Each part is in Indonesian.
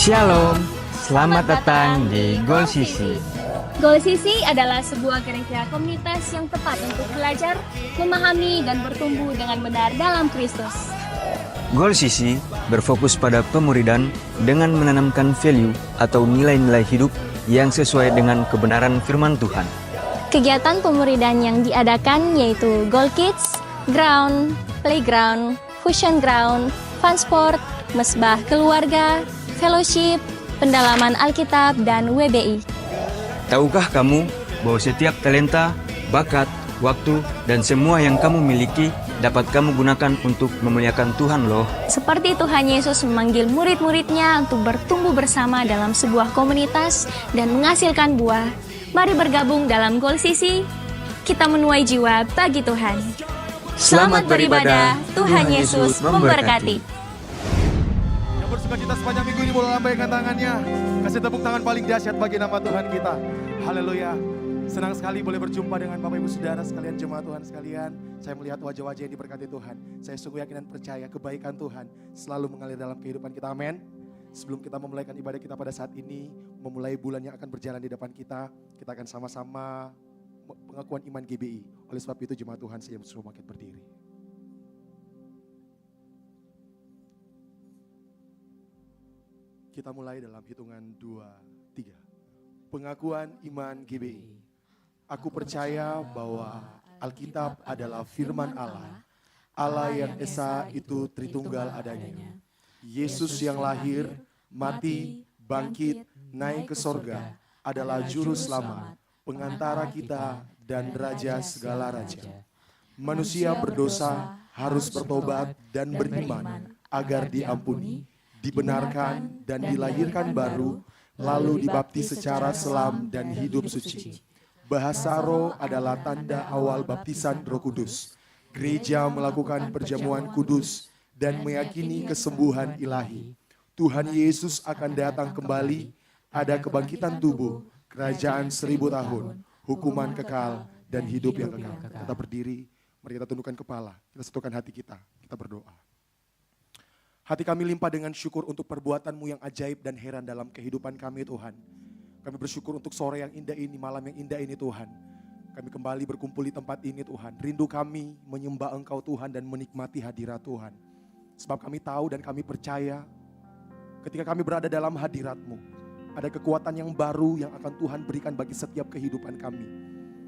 Shalom, selamat datang di Goal Sisi. Goal Sisi adalah sebuah gereja komunitas yang tepat untuk belajar, memahami, dan bertumbuh dengan benar dalam Kristus. Goal Sisi berfokus pada pemuridan dengan menanamkan value atau nilai-nilai hidup yang sesuai dengan kebenaran firman Tuhan. Kegiatan pemuridan yang diadakan yaitu Goal Kids, Ground, Playground, Fusion Ground, Fun Sport, Mesbah Keluarga, Fellowship, Pendalaman Alkitab, dan WBI. Tahukah kamu bahwa setiap talenta, bakat, waktu, dan semua yang kamu miliki dapat kamu gunakan untuk memuliakan Tuhan loh. Seperti Tuhan Yesus memanggil murid-muridnya untuk bertumbuh bersama dalam sebuah komunitas dan menghasilkan buah. Mari bergabung dalam Goal Sisi, kita menuai jiwa bagi Tuhan. Selamat beribadah, Tuhan Yesus memberkati. Kita sepanjang minggu ini boleh lambaikan tangannya. Kasih tepuk tangan paling dahsyat bagi nama Tuhan kita. Haleluya. Senang sekali boleh berjumpa dengan Bapak Ibu Saudara sekalian, jemaat Tuhan sekalian. Saya melihat wajah-wajah yang diberkati Tuhan. Saya sungguh yakin dan percaya kebaikan Tuhan selalu mengalir dalam kehidupan kita. Amin. Sebelum kita memulaikan ibadah kita pada saat ini, memulai bulan yang akan berjalan di depan kita akan sama-sama pengakuan iman GBI. Oleh sebab itu jemaat Tuhan, saya suruh makin berdiri. Kita mulai dalam hitungan 2, 3. Pengakuan iman GBI. Aku percaya bahwa Alkitab adalah firman Allah. Allah yang Esa itu Tritunggal adanya. Yesus yang lahir, mati, bangkit, naik ke sorga adalah juru selamat, pengantara kita dan raja segala raja. Manusia berdosa harus bertobat dan beriman agar diampuni, dibenarkan dan dilahirkan baru, lalu dibaptis secara selam dan hidup suci. Bahasa roh adalah tanda awal baptisan Roh Kudus. Gereja melakukan perjamuan kudus dan meyakini kesembuhan ilahi. Tuhan Yesus akan datang kembali, ada kebangkitan tubuh, kerajaan 1000 tahun, hukuman kekal dan hidup yang kekal. Kita berdiri, mari kita tundukkan kepala, kita satukan hati kita berdoa. Hati kami limpah dengan syukur untuk perbuatan-Mu yang ajaib dan heran dalam kehidupan kami Tuhan. Kami bersyukur untuk sore yang indah ini, malam yang indah ini Tuhan. Kami kembali berkumpul di tempat ini Tuhan. Rindu kami menyembah Engkau Tuhan dan menikmati hadirat Tuhan. Sebab kami tahu dan kami percaya ketika kami berada dalam hadirat-Mu, ada kekuatan yang baru yang akan Tuhan berikan bagi setiap kehidupan kami.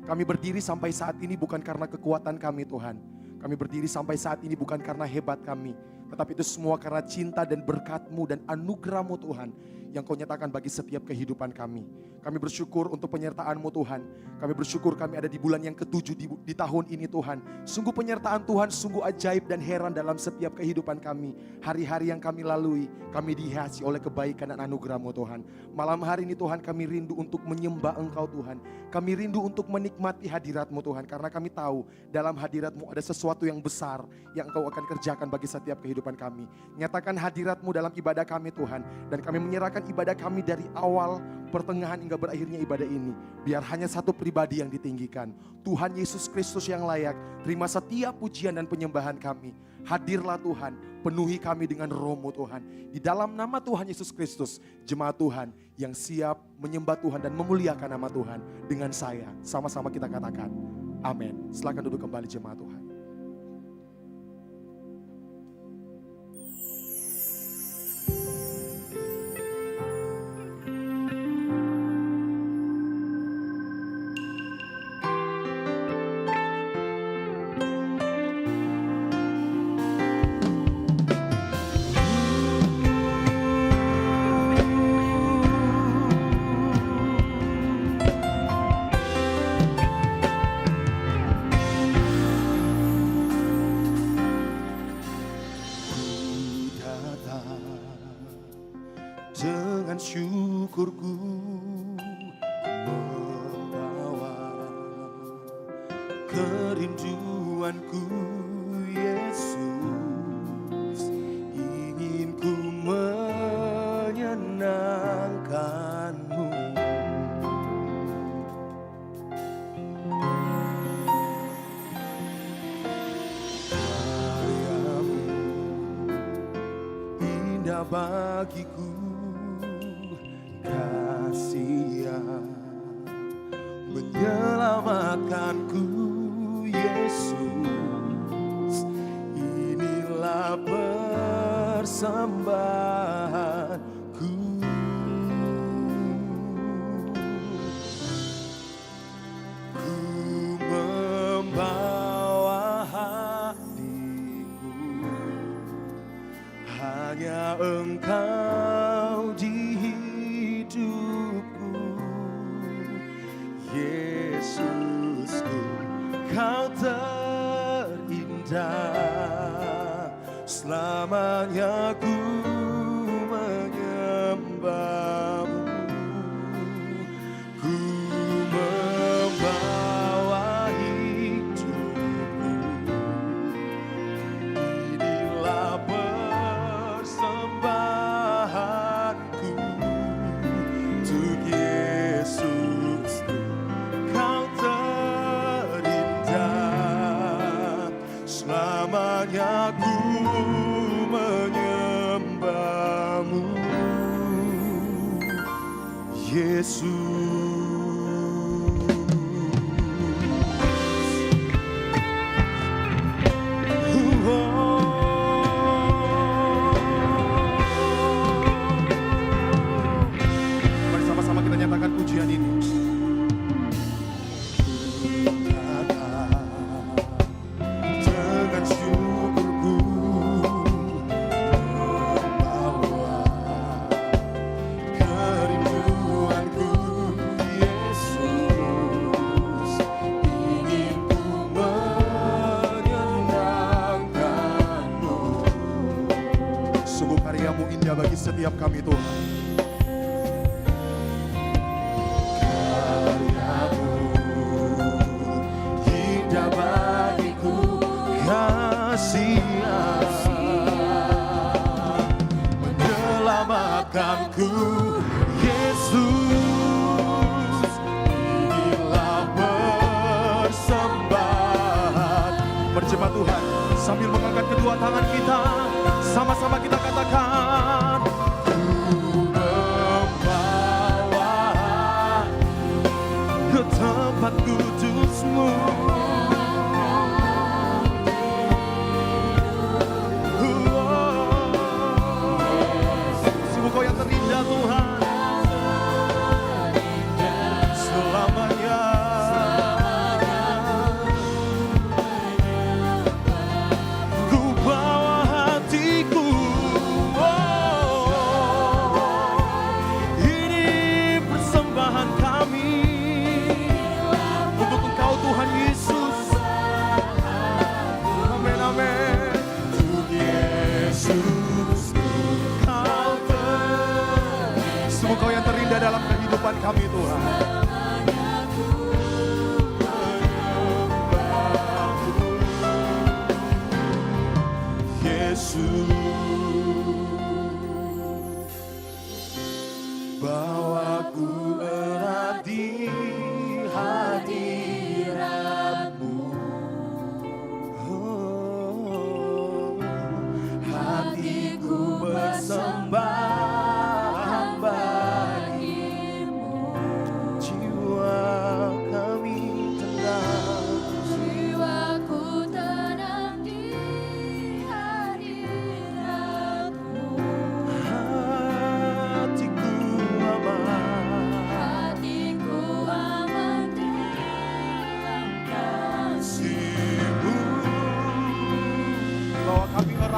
Kami berdiri sampai saat ini bukan karena kekuatan kami Tuhan. Kami berdiri sampai saat ini bukan karena hebat kami, tetapi itu semua karena cinta dan berkat-Mu dan anugerah-Mu Tuhan yang Kau nyatakan bagi setiap kehidupan kami. Kami bersyukur untuk penyertaan-Mu Tuhan. Kami bersyukur kami ada di bulan yang ke-7 di tahun ini Tuhan. Sungguh penyertaan Tuhan sungguh ajaib dan heran dalam setiap kehidupan kami. Hari-hari yang kami lalui, kami dihiasi oleh kebaikan dan anugerah-Mu Tuhan. Malam hari ini Tuhan kami rindu untuk menyembah Engkau Tuhan. Kami rindu untuk menikmati hadirat-Mu Tuhan. Karena kami tahu dalam hadirat-Mu ada sesuatu yang besar yang Engkau akan kerjakan bagi setiap kehidupan kami. Nyatakan hadirat-Mu dalam ibadah kami Tuhan. Dan kami menyerahkan ibadah kami dari awal, pertengahan hingga berakhirnya ibadah ini. Biar hanya satu pribadi yang ditinggikan. Tuhan Yesus Kristus yang layak. Terima setiap pujian dan penyembahan kami. Hadirlah Tuhan, penuhi kami dengan Roh-Mu Tuhan. Di dalam nama Tuhan Yesus Kristus, jemaat Tuhan yang siap menyembah Tuhan dan memuliakan nama Tuhan. Dengan saya, sama-sama kita katakan, amin. Silakan duduk kembali jemaat Tuhan. Dengan syukurku membawa kerinduanku Yesus, ingin ku menyenangkan-Mu. Karya-Mu indah bagiku, menyelamatkanku Yesus. Inilah persembahanku. Ku membawa hatiku, hanya Engkau di hidupku. Yesusku, Kau terindah, selamanya ku menyembahmu. Ku membawa hidupku, inilah persembahanku untuk Yesus. Kau terindah, selamanya ku menyembahmu Yesus. Mari sama-sama kita nyatakan pujian ini. Dengan syukurku membawa kerinduanku Yesus, ingin ku menyenangkanmu. Sungguh karyamu indah bagi setiap kami Tuhan. Menyelamatkanku Yesus, inilah persembahan. Berjemaat Tuhan, sambil mengangkat kedua tangan kita, sama-sama kita katakan, ku membawa ke tempat kudus-Mu. Kau yang terindah Tuhan, selamanya. Ku bawa hatiku, ini persembahan kami untuk Engkau Tuhan Yesus. Amin, amin. Untuk Yesus, Kau yang terindah dalam kehidupan kami Tuhan. Yesus, bawaku erat di hadirat-Mu. Oh, hatiku bersembah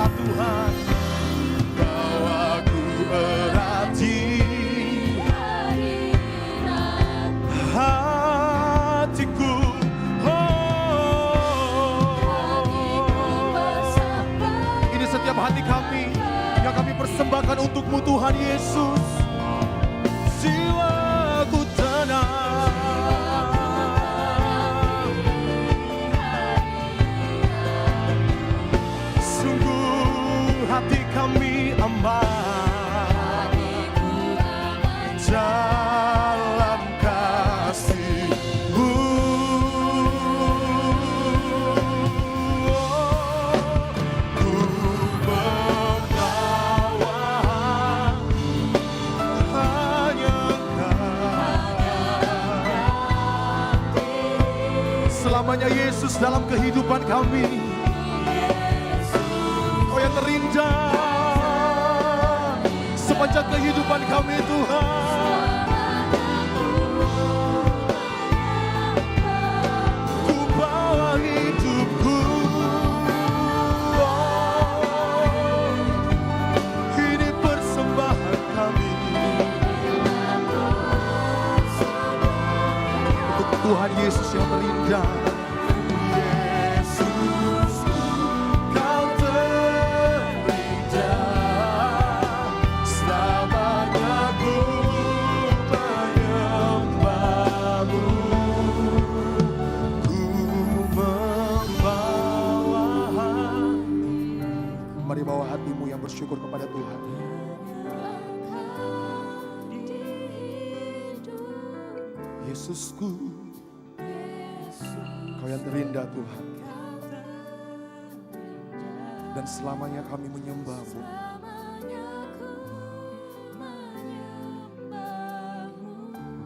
Tuhan, bawaku erat di hatiku. Ini setiap hati kami yang kami persembahkan untuk-Mu Tuhan Yesus. Jiwaku tenang, hati kami aman dalam kasih-Mu. Ku membawa dalam kehidupan kami. Kau yang terindah sepanjang kehidupan kami Tuhan. Ku bawa hidupku, ini persembahan kami untuk Tuhan Yesus yang terindah. Mari bawa hatimu yang bersyukur kepada Tuhan. Yesusku, Kau yang terindah Tuhan. Dan selamanya kami menyembah-Mu.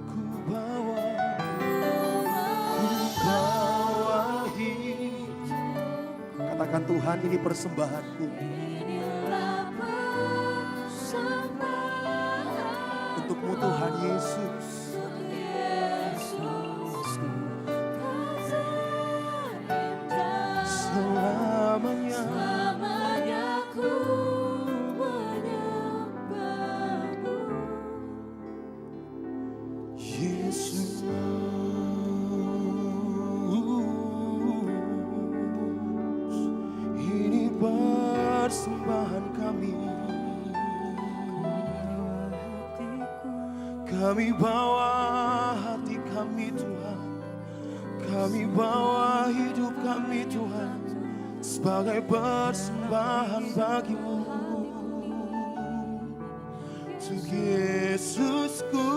Ku bawa hidup. Katakan Tuhan, ini persembahanku. Untukmu Tuhan Yesus. Selamanya ku menyembah-Mu, Yesus. Ini persembahan kami. Kami bawa hati kami Tuhan. Kami bawa hidup kami Tuhan sebagai persembahan bagi-Mu. Untuk Yesusku.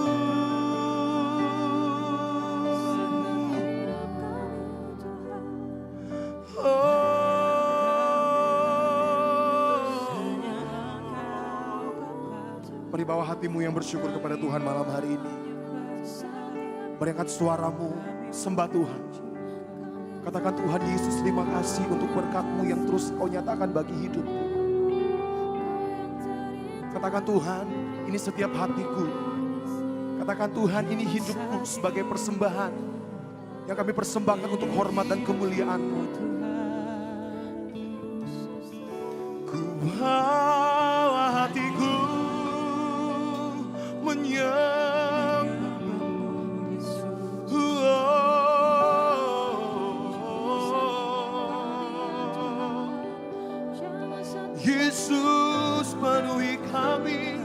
Mari bawa hatimu yang bersyukur kepada Tuhan malam hari ini. Mari angkat suaramu, sembah Tuhan. Katakan Tuhan Yesus, terima kasih untuk berkat-Mu yang terus Kau nyatakan bagi hidupku. Katakan Tuhan, ini setiap hatiku. Katakan Tuhan, ini hidupku sebagai persembahan yang kami persembahkan untuk hormat dan kemuliaan-Mu. Ku bawa hatiku Yesus, penuhi kami.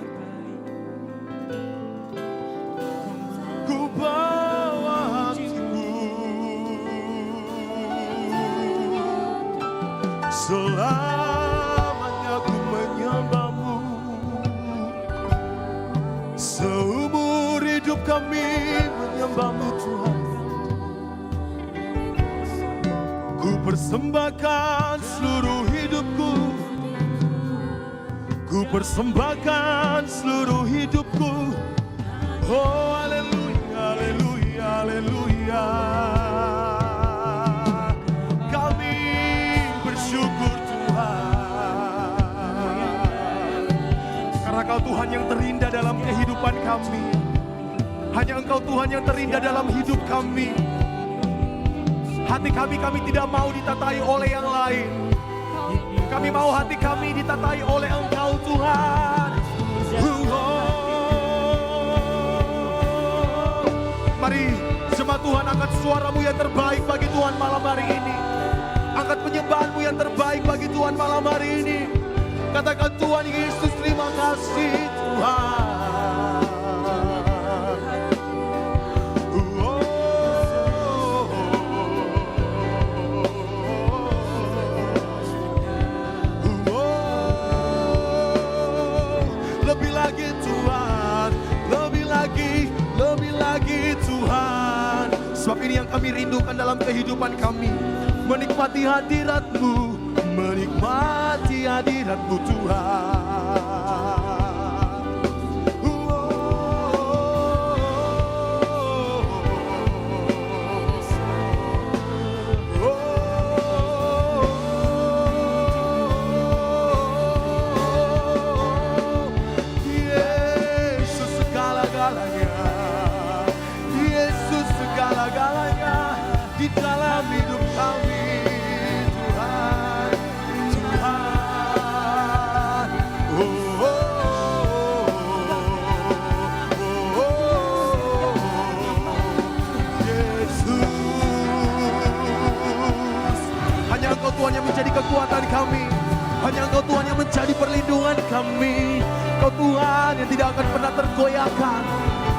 Ku bawa hatiku, selamanya ku menyembah-Mu. Seumur hidup kami menyembah-Mu Tuhan. Ku persembahkan seluruh hidupku. Ku persembahkan seluruh hidupku. Oh haleluya, haleluya, haleluya. Kami bersyukur Tuhan, karena Kau Tuhan yang terindah dalam kehidupan kami. Hanya Engkau Tuhan yang terindah dalam hidup kami. Hati kami tidak mau ditatai oleh yang lain. Kami mau hati kami ditatai oleh Engkau Tuhan. Mari jemaat Tuhan, angkat suaramu yang terbaik bagi Tuhan malam hari ini. Angkat penyembahanmu yang terbaik bagi Tuhan malam hari ini. Katakan Tuhan Yesus, terima kasih Tuhan. Lebih lagi Tuhan, lebih lagi Tuhan. Sebab ini yang kami rindukan dalam kehidupan kami. Menikmati hadirat-Mu, menikmati hadirat-Mu Tuhan. Hanya Engkau Tuhan yang menjadi kekuatan kami. Hanya Engkau Tuhan yang menjadi perlindungan kami. Engkau Tuhan yang tidak akan pernah tergoyahkan.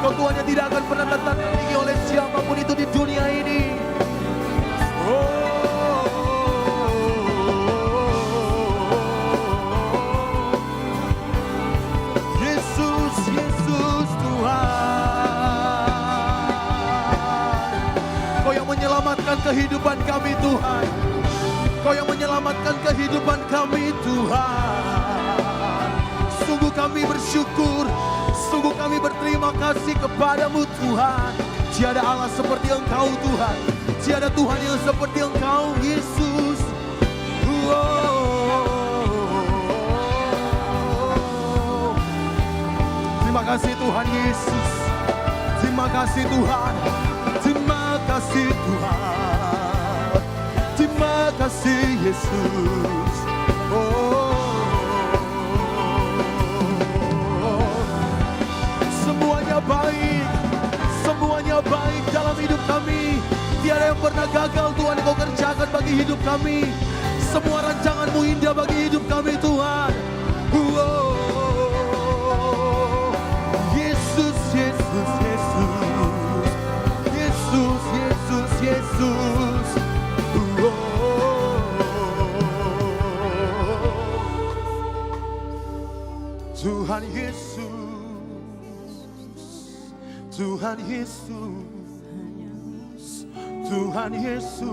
Engkau Tuhan yang tidak akan pernah tertandingi oleh siapapun itu di dunia ini. Yesus, Yesus Tuhan. Kau yang menyelamatkan kehidupan kami Tuhan. Kau yang menyelamatkan kehidupan kami Tuhan. Sungguh kami bersyukur, sungguh kami berterima kasih kepadamu Tuhan. Tiada Allah seperti Engkau Tuhan. Tiada Tuhan yang seperti Engkau Yesus. Terima kasih Tuhan Yesus. Terima kasih Tuhan. Terima kasih Tuhan. Terima kasih Yesus. Semuanya baik. Semuanya baik dalam hidup kami. Tiada yang pernah gagal Tuhan Kau kerjakan bagi hidup kami. Semua rancangan-Mu indah bagi hidup kami Tuhan. Yesus, Yesus, Yesus. Yesus, Yesus, Yesus. Tuhan Yesus. Tuhan Yesus. Tuhan Yesus.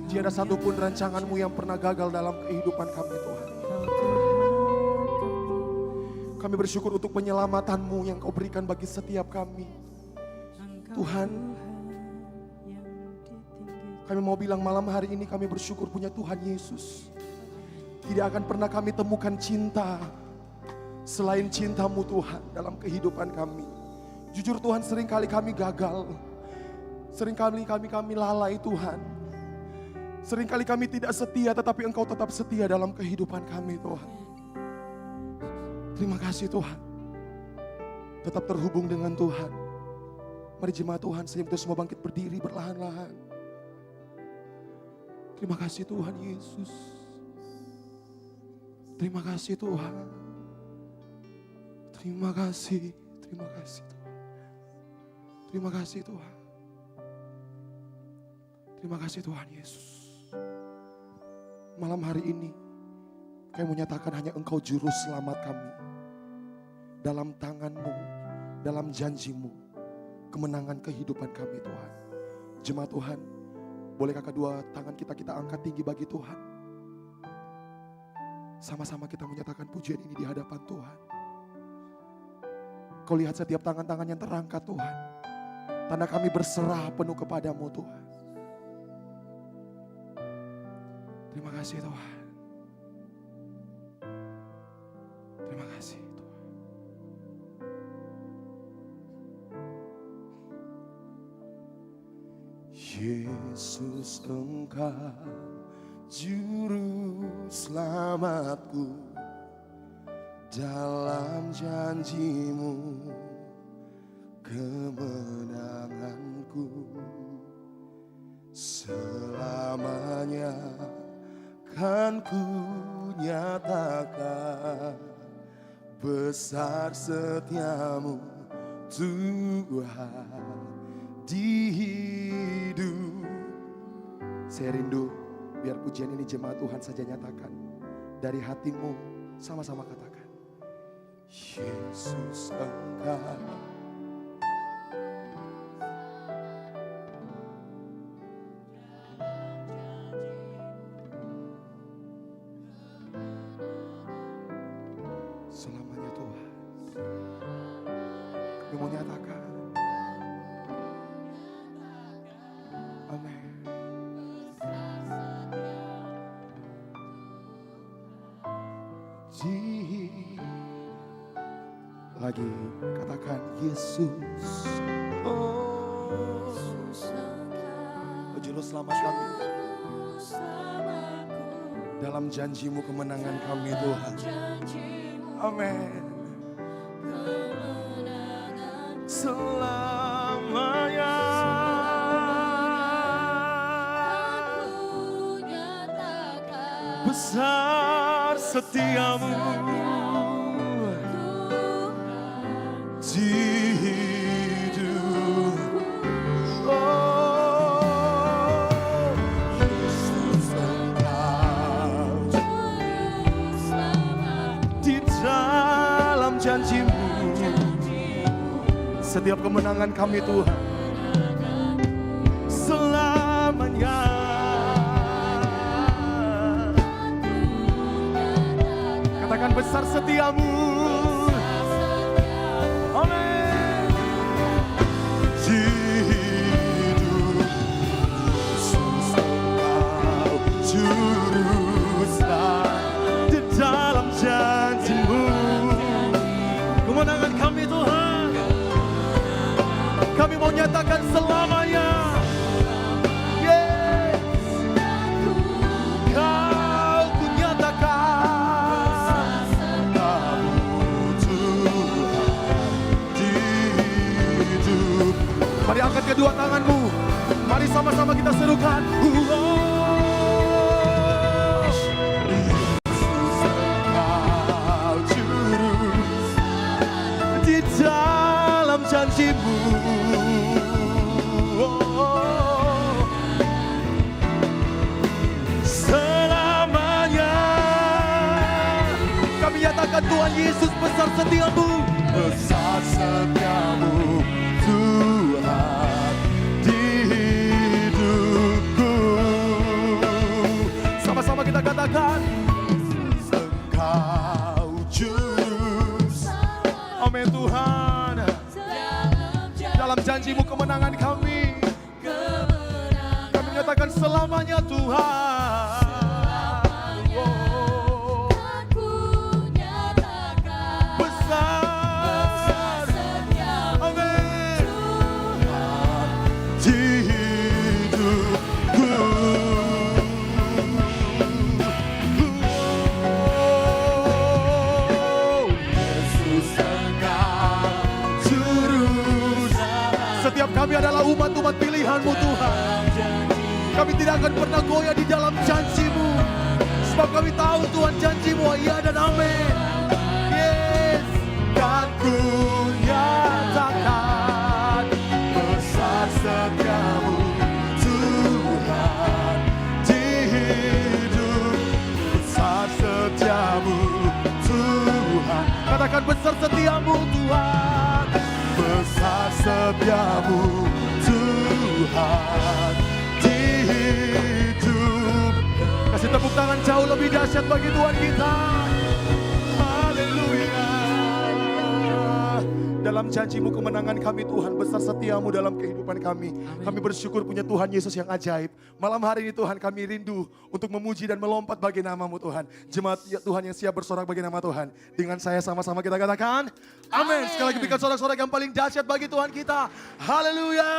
Tiada satupun rancangan-Mu yang pernah gagal dalam kehidupan kami Tuhan. Kami bersyukur untuk penyelamatan-Mu yang Kau berikan bagi setiap kami. Tuhan, kami mau bilang malam hari ini kami bersyukur punya Tuhan Yesus. Tidak akan pernah kami temukan cinta selain cinta-Mu Tuhan dalam kehidupan kami. Jujur Tuhan, seringkali kami gagal. Seringkali kami lalai Tuhan. Seringkali kami tidak setia, tetapi Engkau tetap setia dalam kehidupan kami Tuhan. Terima kasih Tuhan. Tetap terhubung dengan Tuhan. Mari jemaat Tuhan, senyum kita semua bangkit berdiri perlahan-lahan. Terima kasih Tuhan Yesus. Terima kasih Tuhan. Terima kasih. Terima kasih Tuhan. Terima kasih Tuhan. Terima kasih Tuhan Yesus. Malam hari ini kami menyatakan hanya Engkau juru selamat kami. Dalam tangan-Mu, dalam janji-Mu, kemenangan kehidupan kami Tuhan. Jemaat Tuhan, bolehkah kedua tangan kita angkat tinggi bagi Tuhan? Sama-sama kita menyatakan pujian ini di hadapan Tuhan. Kau lihat setiap tangan-tangan yang terangkat Tuhan. Tanda kami berserah penuh kepadamu Tuhan. Terima kasih Tuhan. Terima kasih Tuhan. Yesus Engkau Juru selamatku, dalam janji-Mu kemenanganku, selamanya kan ku nyatakan besar setiamu Tuhan di hidup. Saya rindu biar pujian ini jemaat Tuhan saja nyatakan dari hatimu, sama-sama katakan Yesus Engkau selamanya Tuhan. Kami mau nyatakan amin. Lagi katakan Yesus, oh juru selamat kami, dalam janji-Mu kemenangan kami Tuhan. Amin. Selamanya besar setiamu di hidup. Oh, Yesus Engkau di dalam janjimu. Setiap kemenangan kami Tuhan selamanya. Katakan besar setiamu. Amin. Di hidup Yesus Engkau juru selamat di dalam janjimu. Kemenangan kami Tuhan, kami mau nyatakan selamanya. Yes, Kau ku nyatakan Kamu Tuhan di hidup. Mari angkat kedua tanganmu, mari sama-sama kita serukan. Engkau juru di dalam janjimu. Selamanya kami nyatakan Tuhan Yesus besar setiamu. Besar setiamu Tuhan di hidupku. Sama-sama kita katakan Engkau juru. Amin Tuhan. Dalam janjimu kemenangan kami. Kami menyatakan selamanya Tuhan. Oh, besar. Amin. Di hidupku. Yesus Engkau juru. Setiap kami adalah umat-umat pilihan-Mu Tuhan. Kami tidak akan pernah goyah di dalam janji-Mu. Sebab kami tahu Tuhan janji-Mu iya dan amin. Yes, kan ku nyatakan besar setiamu Tuhan di hidup. Besar setiamu Tuhan. Katakan besar setiamu Tuhan. Besar setiamu Tuhan di hidup. Kasih tepuk tangan jauh lebih dahsyat bagi Tuhan kita. Haleluya. Dalam janji-Mu kemenangan kami Tuhan, besar setiamu dalam kehidupan kami. Kami bersyukur punya Tuhan Yesus yang ajaib. Malam hari ini Tuhan kami rindu untuk memuji dan melompat bagi nama-Mu Tuhan. Jemaat Tuhan yang siap bersorak bagi nama Tuhan. Dengan saya sama-sama kita katakan amin. Sekali lagi berikan sorak-sorak yang paling dahsyat bagi Tuhan kita. Haleluya.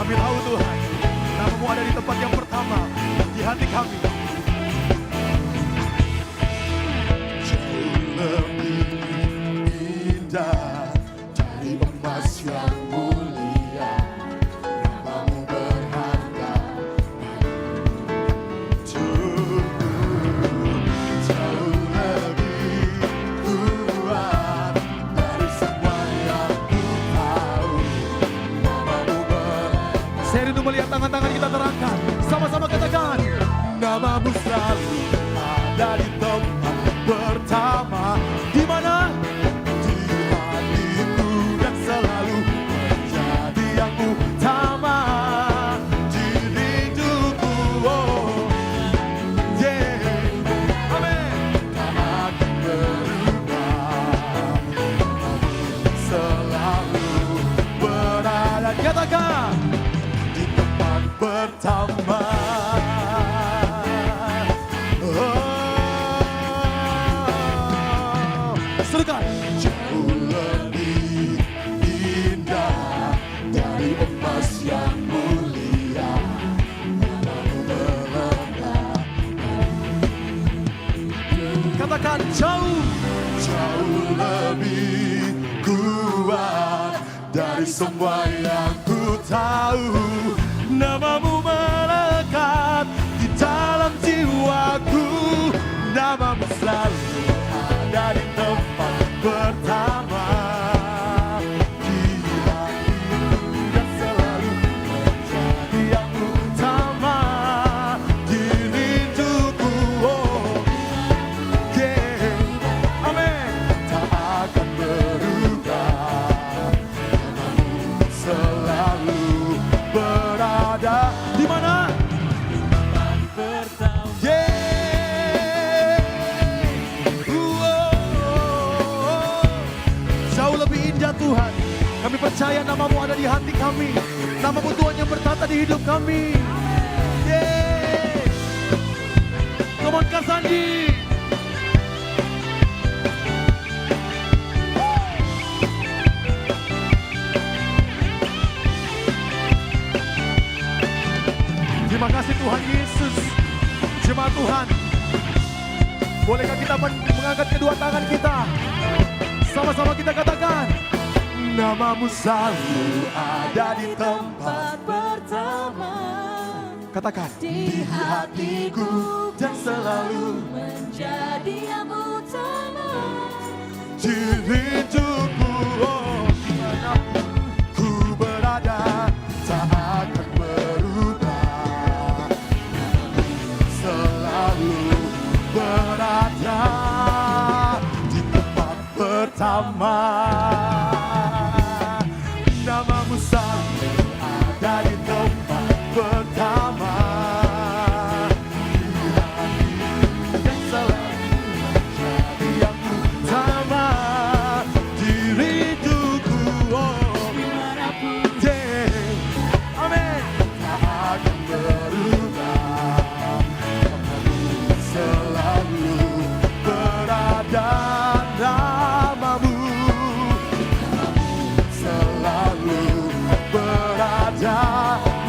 Kami tahu Tuhan, nama-Mu ada di tempat yang pertama, di hati kami. Jauh lebih indah dari emas yang mulia, nama-Mu berharga bagiku. Jauh lebih kuat dari semua yang ku tahu, nama-Mu Saya rindu melihat tangan-tangan kita terangkat. Sama-sama katakan, nama-Mu selalu ada di tempat pertama. Di mana? Di hatiku dan selalu menjadi yang utama di hidupku. Oh, yeah. Amin. Nama-Ku berubah, selalu berada. Katakan pertama. Serukan. Jauh lebih indah dari emas dari semua yang ku tahu. Namamu melekat di dalam jiwaku. Namamu selalu ada di tempat pertama di hatiku dan selalu menjadi yang utama di rinduku. Oh, yeah. Amin. Tak akan berubah. Namamu selalu berada di mana? Jauh lebih indah Tuhan. Kami percaya namamu ada di hati kami. Namamu Tuhan yang bertata di hidup kami. Yeay. Come on Kak Sandi. Terima kasih Tuhan Yesus. Jemaat Tuhan, bolehkah kita mengangkat kedua tangan kita? Sama-sama kita katakan, namamu selalu ada di tempat pertama. Katakan, di hatiku dan selalu menjadi yang utama. Di rinduku, oh, dimanapun ku berada, tak akan berubah. Selalu berada di tempat pertama. Namamu selalu ada di tempat pertama. Di hatiku yang selalu menjadi yang utama. Di rinduku, oh, dimanapun, yeah. Amin. Tak akan berubah. Selalu berada. Namamu selalu berada.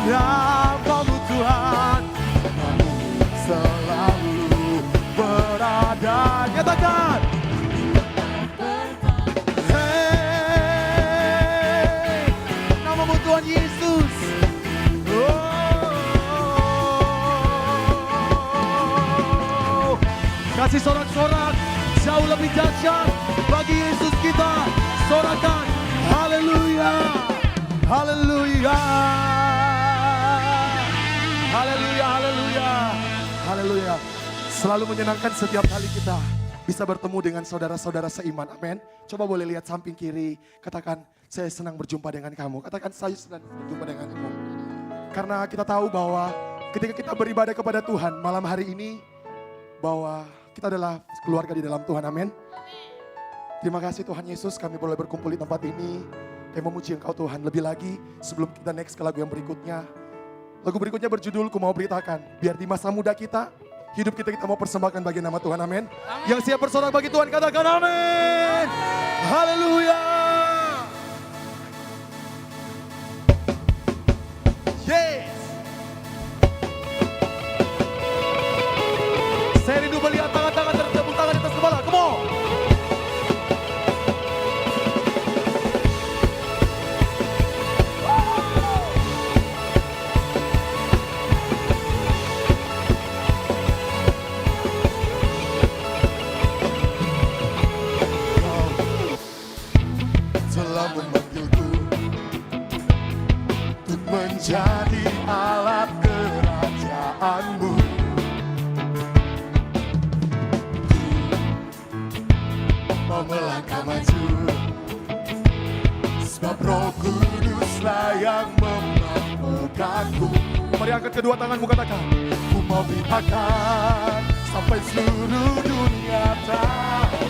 Namamu Tuhan, namamu selalu berada. Katakan, hey, namamu Tuhan Yesus. Oh, kasih sorak-sorak jauh lebih dahsyat bagi Yesus kita. Sorakan, haleluya, haleluya, haleluya, haleluya, haleluya. Selalu menyenangkan setiap kali kita bisa bertemu dengan saudara-saudara seiman, amin. Coba boleh lihat samping kiri, katakan, saya senang berjumpa dengan kamu. Katakan, saya senang berjumpa dengan kamu. Karena kita tahu bahwa ketika kita beribadah kepada Tuhan malam hari ini, bahwa kita adalah keluarga di dalam Tuhan, amin. Terima kasih Tuhan Yesus, kami boleh berkumpul di tempat ini. Kami memuji Engkau Tuhan. Lebih lagi sebelum kita next ke lagu yang berikutnya. Lagu berikutnya berjudul Ku Mau Beritakan. Biar di masa muda kita, hidup kita mau persembahkan bagi nama Tuhan, amin. Yang siap bersorak bagi Tuhan, katakan amin. Haleluya. Yes. Saya rindu melihat tangan-tangan tertepuk tangan di atas kepala. Come on. Telah memanggilku untuk menjadi alat kerajaanmu. Mau melangkah maju, sebab Roh Kuduslah yang memampukanku. Mari angkat kedua tanganmu, katakan, ku mau beritakan sampai seluruh dunia tahu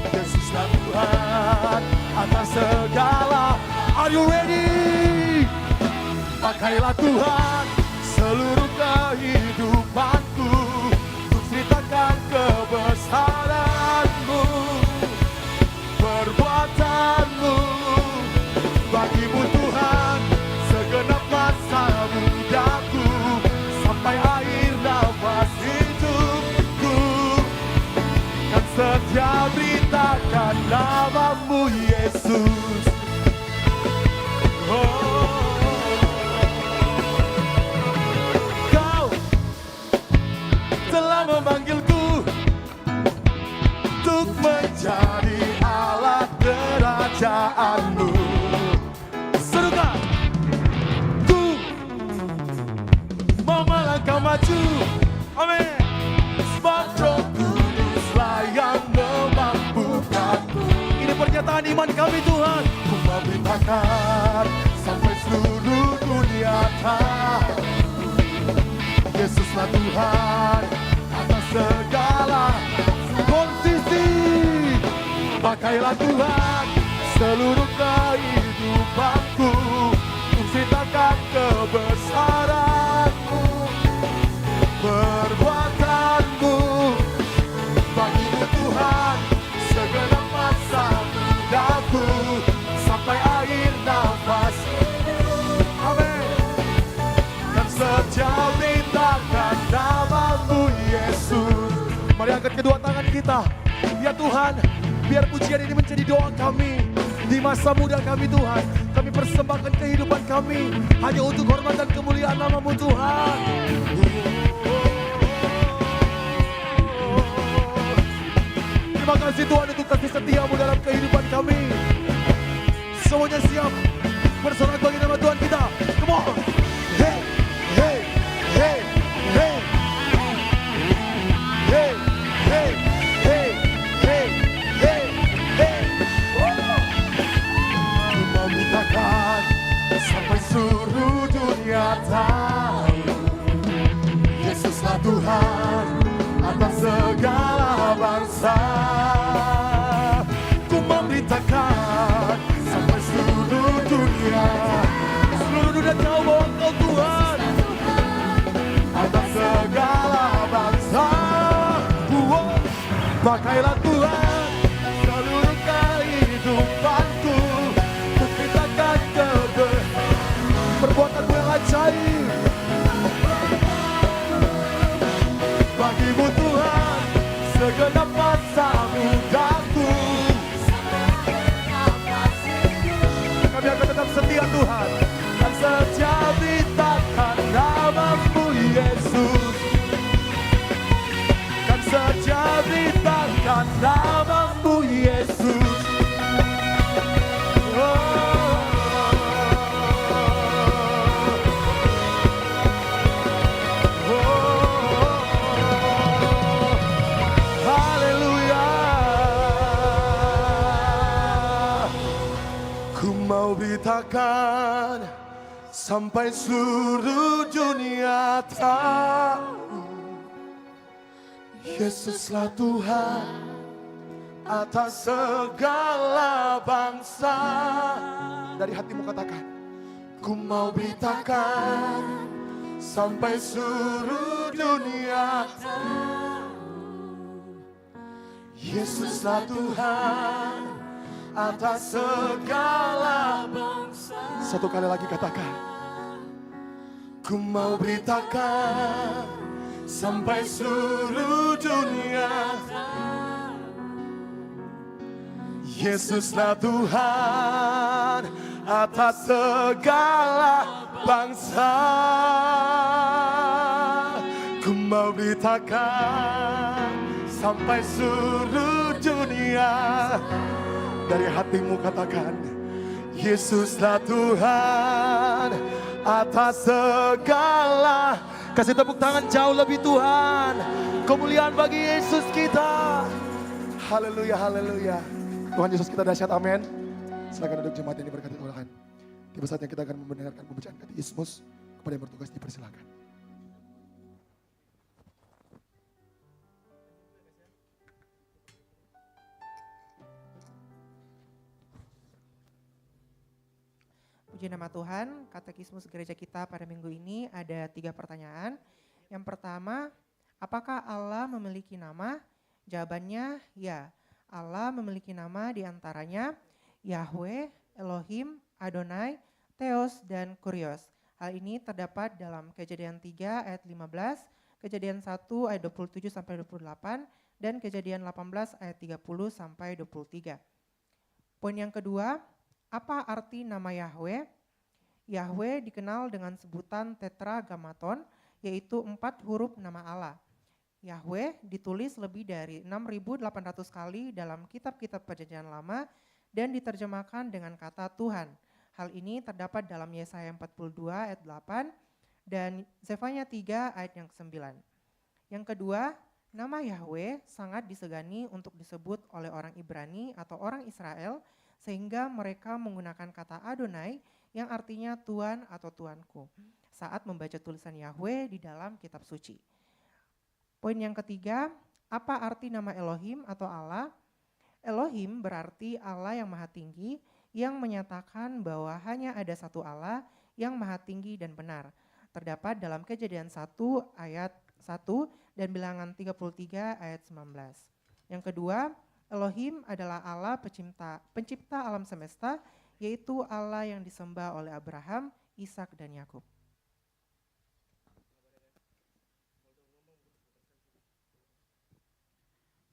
Yesuslah Tuhan atas segala. Are you ready? Pakailah Tuhan seluruh kehidupanku untuk ceritakan kebesaran-Mu, perbuatan-Mu. Bagimu Tuhan segenap masa mudaku, sampai akhir nafas hidupku, kan setia beritakan nama-Mu Yesus. kuasamu. Serukan, ku mau melangkah maju. Amin. Sebab Roh Kuduslah yang memampukanku. Ini pernyataan iman kami Tuhan. Ku mau beritakan sampai seluruh dunia tahu Yesuslah Tuhan atas segala kondisi. Pakailah Tuhan seluruh kehidupanku untuk ceritakan kebesaran-Mu, perbuatan-Mu. Bagimu Tuhan segenap masa mudaku sampai akhir nafas. Amin. Dan sejauh beritakan nama-Mu Yesus. Mari angkat kedua tangan kita. Ya Tuhan, biar pujian ini menjadi doa kami di masa muda kami Tuhan. Kami persembahkan kehidupan kami hanya untuk hormat dan kemuliaan nama-Mu Tuhan. Terima kasih Tuhan untuk kasih setia-Mu dalam kehidupan kami. Semuanya siap bersorak bagi nama Tuhan kita. Come on. Hey, hey, hey, hey. Hey, hey, hey, hey, hey, hey. Ku mau mintakan sampai seluruh dunia tahu Yesuslah Tuhan atas segala bangsa. Ku memberitakan sampai seluruh dunia tahu bahwa Engkau Tuhan atas segala bangsa. Pakailah Tuhan seluruh kehidupanku untuk ceritakan perbuatan-Mu yang ajaib. Bagimu Tuhan segenap masa mudaku. Kami akan tetap setia Tuhan dan setia beritakan nama-Mu Yesus. Dan setia beritakan nama-Mu Yesus. Beritakan sampai seluruh dunia tahu Yesuslah Tuhan atas segala bangsa. Dari hatimu katakan, ku mau beritakan sampai seluruh dunia tahu Yesuslah Tuhan atas segala bangsa. Satu kali lagi katakan, ku mau beritakan sampai seluruh dunia Yesuslah Tuhan atas segala bangsa. Ku mau beritakan sampai seluruh dunia. Dari hatimu katakan, Yesuslah Tuhan atas segala. Kasih tepuk tangan jauh lebih Tuhan. Kemuliaan bagi Yesus kita. Haleluya, haleluya. Tuhan Yesus kita dahsyat, amin. Silakan duduk jemaat yang diberkati Tuhan. Tiba saatnya kita akan mendengarkan pembacaan katekismus. Kepada yang bertugas dipersilakan. Puji nama Tuhan, katekismus gereja kita pada minggu ini ada 3 pertanyaan. Yang pertama, apakah Allah memiliki nama? Jawabannya ya, Allah memiliki nama diantaranya Yahweh, Elohim, Adonai, Theos, dan Kurios. Hal ini terdapat dalam Kejadian 3 ayat 15, Kejadian 1 ayat 27 sampai 28, dan Kejadian 18 ayat 30 sampai 23. Poin yang kedua, apa arti nama Yahweh? Yahweh dikenal dengan sebutan tetragrammaton, yaitu 4 huruf nama Allah. Yahweh ditulis lebih dari 6.800 kali dalam kitab-kitab Perjanjian Lama dan diterjemahkan dengan kata Tuhan. Hal ini terdapat dalam Yesaya 42 ayat 8 dan Zefanya 3 ayat yang ke-9. Yang kedua, nama Yahweh sangat disegani untuk disebut oleh orang Ibrani atau orang Israel, sehingga mereka menggunakan kata Adonai yang artinya Tuhan atau Tuanku saat membaca tulisan Yahweh di dalam kitab suci. Poin yang ketiga, apa arti nama Elohim atau Allah? Elohim berarti Allah yang maha tinggi, yang menyatakan bahwa hanya ada satu Allah yang maha tinggi dan benar. Terdapat dalam Kejadian 1 ayat 1 dan Bilangan 33 ayat 19. Yang kedua, Elohim adalah Allah pencipta alam semesta, yaitu Allah yang disembah oleh Abraham, Ishak dan Yakub.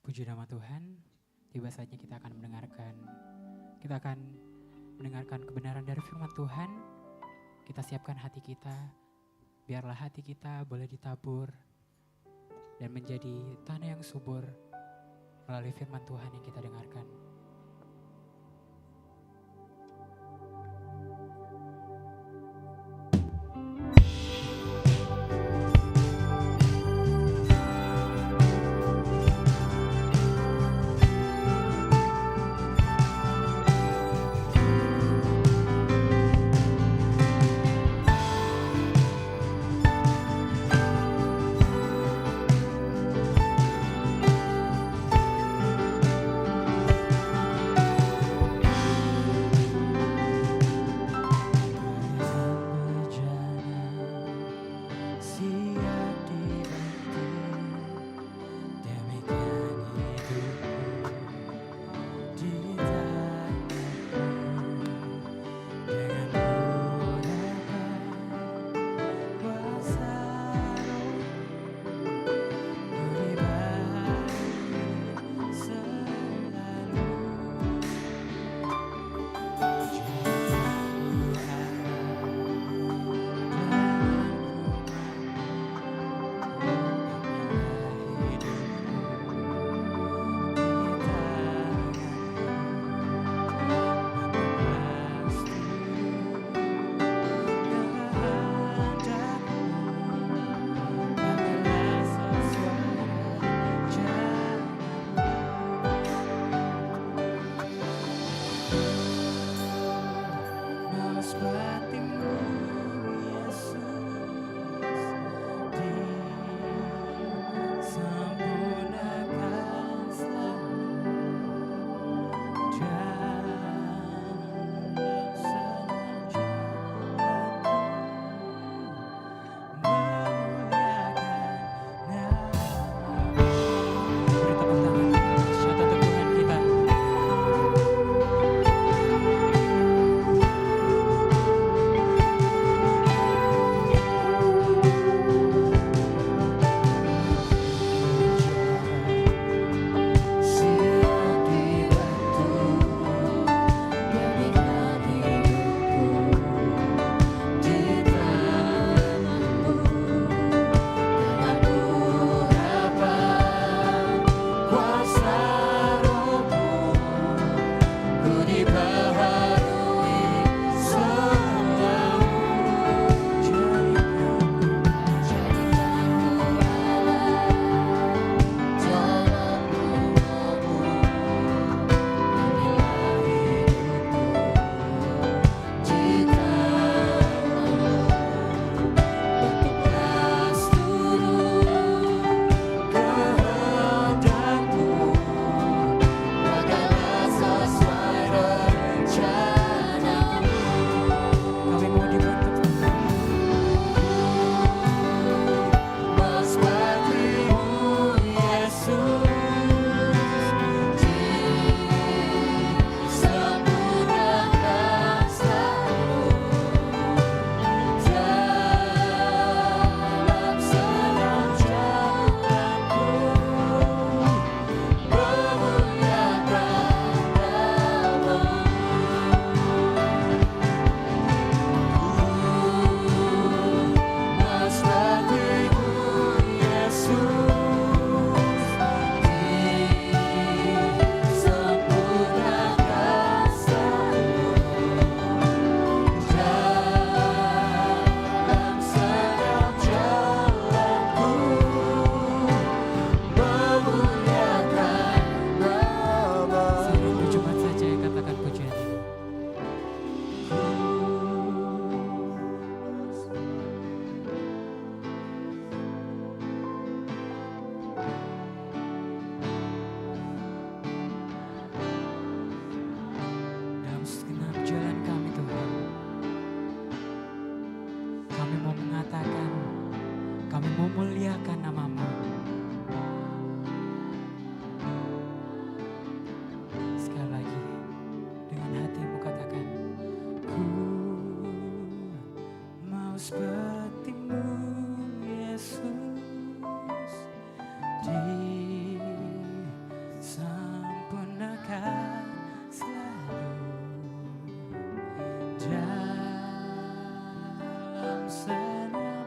Puji nama Tuhan, tiba saatnya kita akan mendengarkan kebenaran dari firman Tuhan. Kita siapkan hati kita, biarlah hati kita boleh ditabur dan menjadi tanah yang subur melalui firman Tuhan yang kita dengarkan. Dalam segenap jalan kami Tuhan, kami mau mengatakan, kami mau muliakan nama-Mu. Sekali lagi, dengan hatimu katakan, ku mau seperti-Mu Yesus, disempurnakan selalu dalam senap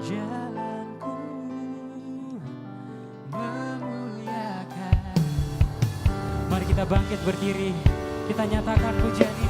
jalanku memuliakan. Mari kita bangkit berdiri, kita nyatakan pujian ini.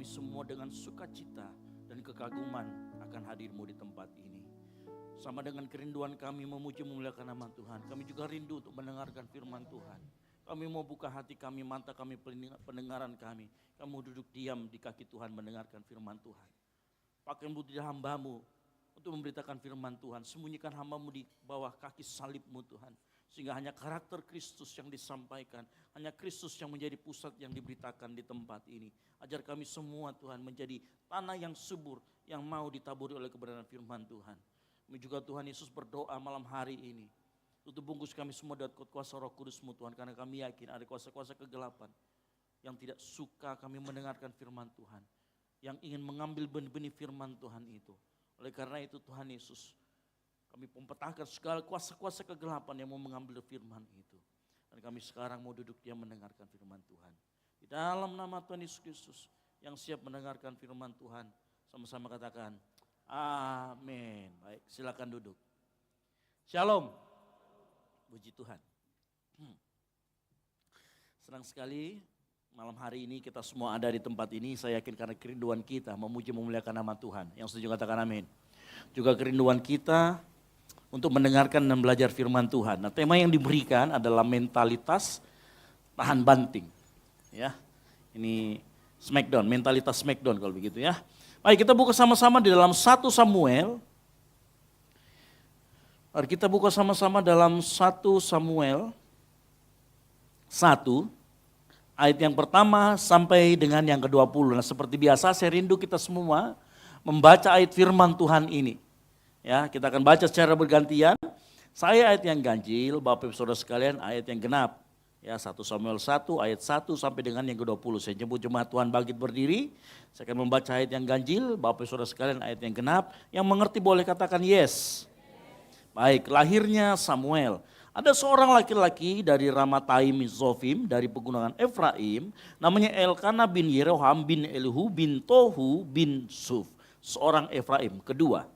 kami semua dengan sukacita dan kekaguman akan hadir-Mu di tempat ini. Sama dengan kerinduan kami memuji memuliakan nama Tuhan, kami juga rindu untuk mendengarkan firman Tuhan. Kami mau buka hati kami, mata kami, pendengaran kami. Kamu duduk diam di kaki Tuhan mendengarkan firman Tuhan. Pakai budi hamba-Mu untuk memberitakan firman Tuhan. Sembunyikan hamba-Mu di bawah kaki salib-Mu Tuhan. Sehingga hanya karakter Kristus yang disampaikan. Hanya Kristus yang menjadi pusat yang diberitakan di tempat ini. Ajar kami semua Tuhan menjadi tanah yang subur. Yang mau ditaburi oleh kebenaran firman Tuhan. Kami juga Tuhan Yesus berdoa malam hari ini. Tutup bungkus kami semua dengan kuasa Roh Kudus-Mu Tuhan. Karena kami yakin ada kuasa-kuasa kegelapan. Yang tidak suka kami mendengarkan firman Tuhan. Yang ingin mengambil benih-benih firman Tuhan itu. Oleh karena itu Tuhan Yesus, kami mempetahkan segala kuasa-kuasa kegelapan yang mau mengambil firman itu. Dan kami sekarang mau duduk diam mendengarkan firman Tuhan. Di dalam nama Tuhan Yesus Kristus yang siap mendengarkan firman Tuhan. Sama-sama katakan, amin. Baik, silakan duduk. Shalom. Puji Tuhan. Senang sekali malam hari ini kita semua ada di tempat ini. Saya yakin karena kerinduan kita memuji memuliakan nama Tuhan. Yang setuju katakan amin. Juga kerinduan kita untuk mendengarkan dan belajar firman Tuhan. Nah, tema yang diberikan adalah mentalitas tahan banting. Ya, ini Smackdown, mentalitas Smackdown kalau begitu ya. Baik, kita buka sama-sama di dalam 1 Samuel. Mari kita buka sama-sama dalam 1 Samuel 1, ayat yang pertama sampai dengan yang ke-20. Nah, seperti biasa saya rindu kita semua membaca ayat firman Tuhan ini. Ya, kita akan baca secara bergantian. Saya ayat yang ganjil, Bapak Ibu Saudara sekalian ayat yang genap. Ya, 1 Samuel 1 ayat 1 sampai dengan yang ke-20. Saya jemput jemaat Tuhan bangkit berdiri. Saya akan membaca ayat yang ganjil, Bapak Ibu Saudara sekalian ayat yang genap. Yang mengerti boleh katakan yes. Baik, lahirnya Samuel. Ada seorang laki-laki dari Ramataim Zofim, dari pegunungan Efraim. Namanya Elkanah bin Yeroham bin Elihu bin Tohu bin Suf. Seorang Efraim. Kedua.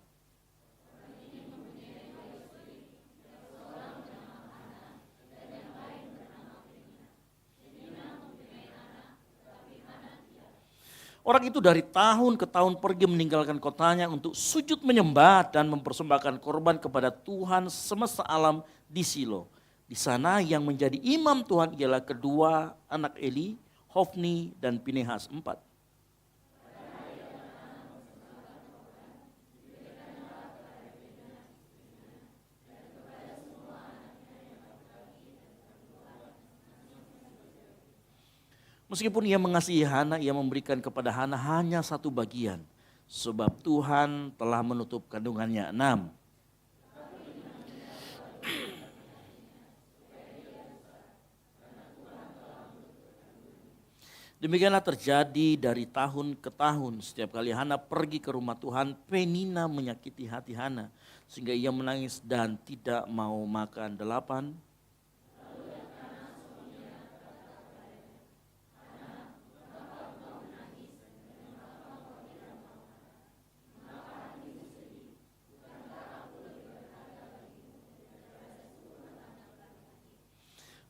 Orang itu dari tahun ke tahun pergi meninggalkan kotanya untuk sujud menyembah dan mempersembahkan korban kepada Tuhan semesta alam di Silo. Di sana yang menjadi imam Tuhan ialah kedua anak Eli, Hofni dan Pinehas 4. Meskipun ia mengasihi Hana, ia memberikan kepada Hana hanya satu bagian. Sebab Tuhan telah menutup kandungannya. 6. Demikianlah terjadi dari tahun ke tahun. Setiap kali Hana pergi ke rumah Tuhan, Penina menyakiti hati Hana. Sehingga ia menangis dan tidak mau makan. 8.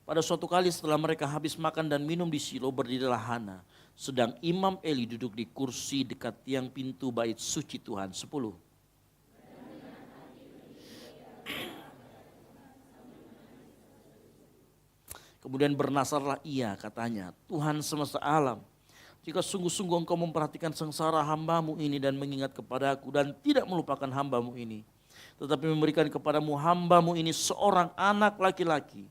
Pada suatu kali setelah mereka habis makan dan minum di Shilo, berdirilah Hana. Sedang Imam Eli duduk di kursi dekat tiang pintu bait suci Tuhan. 10. Kemudian bernasarlah ia, katanya, Tuhan semesta alam, jika sungguh-sungguh engkau memperhatikan sengsara hambamu ini dan mengingat kepadaku dan tidak melupakan hambamu ini, tetapi memberikan kepadamu hambamu ini seorang anak laki-laki,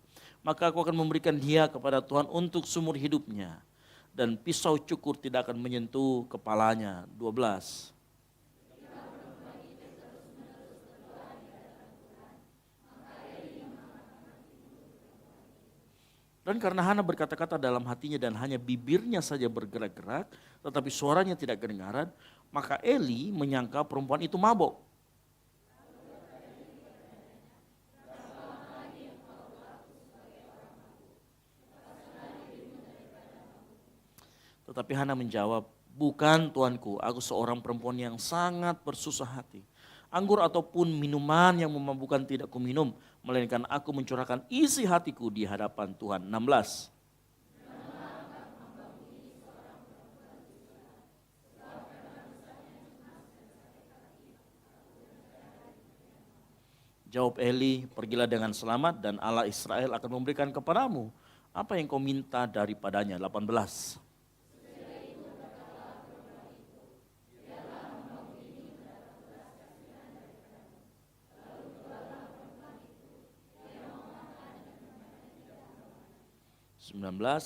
maka aku akan memberikan dia kepada Tuhan untuk seumur hidupnya. Dan pisau cukur tidak akan menyentuh kepalanya. 12. Dan karena Hana berkata-kata dalam hatinya dan hanya bibirnya saja bergerak-gerak, tetapi suaranya tidak kedengaran, maka Eli menyangka perempuan itu mabok. Tetapi Hana menjawab, bukan tuanku, aku seorang perempuan yang sangat bersusah hati. Anggur ataupun minuman yang memabukkan tidak kuminum, melainkan aku mencurahkan isi hatiku di hadapan Tuhan. 16. Jawab Eli, pergilah dengan selamat dan Allah Israel akan memberikan kepadamu apa yang kau minta daripadanya. 18.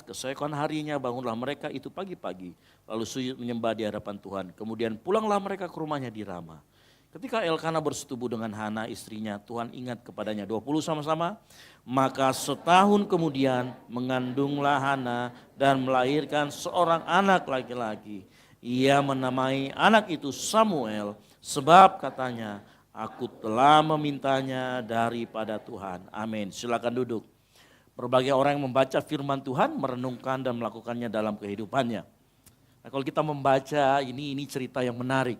Keesokan harinya bangunlah mereka itu pagi-pagi, lalu sujud menyembah di hadapan Tuhan. Kemudian pulanglah mereka ke rumahnya di Rama. Ketika Elkana bersetubuh dengan Hana istrinya, Tuhan ingat kepadanya. 20 sama-sama. Maka setahun kemudian mengandunglah Hana dan melahirkan seorang anak laki-laki. Ia menamai anak itu Samuel, sebab katanya, aku telah memintanya daripada Tuhan. Amin. Silakan duduk. Berbagai orang yang membaca firman Tuhan, merenungkan dan melakukannya dalam kehidupannya. Nah, kalau kita membaca ini cerita yang menarik.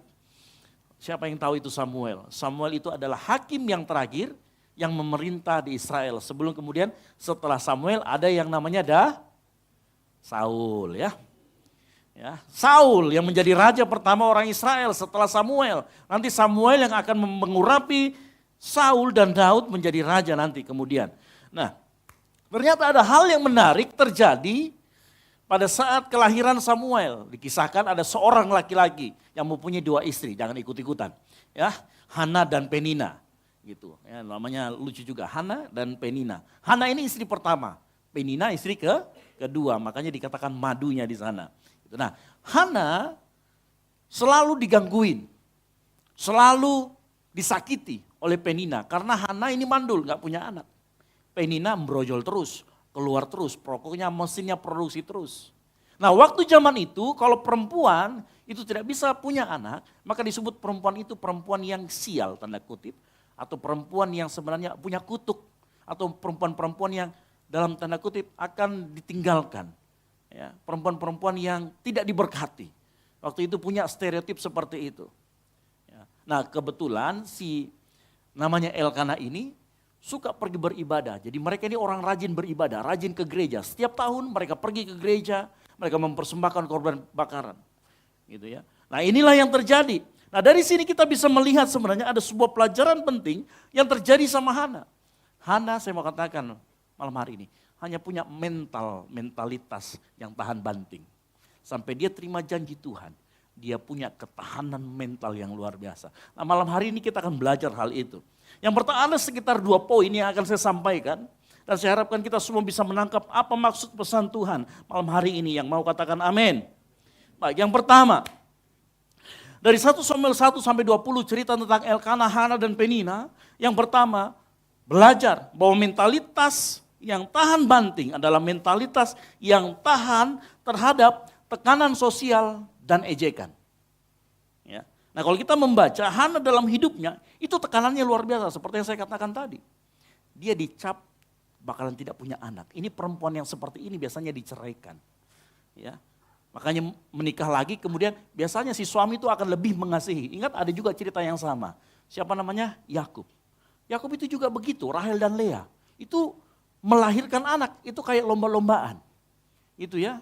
Siapa yang tahu itu Samuel? Samuel itu adalah hakim yang terakhir yang memerintah di Israel. Sebelum kemudian setelah Samuel ada yang namanya Saul ya. Saul yang menjadi raja pertama orang Israel setelah Samuel. Nanti Samuel yang akan mengurapi Saul dan Daud menjadi raja nanti kemudian. Nah, ternyata ada hal yang menarik terjadi pada saat kelahiran Samuel. Dikisahkan ada seorang laki-laki yang mempunyai 2 istri, jangan ikut-ikutan. Ya, Hana dan Penina. Gitu. Ya, namanya lucu juga, Hana dan Penina. Hana ini istri pertama, Penina istri kedua, makanya dikatakan madunya di sana. Gitu. Nah, Hana selalu digangguin, selalu disakiti oleh Penina karena Hana ini mandul, gak punya anak. Penina membrojol terus, keluar terus, pokoknya mesinnya produksi terus. Nah, waktu zaman itu kalau perempuan itu tidak bisa punya anak, maka disebut perempuan itu perempuan yang sial, tanda kutip, atau perempuan yang sebenarnya punya kutuk, atau perempuan-perempuan yang dalam tanda kutip akan ditinggalkan. Ya, perempuan-perempuan yang tidak diberkati. Waktu itu punya stereotip seperti itu. Ya. Nah, kebetulan si namanya Elkana ini suka pergi beribadah. Jadi mereka ini orang rajin beribadah, rajin ke gereja. Setiap tahun mereka pergi ke gereja, mereka mempersembahkan korban bakaran. Gitu ya. Nah, inilah yang terjadi. Nah, dari sini kita bisa melihat sebenarnya ada sebuah pelajaran penting yang terjadi sama Hana. Hana, saya mau katakan, malam hari ini hanya punya mentalitas yang tahan banting. Sampai dia terima janji Tuhan, dia punya ketahanan mental yang luar biasa. Nah malam hari ini kita akan belajar hal itu. Yang pertama ada sekitar 2 poin yang akan saya sampaikan. Dan saya harapkan kita semua bisa menangkap apa maksud pesan Tuhan malam hari ini. Yang mau katakan amin. Baik, yang pertama. Dari 1 Samuel 1 sampai 20 cerita tentang Elkanah, Hana dan Penina. Yang pertama, belajar bahwa mentalitas yang tahan banting adalah mentalitas yang tahan terhadap tekanan sosial dan ejekan. Ya. Nah kalau kita membaca Hana dalam hidupnya, itu tekanannya luar biasa seperti yang saya katakan tadi. Dia dicap bakalan tidak punya anak. Ini perempuan yang seperti ini biasanya diceraikan. Ya. Makanya menikah lagi kemudian biasanya si suami itu akan lebih mengasihi. Ingat ada juga cerita yang sama. Siapa namanya? Yakub. Yakub itu juga begitu, Rahel dan Lea. Itu melahirkan anak, itu kayak lomba-lombaan. Itu ya.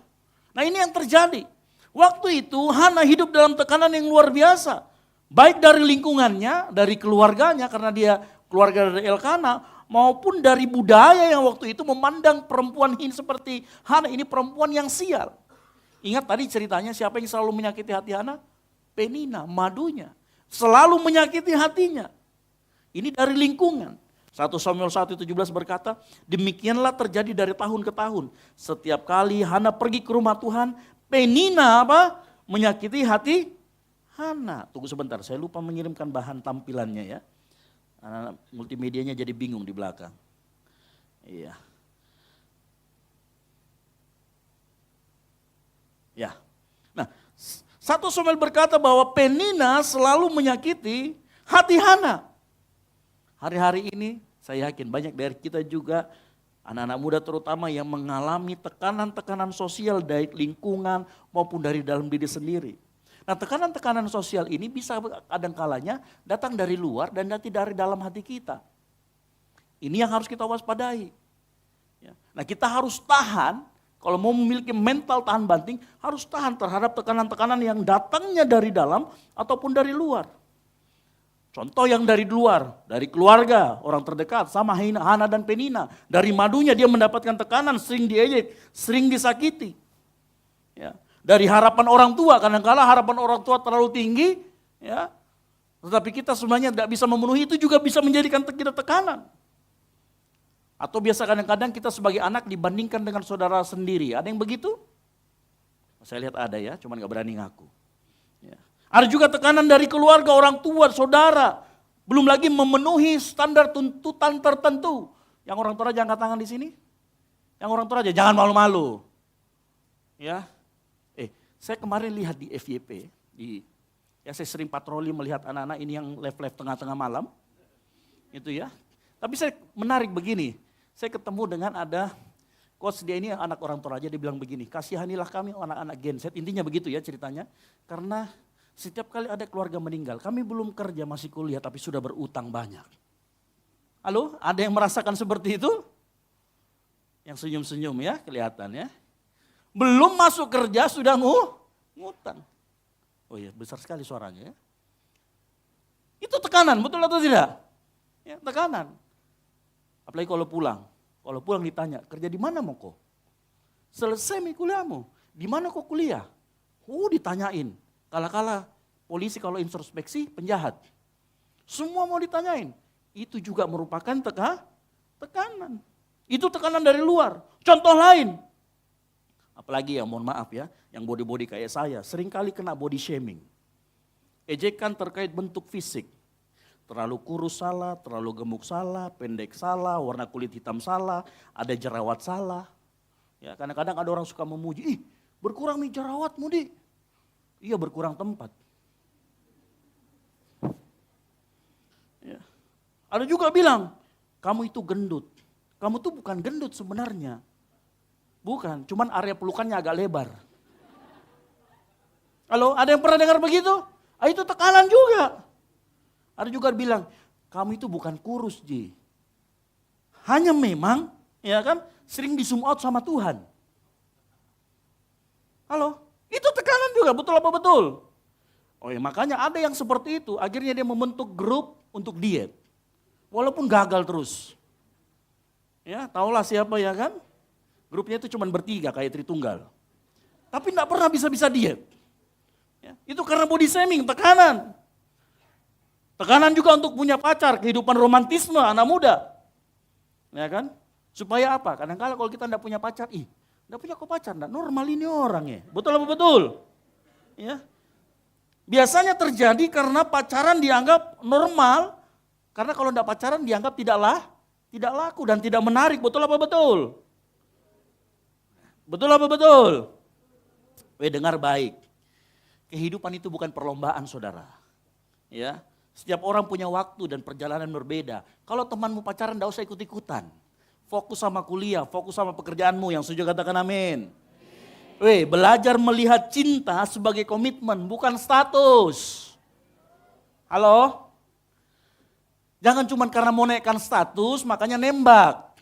Nah ini yang terjadi. Waktu itu Hana hidup dalam tekanan yang luar biasa. Baik dari lingkungannya, dari keluarganya karena dia keluarga dari Elkanah, maupun dari budaya yang waktu itu memandang perempuan ini seperti Hana, ini perempuan yang sial. Ingat tadi ceritanya siapa yang selalu menyakiti hati Hana? Penina, madunya. Selalu menyakiti hatinya. Ini dari lingkungan. 1 Samuel 1:17 berkata, demikianlah terjadi dari tahun ke tahun. Setiap kali Hana pergi ke rumah Tuhan, Penina menyakiti hati Hana. Tunggu sebentar, saya lupa mengirimkan bahan tampilannya ya. Anak multimedianya jadi bingung di belakang. Iya. Ya. Nah, 1 Samuel berkata bahwa Penina selalu menyakiti hati Hana. Hari-hari ini saya yakin banyak dari kita juga, anak-anak muda terutama yang mengalami tekanan-tekanan sosial dari lingkungan maupun dari dalam diri sendiri. Nah tekanan-tekanan sosial ini bisa kadang-kalanya datang dari luar dan nanti dari dalam hati kita. Ini yang harus kita waspadai. Ya. Nah kita harus tahan, kalau mau memiliki mental tahan banting, harus tahan terhadap tekanan-tekanan yang datangnya dari dalam ataupun dari luar. Contoh yang dari luar, dari keluarga, orang terdekat, sama Hana dan Penina. Dari madunya dia mendapatkan tekanan, sering diejek, sering disakiti. Ya. Dari harapan orang tua, kadang-kala harapan orang tua terlalu tinggi, ya. Tetapi kita sebenarnya tidak bisa memenuhi, itu juga bisa menjadikan kita tekanan. Atau biasa kadang-kadang kita sebagai anak dibandingkan dengan saudara sendiri. Ada yang begitu? Saya lihat ada ya, cuman gak berani ngaku. Ya. Ada juga tekanan dari keluarga, orang tua, saudara. Belum lagi memenuhi standar tuntutan tertentu. Yang orang tua jangan angkat tangan di sini. Yang orang tua aja jangan malu-malu. Ya. Saya kemarin lihat di FYP, ya saya sering patroli melihat anak-anak ini yang live-live tengah-tengah malam. Itu ya. Tapi saya menarik begini. Saya ketemu dengan ada coach dia ini anak orang Toraja, dia bilang begini, kasihanilah kami anak-anak Gen Z. Intinya begitu ya ceritanya. Karena setiap kali ada keluarga meninggal, kami belum kerja, masih kuliah, tapi sudah berutang banyak. Halo, ada yang merasakan seperti itu? Yang senyum-senyum ya, kelihatan ya. Belum masuk kerja, sudah ngutang. Oh iya, besar sekali suaranya ya. Itu tekanan, betul atau tidak? Ya, tekanan. Apalagi kalau pulang. Kalau pulang ditanya, kerja di mana Moko? Selesai kuliahmu, di mana kok kuliah? Ditanyain. Kala-kala polisi kalau introspeksi penjahat. Semua mau ditanyain. Itu juga merupakan tekanan. Itu tekanan dari luar. Contoh lain. Apalagi ya mohon maaf ya, yang body-body kayak saya seringkali kena body shaming. Ejekan terkait bentuk fisik. Terlalu kurus salah, terlalu gemuk salah, pendek salah, warna kulit hitam salah, ada jerawat salah. Ya, kadang-kadang ada orang suka memuji, berkurang nih jerawatmu di. Iya berkurang tempat. Ya. Ada juga bilang, kamu itu gendut. Kamu tuh bukan gendut sebenarnya. Bukan, cuman area pelukannya agak lebar. Halo, ada yang pernah dengar begitu? Itu tekanan juga. Ada juga bilang, kamu itu bukan kurus Ji. Hanya memang, ya kan, sering di zoom out sama Tuhan. Halo, itu tekanan juga, betul apa betul? Oh ya, makanya ada yang seperti itu, akhirnya dia membentuk grup untuk diet. Walaupun gagal terus. Ya, tahulah siapa ya kan? Grupnya itu cuma bertiga kayak Tritunggal. Tapi enggak pernah bisa-bisa diet. Ya, itu karena body shaming, tekanan. Tekanan juga untuk punya pacar, kehidupan romantisme anak muda. Ya kan? Supaya apa? Kadang-kala kalau kita enggak punya pacar, enggak punya kok pacar, enggak normal ini orang ya. Betul apa betul? Ya. Biasanya terjadi karena pacaran dianggap normal, karena kalau enggak pacaran dianggap tidak laku dan tidak menarik. Betul apa betul? Betul apa betul? Dengar baik. Kehidupan itu bukan perlombaan, saudara. Ya, setiap orang punya waktu dan perjalanan berbeda. Kalau temanmu pacaran enggak usah ikut-ikutan. Fokus sama kuliah, fokus sama pekerjaanmu. Yang setuju katakan amin. Belajar melihat cinta sebagai komitmen, bukan status. Halo? Jangan cuma karena mau naikkan status, makanya nembak.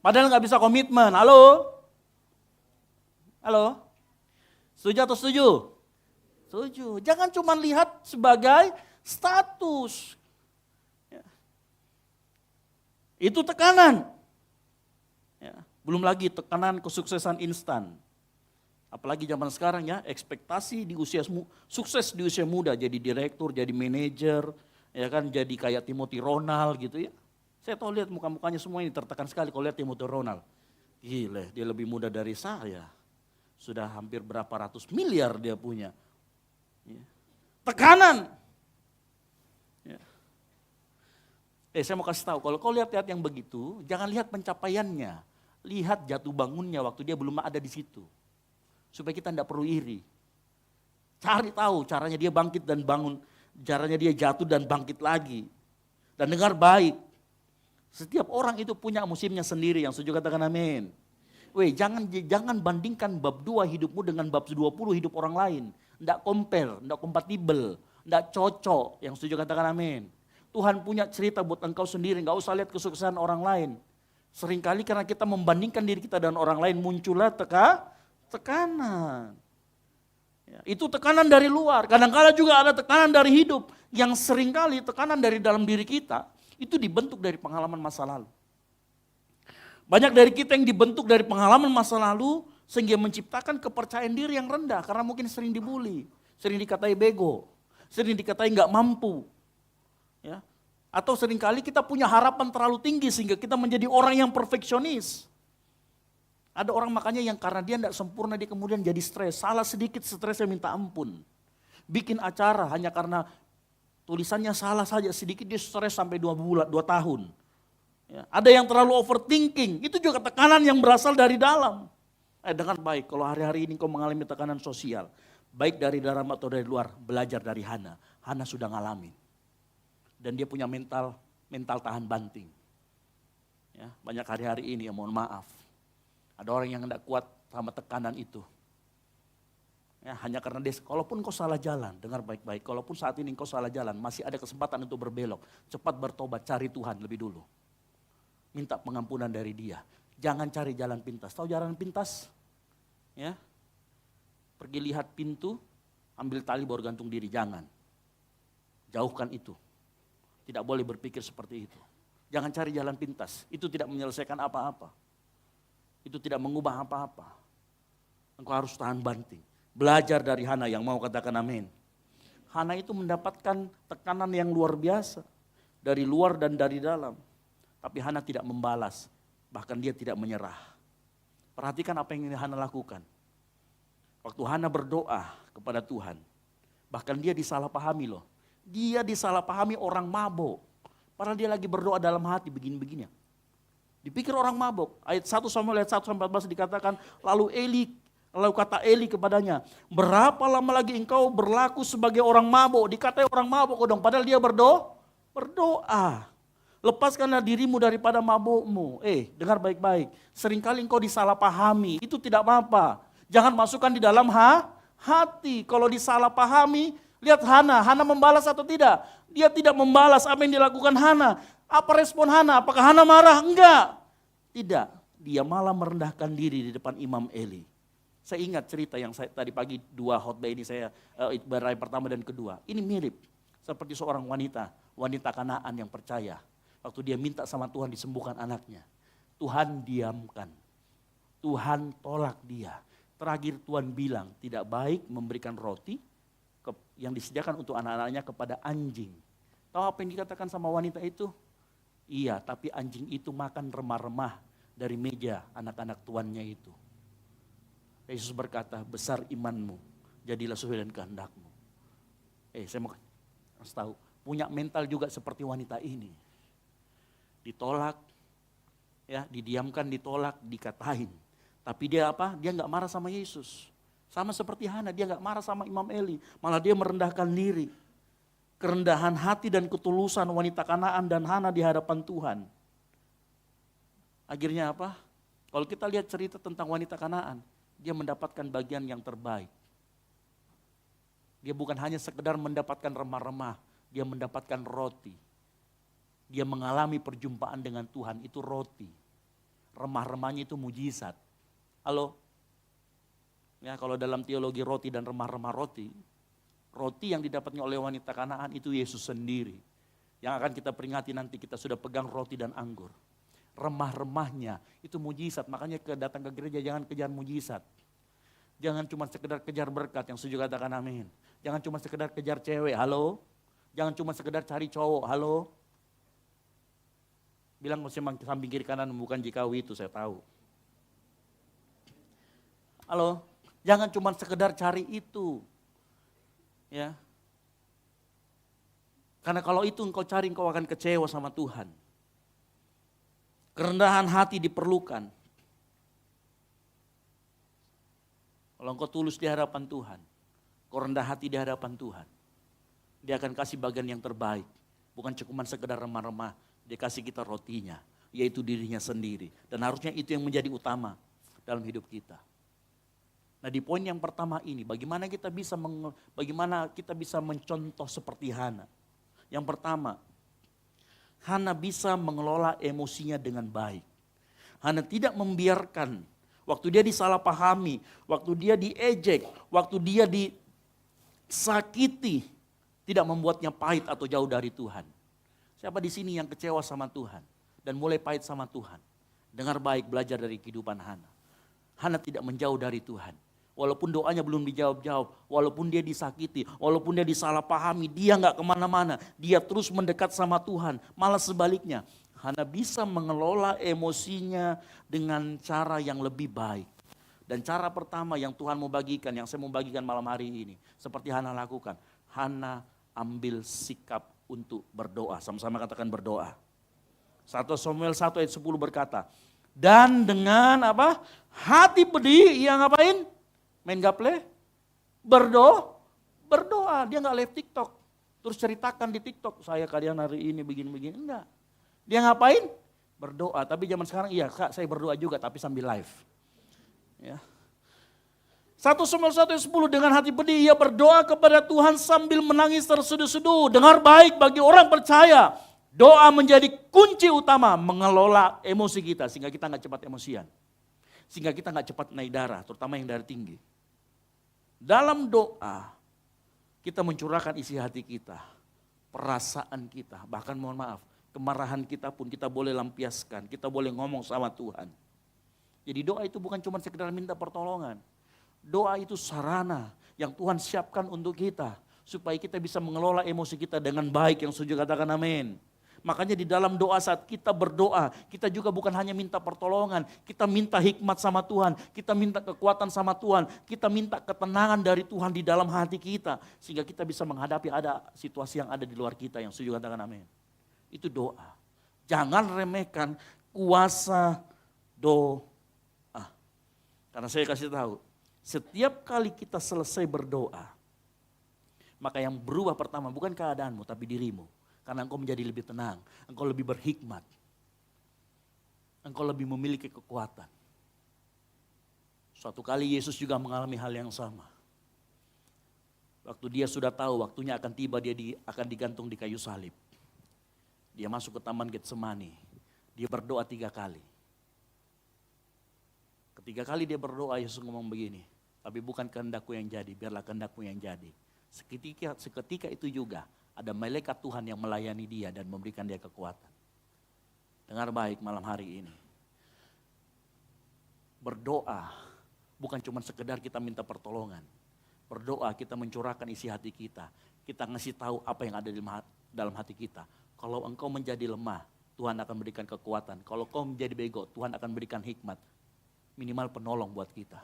Padahal nggak bisa komitmen. Halo? Halo? Setuju atau setuju? Setuju. Jangan cuma lihat sebagai status. Itu tekanan. Belum lagi tekanan kesuksesan instan. Apalagi zaman sekarang ya, ekspektasi di usia sukses di usia muda, jadi direktur, jadi manajer, ya kan, jadi kayak Timothy Ronald gitu ya. Saya tahu lihat muka-mukanya semua ini tertekan sekali kalau lihat Timothy Ronald. Gila, dia lebih muda dari saya. Sudah hampir berapa ratus miliar dia punya. Ya. Tekanan. Ya. Saya mau kasih tahu, kalau kau lihat yang begitu, jangan lihat pencapaiannya. Lihat jatuh bangunnya waktu dia belum ada di situ. Supaya kita tidak perlu iri. Cari tahu caranya dia bangkit dan bangun. Caranya dia jatuh dan bangkit lagi. Dan dengar baik. Setiap orang itu punya musimnya sendiri, yang setuju katakan amin. Jangan bandingkan bab 2 hidupmu dengan bab 20 hidup orang lain. Tidak compare, tidak kompatibel, tidak cocok, yang setuju katakan amin. Tuhan punya cerita buat engkau sendiri, enggak usah lihat kesuksesan orang lain. Seringkali karena kita membandingkan diri kita dan orang lain muncullah tekanan. Ya, itu tekanan dari luar. Kadang-kala juga ada tekanan dari hidup. Yang seringkali tekanan dari dalam diri kita itu dibentuk dari pengalaman masa lalu. Banyak dari kita yang dibentuk dari pengalaman masa lalu sehingga menciptakan kepercayaan diri yang rendah karena mungkin sering dibully, sering dikatai bego, sering dikatai nggak mampu. Ya. Atau seringkali kita punya harapan terlalu tinggi sehingga kita menjadi orang yang perfeksionis. Ada orang makanya yang karena dia tidak sempurna dia kemudian jadi stres. Salah sedikit stresnya minta ampun. Bikin acara hanya karena tulisannya salah saja sedikit dia stres sampai 2 tahun. Ya, ada yang terlalu overthinking. Itu juga tekanan yang berasal dari dalam. Dengar baik, kalau hari-hari ini kau mengalami tekanan sosial. Baik dari dalam atau dari luar, belajar dari Hana. Hana sudah ngalamin. Dan dia punya mental tahan banting. Ya, banyak hari-hari ini ya mohon maaf. Ada orang yang tidak kuat sama tekanan itu. Ya, hanya karena dia, kalaupun kau salah jalan, dengar baik-baik. Kalaupun saat ini kau salah jalan, masih ada kesempatan untuk berbelok. Cepat bertobat, cari Tuhan lebih dulu. Minta pengampunan dari dia. Jangan cari jalan pintas. Tahu jalan pintas? Ya, pergi lihat pintu, ambil tali baru gantung diri. Jangan. Jauhkan itu. Tidak boleh berpikir seperti itu. Jangan cari jalan pintas. Itu tidak menyelesaikan apa-apa. Itu tidak mengubah apa-apa. Engkau harus tahan banting. Belajar dari Hana yang mau katakan amin. Hana itu mendapatkan tekanan yang luar biasa. Dari luar dan dari dalam. Tapi Hana tidak membalas. Bahkan dia tidak menyerah. Perhatikan apa yang Hana lakukan. Waktu Hana berdoa kepada Tuhan. Bahkan dia disalahpahami loh. Dia disalahpahami orang mabuk. Padahal dia lagi berdoa dalam hati begini-begini. Dipikir orang mabuk. Ayat 1 Samuel ayat 1-14 dikatakan, lalu kata Eli kepadanya, berapa lama lagi engkau berlaku sebagai orang mabuk? Dikatai orang mabuk dong, padahal dia berdoa. Lepaskanlah dirimu daripada mabukmu. Dengar baik-baik. Seringkali engkau disalahpahami, itu tidak apa-apa. Jangan masukkan di dalam hati. Kalau disalahpahami, lihat Hana membalas atau tidak? Dia tidak membalas apa yang dilakukan Hana. Apa respon Hana? Apakah Hana marah? Enggak. Tidak. Dia malah merendahkan diri di depan Imam Eli. Saya ingat cerita yang saya tadi pagi 2 khotbah ini saya berai pertama dan kedua. Ini mirip seperti seorang wanita Kanaan yang percaya. Waktu dia minta sama Tuhan disembuhkan anaknya. Tuhan diamkan. Tuhan tolak dia. Terakhir Tuhan bilang tidak baik memberikan roti yang disediakan untuk anak-anaknya kepada anjing. Tahu apa yang dikatakan sama wanita itu? Iya, tapi anjing itu makan remah-remah dari meja anak-anak tuannya itu. Yesus berkata, besar imanmu, jadilah sesuai dengan kehendakmu. Saya mau kasih tahu, punya mental juga seperti wanita ini. Ditolak, ya, didiamkan, ditolak, dikatain. Tapi dia apa? Dia nggak marah sama Yesus. Sama seperti Hana, dia nggak marah sama Imam Eli, malah dia merendahkan diri. Kerendahan hati dan ketulusan wanita Kanaan dan Hana di hadapan Tuhan. Akhirnya apa? Kalau kita lihat cerita tentang wanita Kanaan, dia mendapatkan bagian yang terbaik. Dia bukan hanya sekedar mendapatkan remah-remah, dia mendapatkan roti. Dia mengalami perjumpaan dengan Tuhan, itu roti. Remah-remahnya itu mujizat. Halo? Ya, kalau dalam teologi roti dan remah-remah roti, roti yang didapatnya oleh wanita Kanaan itu Yesus sendiri. Yang akan kita peringati nanti, kita sudah pegang roti dan anggur. Remah-remahnya itu mujizat, makanya datang ke gereja jangan kejar mujizat. Jangan cuma sekedar kejar berkat, yang setuju katakan amin. Jangan cuma sekedar kejar cewek, halo. Jangan cuma sekedar cari cowok, halo. Bilang samping kiri kanan bukan Jikawi itu, saya tahu. Halo, jangan cuma sekedar cari itu. Ya. Karena kalau itu engkau cari, engkau akan kecewa sama Tuhan. Kerendahan hati diperlukan. Kalau engkau tulus di hadapan Tuhan, kau rendah hati di hadapan Tuhan, dia akan kasih bagian yang terbaik. Bukan cuma sekedar remah-remah, dia kasih kita rotinya, yaitu dirinya sendiri. Dan harusnya itu yang menjadi utama dalam hidup kita. Nah, di poin yang pertama ini, bagaimana kita bisa mencontoh seperti Hana. Yang pertama, Hana bisa mengelola emosinya dengan baik. Hana tidak membiarkan waktu dia disalahpahami, waktu dia diejek, waktu dia disakiti, tidak membuatnya pahit atau jauh dari Tuhan. Siapa di sini yang kecewa sama Tuhan dan mulai pahit sama Tuhan? Dengar baik, belajar dari kehidupan Hana. Hana tidak menjauh dari Tuhan. Walaupun doanya belum dijawab-jawab, walaupun dia disakiti, walaupun dia disalahpahami, dia nggak kemana-mana. Dia terus mendekat sama Tuhan. Malah sebaliknya, Hana bisa mengelola emosinya dengan cara yang lebih baik. Dan cara pertama yang Tuhan mau bagikan, yang saya mau bagikan malam hari ini, seperti Hana lakukan. Hana ambil sikap untuk berdoa. Sama-sama katakan berdoa. 1 Samuel 1 ayat 10 berkata, dan dengan apa? Hati pedih, ia ngapain? Main gaple, berdoa. Dia nggak live TikTok. Terus ceritakan di TikTok, saya kalian hari ini begini-begini. Enggak. Dia ngapain? Berdoa. Tapi zaman sekarang iya kak saya berdoa juga tapi sambil live. Ya. 1 Samuel 1 ayat 10, dengan hati pedih ia berdoa kepada Tuhan sambil menangis terseduh-seduh. Dengar baik, bagi orang percaya, doa menjadi kunci utama mengelola emosi kita sehingga kita nggak cepat emosian. Sehingga kita nggak cepat naik darah, terutama yang darah tinggi. Dalam doa, kita mencurahkan isi hati kita, perasaan kita, bahkan mohon maaf, kemarahan kita pun kita boleh lampiaskan, kita boleh ngomong sama Tuhan. Jadi doa itu bukan cuma sekedar minta pertolongan. Doa itu sarana yang Tuhan siapkan untuk kita, supaya kita bisa mengelola emosi kita dengan baik, yang setuju katakan amin. Makanya di dalam doa saat kita berdoa, kita juga bukan hanya minta pertolongan, kita minta hikmat sama Tuhan, kita minta kekuatan sama Tuhan, kita minta ketenangan dari Tuhan di dalam hati kita, sehingga kita bisa menghadapi ada situasi yang ada di luar kita, yang setuju katakan amin. Itu doa. Jangan remehkan kuasa doa. Karena saya kasih tahu, setiap kali kita selesai berdoa, maka yang berubah pertama bukan keadaanmu tapi dirimu. Karena engkau menjadi lebih tenang, engkau lebih berhikmat, engkau lebih memiliki kekuatan. Suatu kali Yesus juga mengalami hal yang sama. Waktu dia sudah tahu waktunya akan tiba, dia akan digantung di kayu salib. Dia masuk ke taman Getsemani, dia berdoa 3 kali. Ketiga kali dia berdoa, Yesus ngomong begini, tapi bukan kehendakku yang jadi, biarlah kehendakmu yang jadi. Seketika itu juga ada malaikat Tuhan yang melayani dia dan memberikan dia kekuatan. Dengar baik malam hari ini. Berdoa bukan cuma sekedar kita minta pertolongan. Berdoa kita mencurahkan isi hati kita. Kita ngasih tahu apa yang ada di dalam hati kita. Kalau engkau menjadi lemah, Tuhan akan berikan kekuatan. Kalau kau menjadi bego, Tuhan akan berikan hikmat. Minimal penolong buat kita.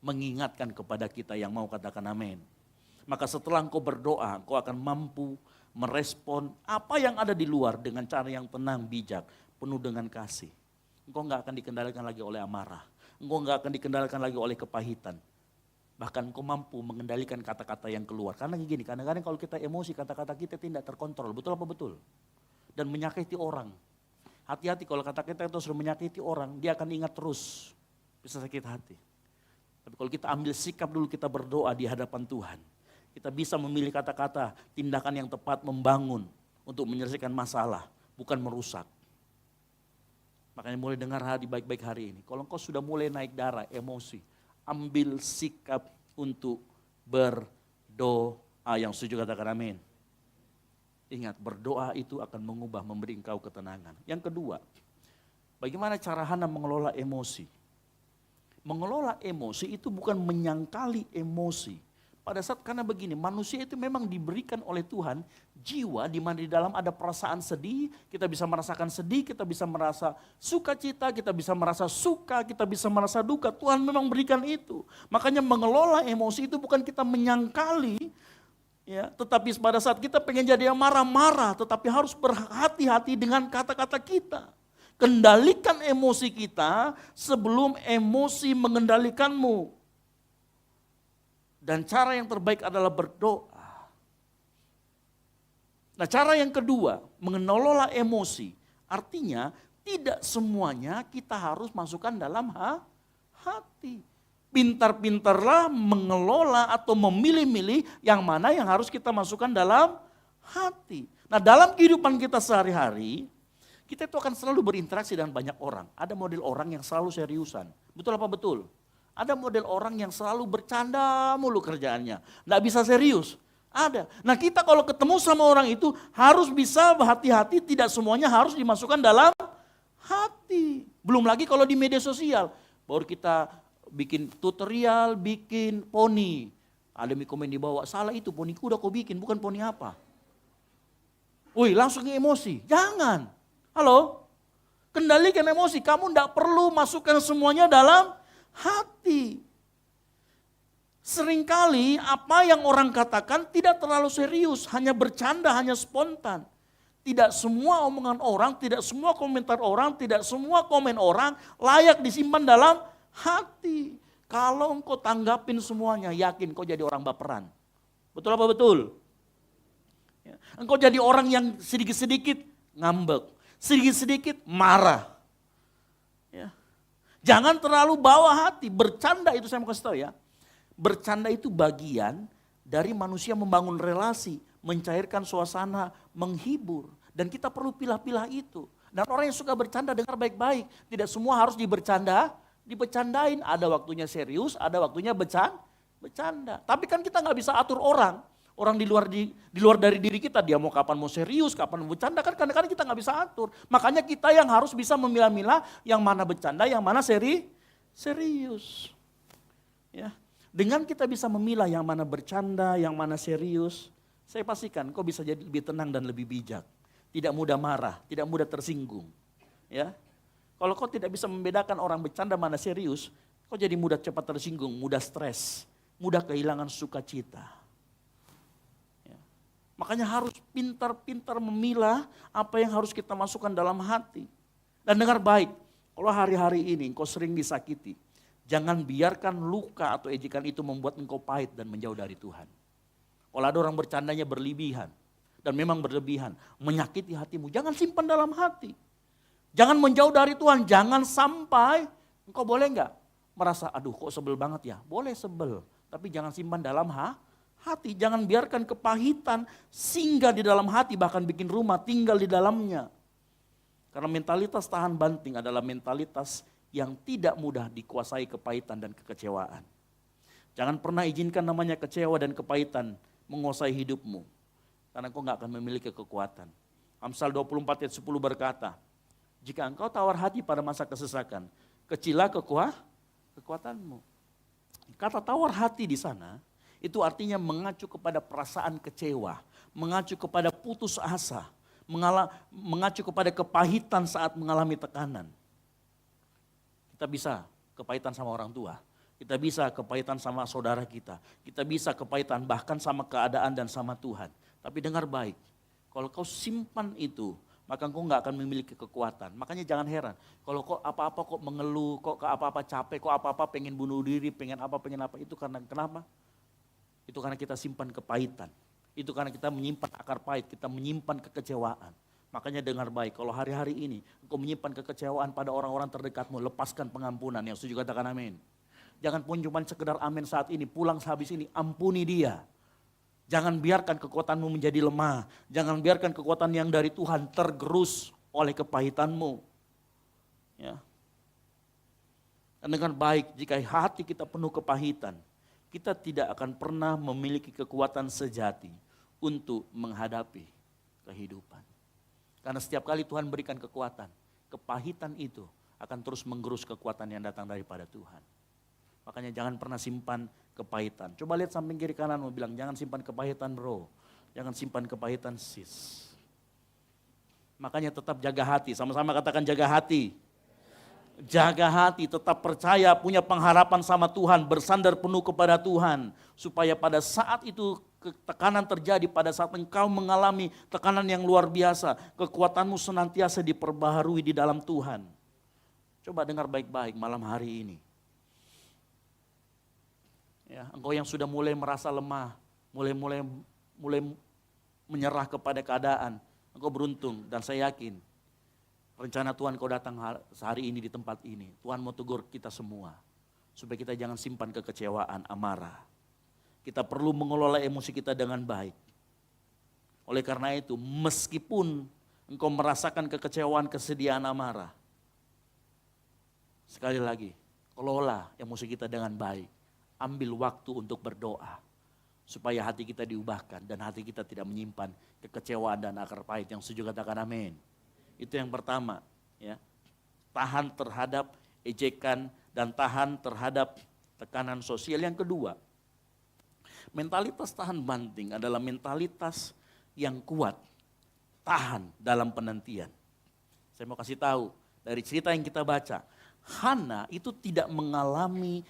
Mengingatkan kepada kita yang mau katakan amin. Maka setelah engkau berdoa, engkau akan mampu merespon apa yang ada di luar dengan cara yang tenang, bijak, penuh dengan kasih. Engkau gak akan dikendalikan lagi oleh amarah. Engkau gak akan dikendalikan lagi oleh kepahitan. Bahkan engkau mampu mengendalikan kata-kata yang keluar. Karena gini, kadang-kadang kalau kita emosi, kata-kata kita tidak terkontrol. Betul apa betul? Dan menyakiti orang. Hati-hati kalau kata kita itu sudah menyakiti orang, dia akan ingat terus. Bisa sakit hati. Tapi kalau kita ambil sikap dulu, kita berdoa di hadapan Tuhan. Kita bisa memilih kata-kata, tindakan yang tepat membangun untuk menyelesaikan masalah, bukan merusak. Makanya mulai dengar hati baik-baik hari ini. Kalau engkau sudah mulai naik darah, emosi, ambil sikap untuk berdoa. Yang setuju katakan amin. Ingat, berdoa itu akan mengubah, memberi engkau ketenangan. Yang kedua, bagaimana cara Hana mengelola emosi? Mengelola emosi itu bukan menyangkali emosi. Pada saat karena begini, manusia itu memang diberikan oleh Tuhan jiwa di mana di dalam ada perasaan sedih, kita bisa merasakan sedih, kita bisa merasa sukacita, kita bisa merasa suka, kita bisa merasa duka. Tuhan memang berikan itu. Makanya mengelola emosi itu bukan kita menyangkali, ya, tetapi pada saat kita pengen jadi yang marah-marah, tetapi harus berhati-hati dengan kata-kata kita. Kendalikan emosi kita sebelum emosi mengendalikanmu. Dan cara yang terbaik adalah berdoa. Nah, cara yang kedua, mengelola emosi. Artinya tidak semuanya kita harus masukkan dalam hati. Pintar-pintarlah mengelola atau memilih-milih yang mana yang harus kita masukkan dalam hati. Nah, dalam kehidupan kita sehari-hari, kita itu akan selalu berinteraksi dengan banyak orang. Ada model orang yang selalu seriusan. Betul apa betul? Ada model orang yang selalu bercanda mulu kerjaannya. Nggak bisa serius. Ada. Nah, kita kalau ketemu sama orang itu harus bisa berhati-hati, tidak semuanya harus dimasukkan dalam hati. Belum lagi kalau di media sosial. Baru kita bikin tutorial, bikin poni. Ada komen di bawah, salah itu poniku udah kau bikin, bukan poni apa. Wih, langsung emosi. Jangan. Halo? Kendalikan emosi. Kamu enggak perlu masukkan semuanya dalam hati. Seringkali apa yang orang katakan tidak terlalu serius, hanya bercanda, hanya spontan. Tidak semua omongan orang, tidak semua komentar orang, tidak semua komen orang layak disimpan dalam hati. Kalau engkau tanggapin semuanya, yakin kau jadi orang baperan. Betul apa betul? Engkau jadi orang yang sedikit-sedikit ngambek, sedikit-sedikit marah. Ya. Jangan terlalu bawa hati, bercanda itu saya mau kasih tahu ya. Bercanda itu bagian dari manusia membangun relasi, mencairkan suasana, menghibur. Dan kita perlu pilah-pilah itu. Dan orang yang suka bercanda dengar baik-baik. Tidak semua harus dibercandain. Ada waktunya serius, ada waktunya bercanda. Tapi kan kita gak bisa atur orang. Orang di luar dari diri kita, dia mau kapan mau serius, kapan mau bercanda, kan kadang-kadang kita gak bisa atur. Makanya kita yang harus bisa memilah-milah yang mana bercanda, yang mana serius. Ya. Dengan kita bisa memilah yang mana bercanda, yang mana serius, saya pastikan kau bisa jadi lebih tenang dan lebih bijak. Tidak mudah marah, tidak mudah tersinggung. Ya. Kalau kau tidak bisa membedakan orang bercanda mana serius, kau jadi mudah cepat tersinggung, mudah stres, mudah kehilangan sukacita. Makanya harus pintar-pintar memilah apa yang harus kita masukkan dalam hati. Dan dengar baik, kalau hari-hari ini engkau sering disakiti, jangan biarkan luka atau ejekan itu membuat engkau pahit dan menjauh dari Tuhan. Kalau ada orang bercandanya berlebihan, dan memang berlebihan, menyakiti hatimu, jangan simpan dalam hati. Jangan menjauh dari Tuhan, jangan sampai engkau boleh enggak merasa, aduh kok sebel banget ya, boleh sebel, tapi jangan simpan dalam hati, jangan biarkan kepahitan singgah di dalam hati, bahkan bikin rumah tinggal di dalamnya. Karena mentalitas tahan banting adalah mentalitas yang tidak mudah dikuasai kepahitan dan kekecewaan. Jangan pernah izinkan namanya kecewa dan kepahitan menguasai hidupmu. Karena engkau gak akan memiliki kekuatan. Amsal 24 ayat 10 berkata, jika engkau tawar hati pada masa kesesakan, kecilah kekuatanmu. Kata tawar hati di sana, itu artinya mengacu kepada perasaan kecewa, mengacu kepada putus asa, mengacu kepada kepahitan saat mengalami tekanan. Kita bisa kepahitan sama orang tua, kita bisa kepahitan sama saudara kita bisa kepahitan bahkan sama keadaan dan sama Tuhan. Tapi dengar baik, kalau kau simpan itu, maka engkau nggak akan memiliki kekuatan. Makanya jangan heran, kalau kok apa-apa kok mengeluh, kok apa-apa capek, kok apa-apa pengen bunuh diri, pengen apa, itu karena kenapa? Itu karena kita simpan kepahitan. Itu karena kita menyimpan akar pahit, kita menyimpan kekecewaan. Makanya dengar baik, kalau hari-hari ini engkau menyimpan kekecewaan pada orang-orang terdekatmu, lepaskan pengampunan. Yang setuju katakan amin. Jangan pun cuma sekedar amin saat ini, pulang sehabis ini, ampuni dia. Jangan biarkan kekuatanmu menjadi lemah. Jangan biarkan kekuatan yang dari Tuhan tergerus oleh kepahitanmu. Ya. Dan dengan baik, jika hati kita penuh kepahitan, kita tidak akan pernah memiliki kekuatan sejati untuk menghadapi kehidupan. Karena setiap kali Tuhan berikan kekuatan, kepahitan itu akan terus menggerus kekuatan yang datang daripada Tuhan. Makanya jangan pernah simpan kepahitan. Coba lihat samping kiri kanan, mau bilang jangan simpan kepahitan bro. Jangan simpan kepahitan sis. Makanya tetap jaga hati, sama-sama katakan jaga hati. Jaga hati, tetap percaya, punya pengharapan sama Tuhan, bersandar penuh kepada Tuhan. Supaya pada saat itu tekanan terjadi, pada saat engkau mengalami tekanan yang luar biasa, kekuatanmu senantiasa diperbaharui di dalam Tuhan. Coba dengar baik-baik malam hari ini. Ya, engkau yang sudah mulai merasa lemah, mulai menyerah kepada keadaan, engkau beruntung dan saya yakin rencana Tuhan kau datang sehari ini di tempat ini. Tuhan mau tegur kita semua supaya kita jangan simpan kekecewaan, amarah. Kita perlu mengelola emosi kita dengan baik. Oleh karena itu, meskipun engkau merasakan kekecewaan, kesedihan, amarah, sekali lagi, kelola emosi kita dengan baik. Ambil waktu untuk berdoa supaya hati kita diubahkan dan hati kita tidak menyimpan kekecewaan dan akar pahit. Yang setuju katakan amin. Itu yang pertama, ya. Tahan terhadap ejekan dan tahan terhadap tekanan sosial. Yang kedua, mentalitas tahan banting adalah mentalitas yang kuat, tahan dalam penantian. Saya mau kasih tahu dari cerita yang kita baca, Hana itu tidak mengalami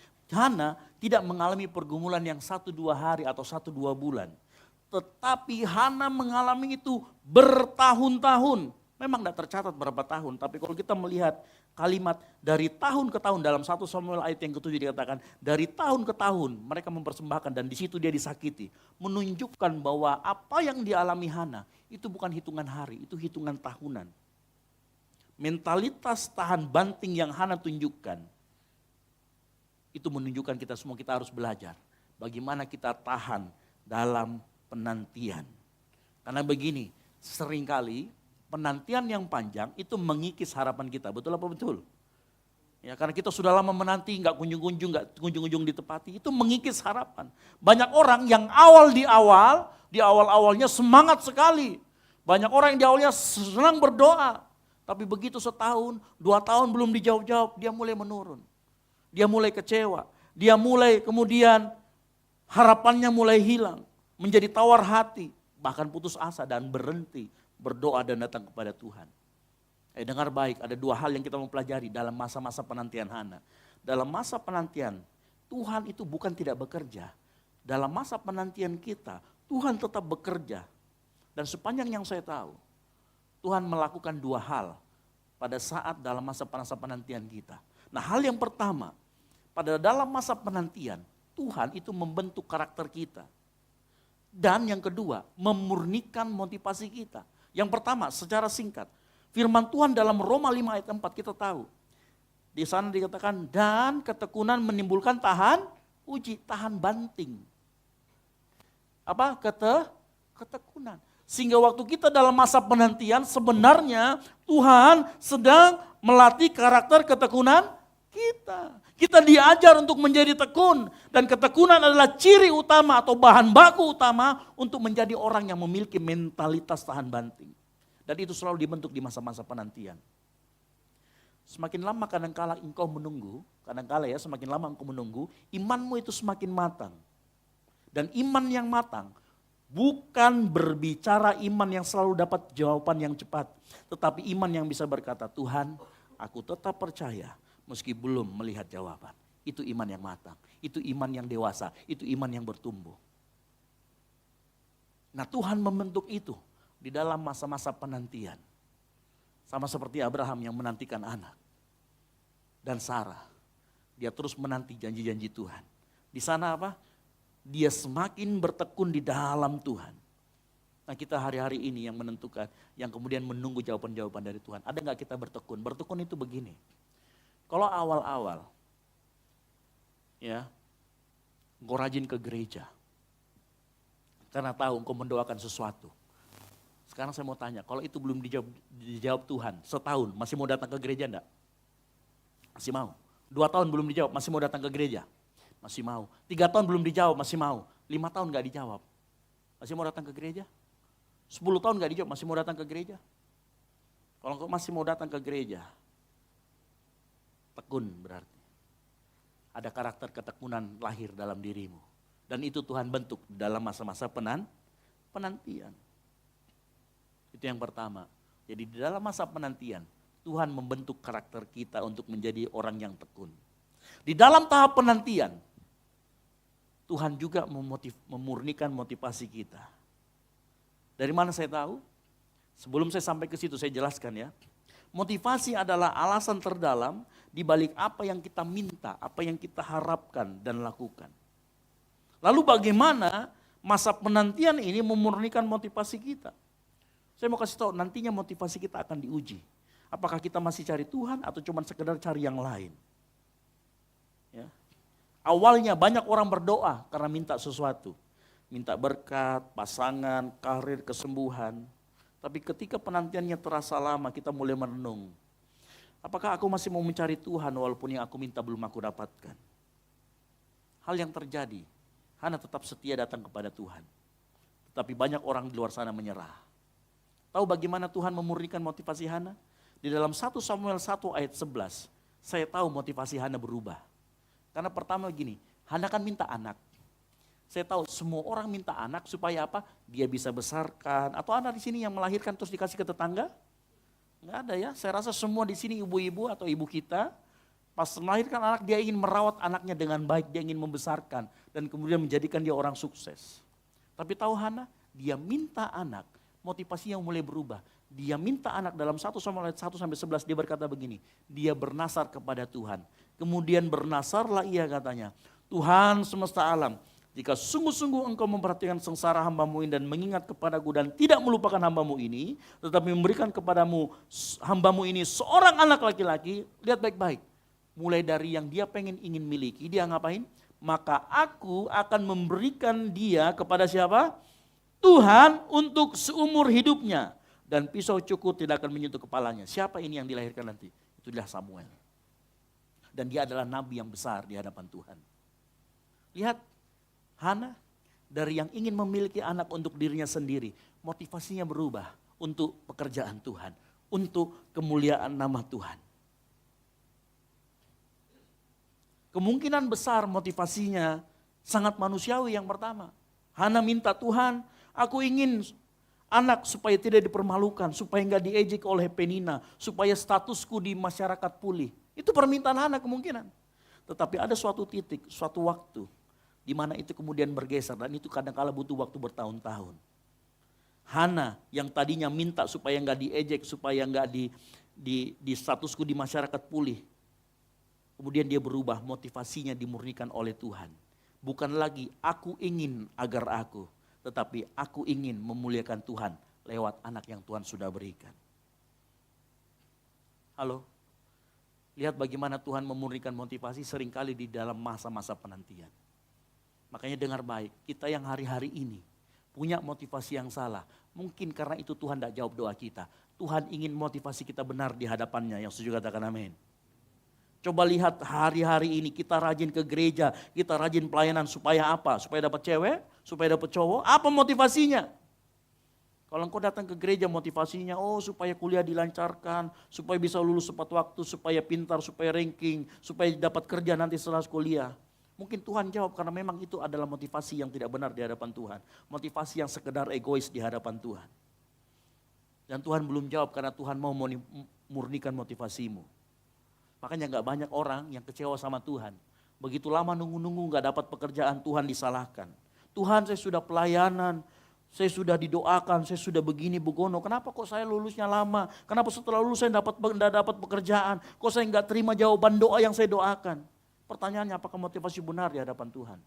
pergumulan yang 1-2 hari atau 1-2 bulan. Tetapi Hana mengalami itu bertahun-tahun. Memang tidak tercatat berapa tahun, tapi kalau kita melihat kalimat dari tahun ke tahun dalam 1 Samuel ayat yang ke-7 dikatakan, dari tahun ke tahun mereka mempersembahkan dan di situ dia disakiti. Menunjukkan bahwa apa yang dialami Hana itu bukan hitungan hari, itu hitungan tahunan. Mentalitas tahan banting yang Hana tunjukkan, itu menunjukkan kita semua kita harus belajar bagaimana kita tahan dalam penantian. Karena begini, seringkali penantian yang panjang itu mengikis harapan kita, betul apa betul? Ya, karena kita sudah lama menanti, nggak kunjung-kunjung ditepati, itu mengikis harapan. Banyak orang yang di awal-awalnya semangat sekali. Banyak orang yang di awalnya senang berdoa, tapi begitu 1 tahun, 2 tahun belum dijawab-jawab, dia mulai menurun. Dia mulai kecewa, dia mulai kemudian harapannya mulai hilang, menjadi tawar hati, bahkan putus asa dan berhenti berdoa dan datang kepada Tuhan. Dengar baik, ada 2 hal yang kita mempelajari dalam masa-masa penantian Hana. Dalam masa penantian, Tuhan itu bukan tidak bekerja. Dalam masa penantian kita, Tuhan tetap bekerja. Dan sepanjang yang saya tahu, Tuhan melakukan 2 hal pada saat dalam masa penantian kita. Nah, hal yang pertama, pada dalam masa penantian, Tuhan itu membentuk karakter kita. Dan yang kedua, memurnikan motivasi kita. Yang pertama, secara singkat, firman Tuhan dalam Roma 5 ayat 4 kita tahu. Di sana dikatakan, dan ketekunan menimbulkan tahan banting. Apa? Ketekunan. Sehingga waktu kita dalam masa penantian, sebenarnya Tuhan sedang melatih karakter ketekunan kita. Kita diajar untuk menjadi tekun. Dan ketekunan adalah ciri utama atau bahan baku utama untuk menjadi orang yang memiliki mentalitas tahan banting. Dan itu selalu dibentuk di masa-masa penantian. Semakin lama kadangkala engkau menunggu, semakin lama engkau menunggu, imanmu itu semakin matang. Dan iman yang matang bukan berbicara iman yang selalu dapat jawaban yang cepat. Tetapi iman yang bisa berkata, Tuhan, aku tetap percaya meski belum melihat jawaban. Itu iman yang matang, itu iman yang dewasa, itu iman yang bertumbuh. Nah, Tuhan membentuk itu di dalam masa-masa penantian. Sama seperti Abraham yang menantikan anak. Dan Sarah, dia terus menanti janji-janji Tuhan. Di sana apa? Dia semakin bertekun di dalam Tuhan. Nah, kita hari-hari ini yang menentukan, yang kemudian menunggu jawaban-jawaban dari Tuhan. Ada nggak kita bertekun? Bertekun itu begini. Kalau awal-awal, ya, engkau rajin ke gereja. Karena tahu engkau mendoakan sesuatu. Sekarang saya mau tanya, kalau itu belum dijawab Tuhan, setahun masih mau datang ke gereja enggak? Masih mau. 2 tahun belum dijawab, masih mau datang ke gereja? Masih mau. 3 tahun belum dijawab, masih mau. 5 tahun enggak dijawab, masih mau datang ke gereja? 10 tahun enggak dijawab, masih mau datang ke gereja? Kalau engkau masih mau datang ke gereja, tekun berarti. Ada karakter ketekunan lahir dalam dirimu. Dan itu Tuhan bentuk dalam masa-masa penantian. Itu yang pertama. Jadi di dalam masa penantian, Tuhan membentuk karakter kita untuk menjadi orang yang tekun. Di dalam tahap penantian, Tuhan juga memurnikan motivasi kita. Dari mana saya tahu? Sebelum saya sampai ke situ saya jelaskan ya. Motivasi adalah alasan terdalam di balik apa yang kita minta, apa yang kita harapkan dan lakukan. Lalu bagaimana masa penantian ini memurnikan motivasi kita? Saya mau kasih tahu, nantinya motivasi kita akan diuji. Apakah kita masih cari Tuhan atau cuma sekedar cari yang lain? Ya. Awalnya banyak orang berdoa karena minta sesuatu. Minta berkat, pasangan, karir, kesembuhan. Tapi ketika penantiannya terasa lama, kita mulai merenung. Apakah aku masih mau mencari Tuhan walaupun yang aku minta belum aku dapatkan? Hal yang terjadi, Hana tetap setia datang kepada Tuhan. Tetapi banyak orang di luar sana menyerah. Tahu bagaimana Tuhan memurnikan motivasi Hana? Di dalam 1 Samuel 1 ayat 11, saya tahu motivasi Hana berubah. Karena pertama gini, Hana kan minta anak. Saya tahu semua orang minta anak supaya apa? Dia bisa besarkan. Atau anak di sini yang melahirkan terus dikasih ke tetangga? Enggak ada ya, saya rasa semua di sini ibu-ibu atau ibu kita, pas melahirkan anak dia ingin merawat anaknya dengan baik, dia ingin membesarkan. Dan kemudian menjadikan dia orang sukses. Tapi tahu Hana, dia minta anak, motivasinya mulai berubah. Dia minta anak dalam 1 Samuel 1-11 dia berkata begini, dia bernasar kepada Tuhan. Kemudian bernasarlah ia katanya, Tuhan semesta alam, jika sungguh-sungguh engkau memperhatikan sengsara hambamu ini dan mengingat kepadaku dan tidak melupakan hambamu ini, tetapi memberikan kepadamu hambamu ini seorang anak laki-laki, lihat baik-baik. Mulai dari yang dia ingin miliki, dia ngapain? Maka aku akan memberikan dia kepada siapa? Tuhan untuk seumur hidupnya. Dan pisau cukur tidak akan menyentuh kepalanya. Siapa ini yang dilahirkan nanti? Itulah Samuel. Dan dia adalah nabi yang besar di hadapan Tuhan. Lihat, Hana dari yang ingin memiliki anak untuk dirinya sendiri, motivasinya berubah untuk pekerjaan Tuhan, untuk kemuliaan nama Tuhan. Kemungkinan besar motivasinya sangat manusiawi yang pertama. Hana minta Tuhan, aku ingin anak supaya tidak dipermalukan, supaya enggak diejek oleh Penina, supaya statusku di masyarakat pulih. Itu permintaan Hana kemungkinan. Tetapi ada suatu titik, suatu waktu, di mana itu kemudian bergeser dan itu kadang-kala butuh waktu bertahun-tahun. Hana yang tadinya minta supaya enggak diejek, supaya enggak di statusku di masyarakat pulih. Kemudian dia berubah, motivasinya dimurnikan oleh Tuhan. Bukan lagi aku ingin agar aku, tetapi aku ingin memuliakan Tuhan lewat anak yang Tuhan sudah berikan. Halo, lihat bagaimana Tuhan memurnikan motivasi seringkali di dalam masa-masa penantian. Makanya dengar baik, kita yang hari-hari ini punya motivasi yang salah. Mungkin karena itu Tuhan tidak jawab doa kita. Tuhan ingin motivasi kita benar di hadapannya, yang setuju katakan amin. Coba lihat hari-hari ini kita rajin ke gereja, kita rajin pelayanan supaya apa? Supaya dapat cewek, supaya dapat cowok. Apa motivasinya? Kalau engkau datang ke gereja motivasinya, supaya kuliah dilancarkan, supaya bisa lulus tepat waktu, supaya pintar, supaya ranking, supaya dapat kerja nanti setelah kuliah. Mungkin Tuhan jawab karena memang itu adalah motivasi yang tidak benar di hadapan Tuhan. Motivasi yang sekedar egois di hadapan Tuhan. Dan Tuhan belum jawab karena Tuhan mau murnikan motivasimu. Makanya gak banyak orang yang kecewa sama Tuhan. Begitu lama nunggu-nunggu gak dapat pekerjaan, Tuhan disalahkan. Tuhan, saya sudah pelayanan, saya sudah didoakan, saya sudah begini begono. Kenapa kok saya lulusnya lama? Kenapa setelah lulus saya tidak dapat pekerjaan? Kok saya nggak terima jawaban doa yang saya doakan? Pertanyaannya, apakah motivasi benar di hadapan Tuhan?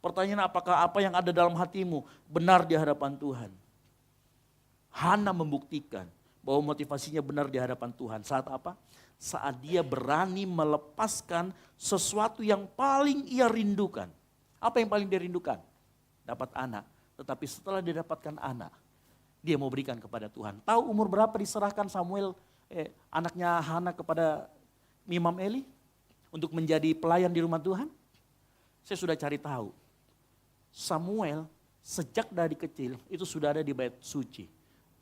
Pertanyaannya, apakah apa yang ada dalam hatimu benar di hadapan Tuhan? Hana membuktikan bahwa motivasinya benar di hadapan Tuhan. Saat apa? Saat dia berani melepaskan sesuatu yang paling ia rindukan. Apa yang paling dia rindukan? Dapat anak. Tetapi setelah dia dapatkan anak, dia mau berikan kepada Tuhan. Tahu umur berapa diserahkan anaknya Hana kepada Imam Eli untuk menjadi pelayan di rumah Tuhan? Saya sudah cari tahu. Samuel sejak dari kecil itu sudah ada di bait suci.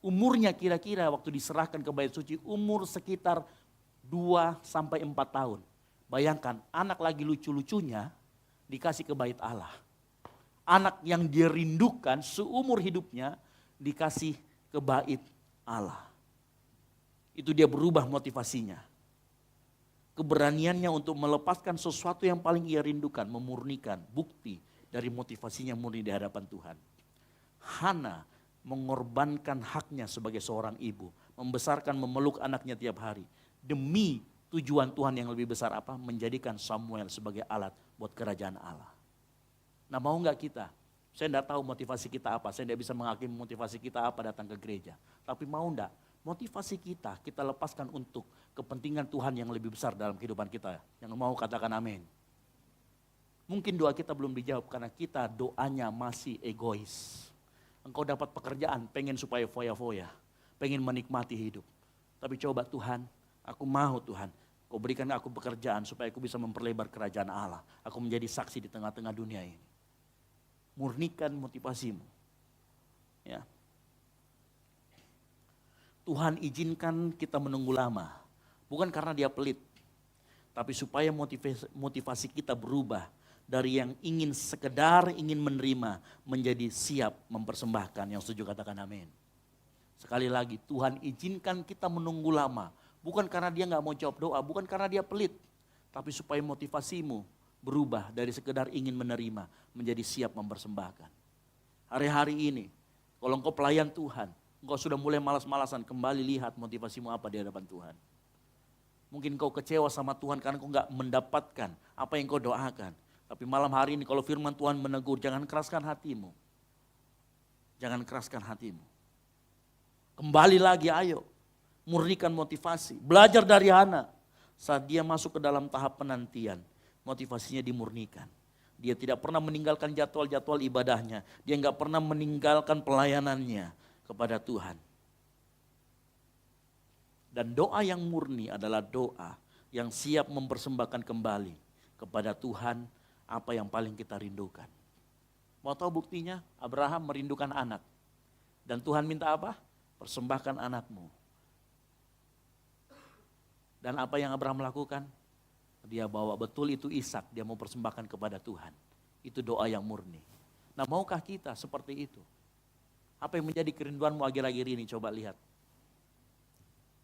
Umurnya kira-kira waktu diserahkan ke bait suci umur sekitar 2 sampai 4 tahun. Bayangkan anak lagi lucu-lucunya dikasih ke bait Allah. Anak yang dia rindukan seumur hidupnya dikasih ke bait Allah. Itu dia berubah motivasinya. Keberaniannya untuk melepaskan sesuatu yang paling ia rindukan, memurnikan bukti dari motivasinya murni di hadapan Tuhan. Hana mengorbankan haknya sebagai seorang ibu, membesarkan, memeluk anaknya tiap hari. Demi tujuan Tuhan yang lebih besar apa? Menjadikan Samuel sebagai alat buat kerajaan Allah. Nah, mau nggak kita? Saya enggak tahu motivasi kita apa, saya enggak bisa menghakimi motivasi kita apa datang ke gereja. Tapi mau enggak? Motivasi kita lepaskan untuk kepentingan Tuhan yang lebih besar dalam kehidupan kita. Yang mau katakan amin. Mungkin doa kita belum dijawab karena kita doanya masih egois. Engkau dapat pekerjaan, pengen supaya foya-foya, pengen menikmati hidup. Tapi coba Tuhan, aku mau Tuhan, Kau berikan aku pekerjaan supaya aku bisa memperlebar kerajaan Allah. Aku menjadi saksi di tengah-tengah dunia ini. Murnikan motivasimu. Ya. Tuhan izinkan kita menunggu lama. Bukan karena dia pelit. Tapi supaya motivasi kita berubah. Dari yang sekedar ingin menerima. Menjadi siap mempersembahkan. Yang setuju katakan amin. Sekali lagi, Tuhan izinkan kita menunggu lama. Bukan karena dia gak mau jawab doa. Bukan karena dia pelit. Tapi supaya motivasimu berubah dari sekedar ingin menerima. Menjadi siap mempersembahkan. Hari-hari ini, kalau engkau pelayan Tuhan, engkau sudah mulai malas-malasan, kembali lihat motivasimu apa di hadapan Tuhan. Mungkin kau kecewa sama Tuhan karena kau gak mendapatkan apa yang kau doakan. Tapi malam hari ini kalau firman Tuhan menegur, jangan keraskan hatimu. Jangan keraskan hatimu. Kembali lagi, ayo. Murnikan motivasi. Belajar dari Hana. Saat dia masuk ke dalam tahap penantian, motivasinya dimurnikan. Dia tidak pernah meninggalkan jadwal-jadwal ibadahnya. Dia gak pernah meninggalkan pelayanannya kepada Tuhan. Dan doa yang murni adalah doa yang siap mempersembahkan kembali kepada Tuhan apa yang paling kita rindukan. Mau tahu buktinya? Abraham merindukan anak. Dan Tuhan minta apa? Persembahkan anakmu. Dan apa yang Abraham lakukan? Dia bawa betul itu Ishak, dia mau persembahkan kepada Tuhan. Itu doa yang murni. Nah, maukah kita seperti itu? Apa yang menjadi kerinduanmu akhir-akhir ini? Coba lihat.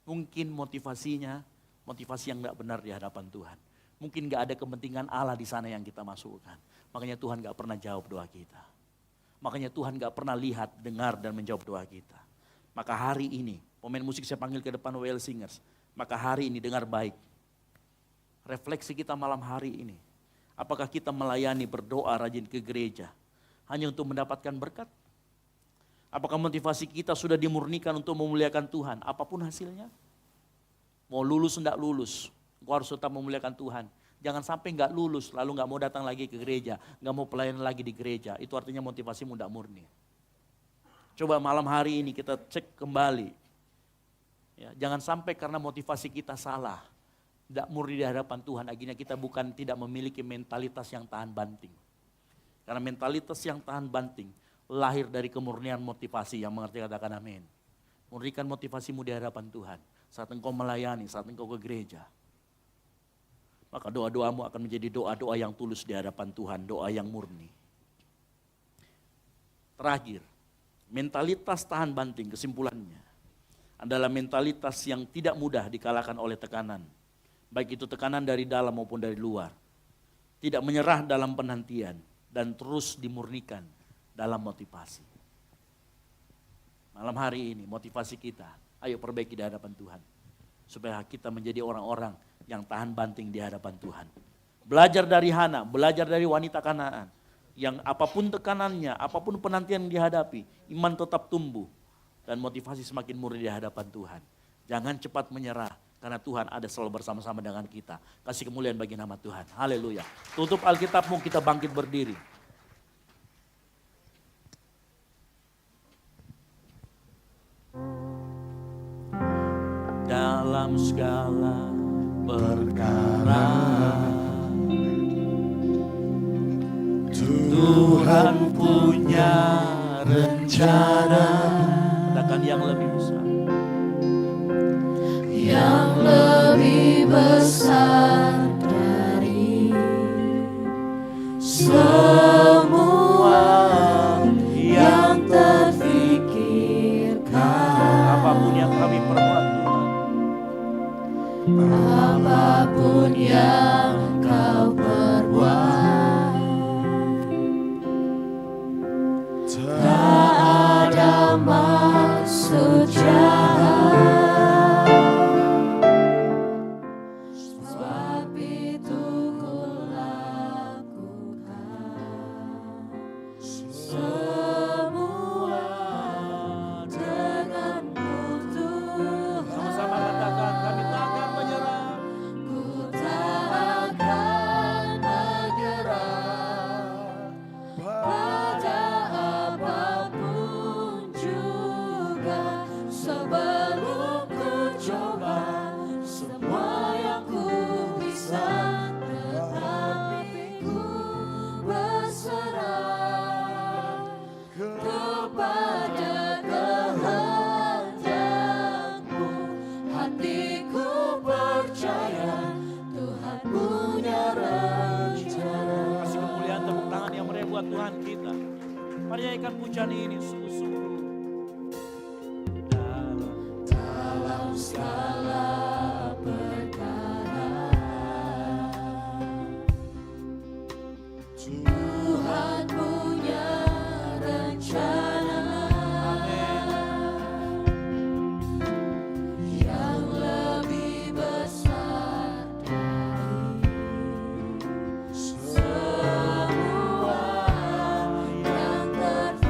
Mungkin motivasinya, motivasi yang gak benar di hadapan Tuhan. Mungkin gak ada kepentingan Allah di sana yang kita masukkan. Makanya Tuhan gak pernah jawab doa kita. Makanya Tuhan gak pernah lihat, dengar, dan menjawab doa kita. Maka hari ini, pemain musik saya panggil ke depan WL Singers. Maka hari ini dengar baik. Refleksi kita malam hari ini. Apakah kita melayani, berdoa, rajin ke gereja hanya untuk mendapatkan berkat? Apakah motivasi kita sudah dimurnikan untuk memuliakan Tuhan? Apapun hasilnya. Mau lulus enggak lulus, engkau harus tetap memuliakan Tuhan. Jangan sampai enggak lulus lalu enggak mau datang lagi ke gereja, enggak mau pelayanan lagi di gereja. Itu artinya motivasimu enggak murni. Coba malam hari ini kita cek kembali. Ya, jangan sampai karena motivasi kita salah. Tidak murni di hadapan Tuhan, akhirnya kita tidak memiliki mentalitas yang tahan banting. Karena mentalitas yang tahan banting lahir dari kemurnian motivasi. Yang mengerti katakan amin. Murnikan motivasimu di hadapan Tuhan. Saat engkau melayani, saat engkau ke gereja. Maka doa-doamu akan menjadi doa-doa yang tulus di hadapan Tuhan. Doa yang murni. Terakhir, mentalitas tahan banting kesimpulannya adalah mentalitas yang tidak mudah dikalahkan oleh tekanan. Baik itu tekanan dari dalam maupun dari luar. Tidak menyerah dalam penantian dan terus dimurnikan dalam motivasi. Malam hari ini motivasi kita, ayo perbaiki di hadapan Tuhan. Supaya kita menjadi orang-orang yang tahan banting di hadapan Tuhan. Belajar dari Hana, belajar dari wanita Kanaan. Yang apapun tekanannya, apapun penantian yang dihadapi, iman tetap tumbuh. Dan motivasi semakin murni di hadapan Tuhan. Jangan cepat menyerah. Karena Tuhan ada selalu bersama-sama dengan kita. Kasih kemuliaan bagi nama Tuhan. Haleluya. Tutup Alkitabmu, kita bangkit berdiri. Dalam segala perkara Tuhan punya rencana. Katakan yang lebih besar. Yang lebih besar dari semua yang terfikirkan. Apapun yang kami perbuat Tuhan, Apapun yang kau perbuat, tak ada maksud jahat. Sebab itu ku lakukan semua denganmu Tuhan. sama-sama katakan, kami tak akan menyerah. Ku tak akan menyerah pada apapun juga, sebelum ku coba semua yang ku bisa, tetapi ku berserah kepada kehendakmu. Hatiku percaya Tuhan punya rencana. Kasih kemuliaan tepuk tangan yang meriah buat Tuhan kita. Mari nyanyikan pujian ini sungguh-sungguh. Dalam segala perkara Tuhan punya rencana. Yang lebih besar dari semua yang terfikirkan.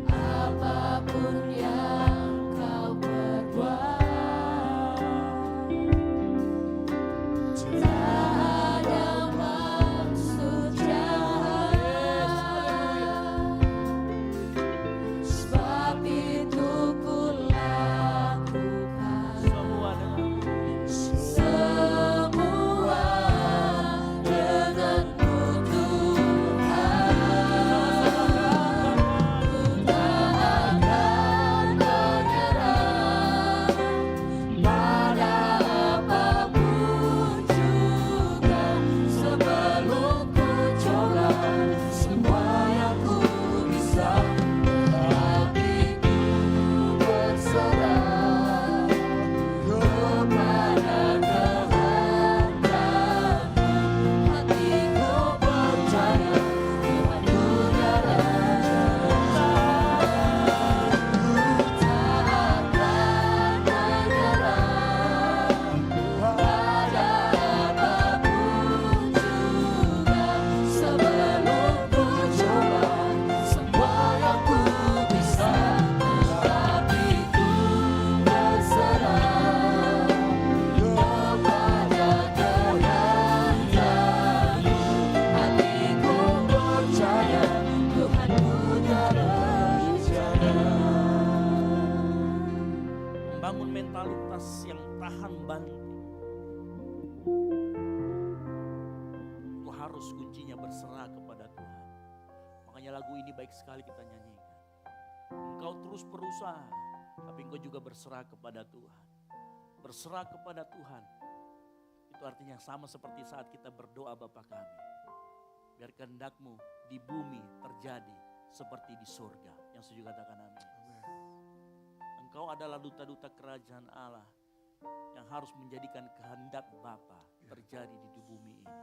Apapun yang kau perbuat, lagu ini baik sekali kita nyanyikan. Engkau terus berusaha, tapi engkau juga berserah kepada Tuhan. Berserah kepada Tuhan, itu artinya sama seperti saat kita berdoa Bapa kami. Biar kehendak-Mu di bumi terjadi seperti di surga. Yang setuju katakan amin. Engkau adalah duta-duta kerajaan Allah yang harus menjadikan kehendak Bapa terjadi di bumi ini.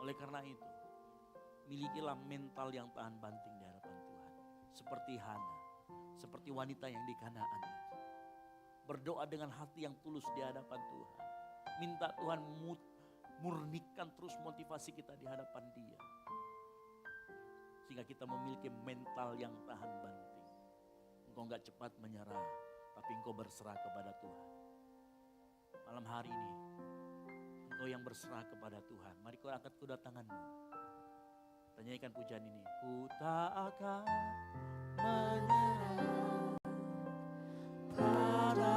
Oleh karena itu, milikilah mental yang tahan banting di hadapan Tuhan. Seperti Hana, seperti wanita yang di Kanaan itu. Berdoa dengan hati yang tulus di hadapan Tuhan. Minta Tuhan murnikan terus motivasi kita di hadapan Dia. Sehingga kita memiliki mental yang tahan banting. Engkau gak cepat menyerah, tapi engkau berserah kepada Tuhan. Malam hari ini, engkau yang berserah kepada Tuhan. Mari kau angkat kedua tanganmu. Tanyakan pujian ini. Ku tak akan menyerah pada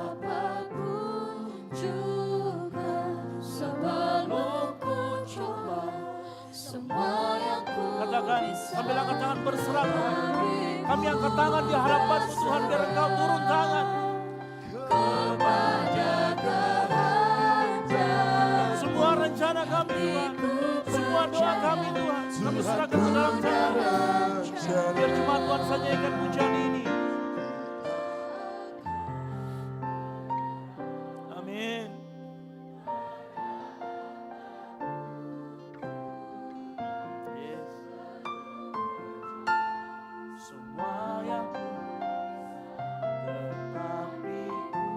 apapun juga, sebelum ku coba semua yang ku Katakan, bisa. sambil angkat tangan berserah. Beriku Kami angkat tangan di hadapan-Mu Tuhan, biar Engkau turun tangan. kepada kerajaan Semua rencana kami Tuhan, semua doa kami Tuhan, kami serahkan ke dalam tangan. Biar cuma Tuhan saja yang akan pujian ini. Amin. Yes. Semua yang tetapi ku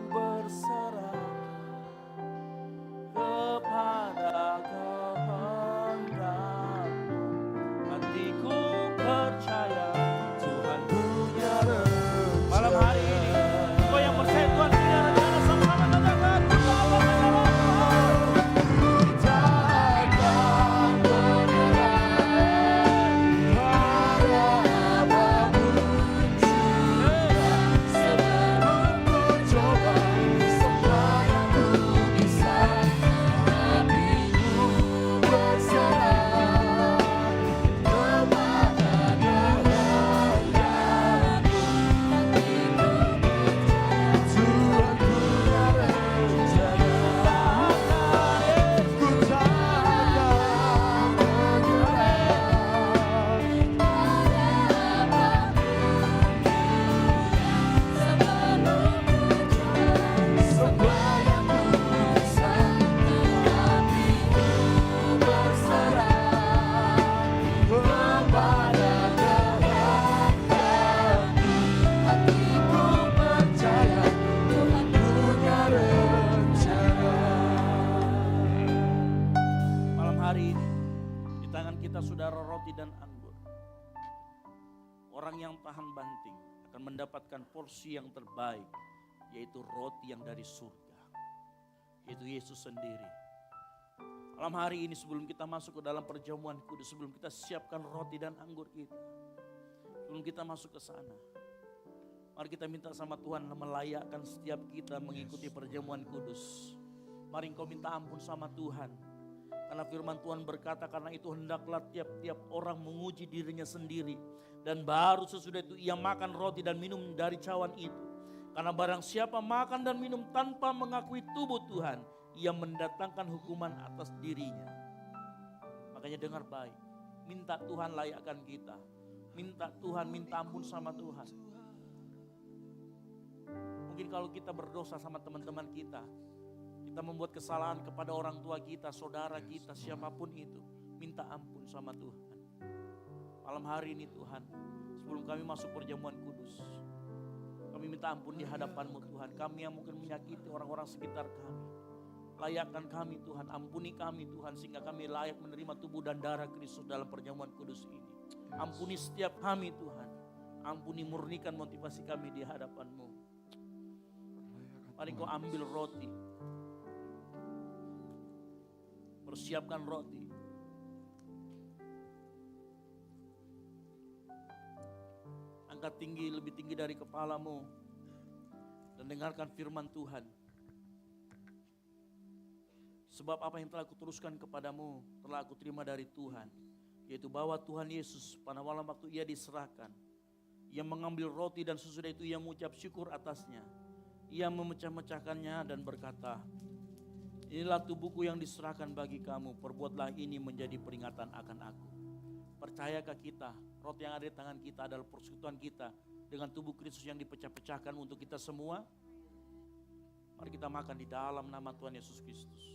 berserah kepada kehendak-Mu. Hatiku percaya Tuhan punya rencana. Malam hari ini, Engkau yang percaya Tuhan punya rencana, sama-sama katakan, "Ku tak akan menyerah." Malam hari ini, di tangan kita saudara roti dan anggur. Orang yang tahan banting akan mendapatkan porsi yang terbaik, yaitu roti yang dari surga, yaitu Yesus sendiri. Malam hari ini sebelum kita masuk ke dalam perjamuan kudus, sebelum kita siapkan roti dan anggur kita, sebelum kita masuk ke sana, mari kita minta sama Tuhan melayakkan setiap kita mengikuti perjamuan kudus. Mari engkau minta ampun sama Tuhan. Karena firman Tuhan berkata, karena itu hendaklah tiap-tiap orang menguji dirinya sendiri. Dan baru sesudah itu ia makan roti dan minum dari cawan itu. Karena barang siapa makan dan minum tanpa mengakui tubuh Tuhan, ia mendatangkan hukuman atas dirinya. Makanya dengar baik, minta Tuhan layakkan kita. Minta Tuhan, minta ampun sama Tuhan. Mungkin kalau kita berdosa sama teman-teman kita membuat kesalahan kepada orang tua kita, saudara kita, siapapun itu, minta ampun sama Tuhan. Malam hari ini Tuhan, sebelum kami masuk perjamuan kudus, kami minta ampun di hadapan-Mu Tuhan. Kami yang mungkin menyakiti orang-orang sekitar kami, layakkan kami Tuhan, ampuni kami Tuhan, sehingga kami layak menerima tubuh dan darah Kristus dalam perjamuan kudus ini. Ampuni setiap kami Tuhan, ampuni murnikan motivasi kami di hadapan-Mu. Mari Kau ambil roti, persiapkan roti. Angkat tinggi, lebih tinggi dari kepalamu. Dan dengarkan firman Tuhan. Sebab apa yang telah kuteruskan kepadamu, telah aku terima dari Tuhan. Yaitu bahwa Tuhan Yesus pada malam waktu ia diserahkan, ia mengambil roti dan sesudah itu ia mengucap syukur atasnya. Ia memecah-mecahkannya dan berkata, inilah tubuhku yang diserahkan bagi kamu, perbuatlah ini menjadi peringatan akan aku. Percayakah kita, roti yang ada di tangan kita adalah persekutuan kita dengan tubuh Kristus yang dipecah-pecahkan untuk kita semua? Mari kita makan di dalam nama Tuhan Yesus Kristus.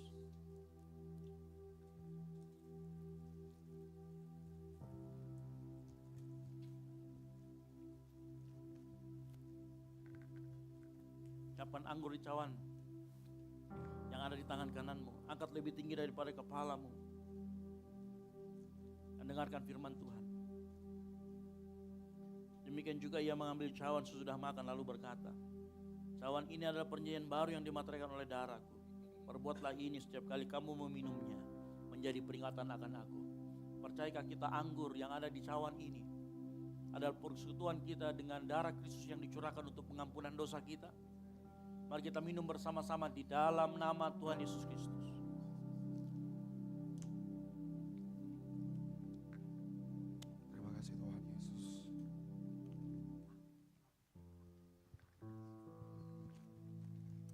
Capan anggur di cawan yang ada di tangan kananmu, angkat lebih tinggi daripada kepalamu dan dengarkan firman Tuhan. Demikian juga ia mengambil cawan sesudah makan lalu berkata, cawan ini adalah perjanjian baru yang dimateraikan oleh darahku. Perbuatlah ini setiap kali kamu meminumnya menjadi peringatan akan aku. Percayakah kita anggur yang ada di cawan ini adalah persekutuan kita dengan darah Kristus yang dicurahkan untuk pengampunan dosa kita? Mari kita minum bersama-sama di dalam nama Tuhan Yesus Kristus. Terima kasih Tuhan Yesus.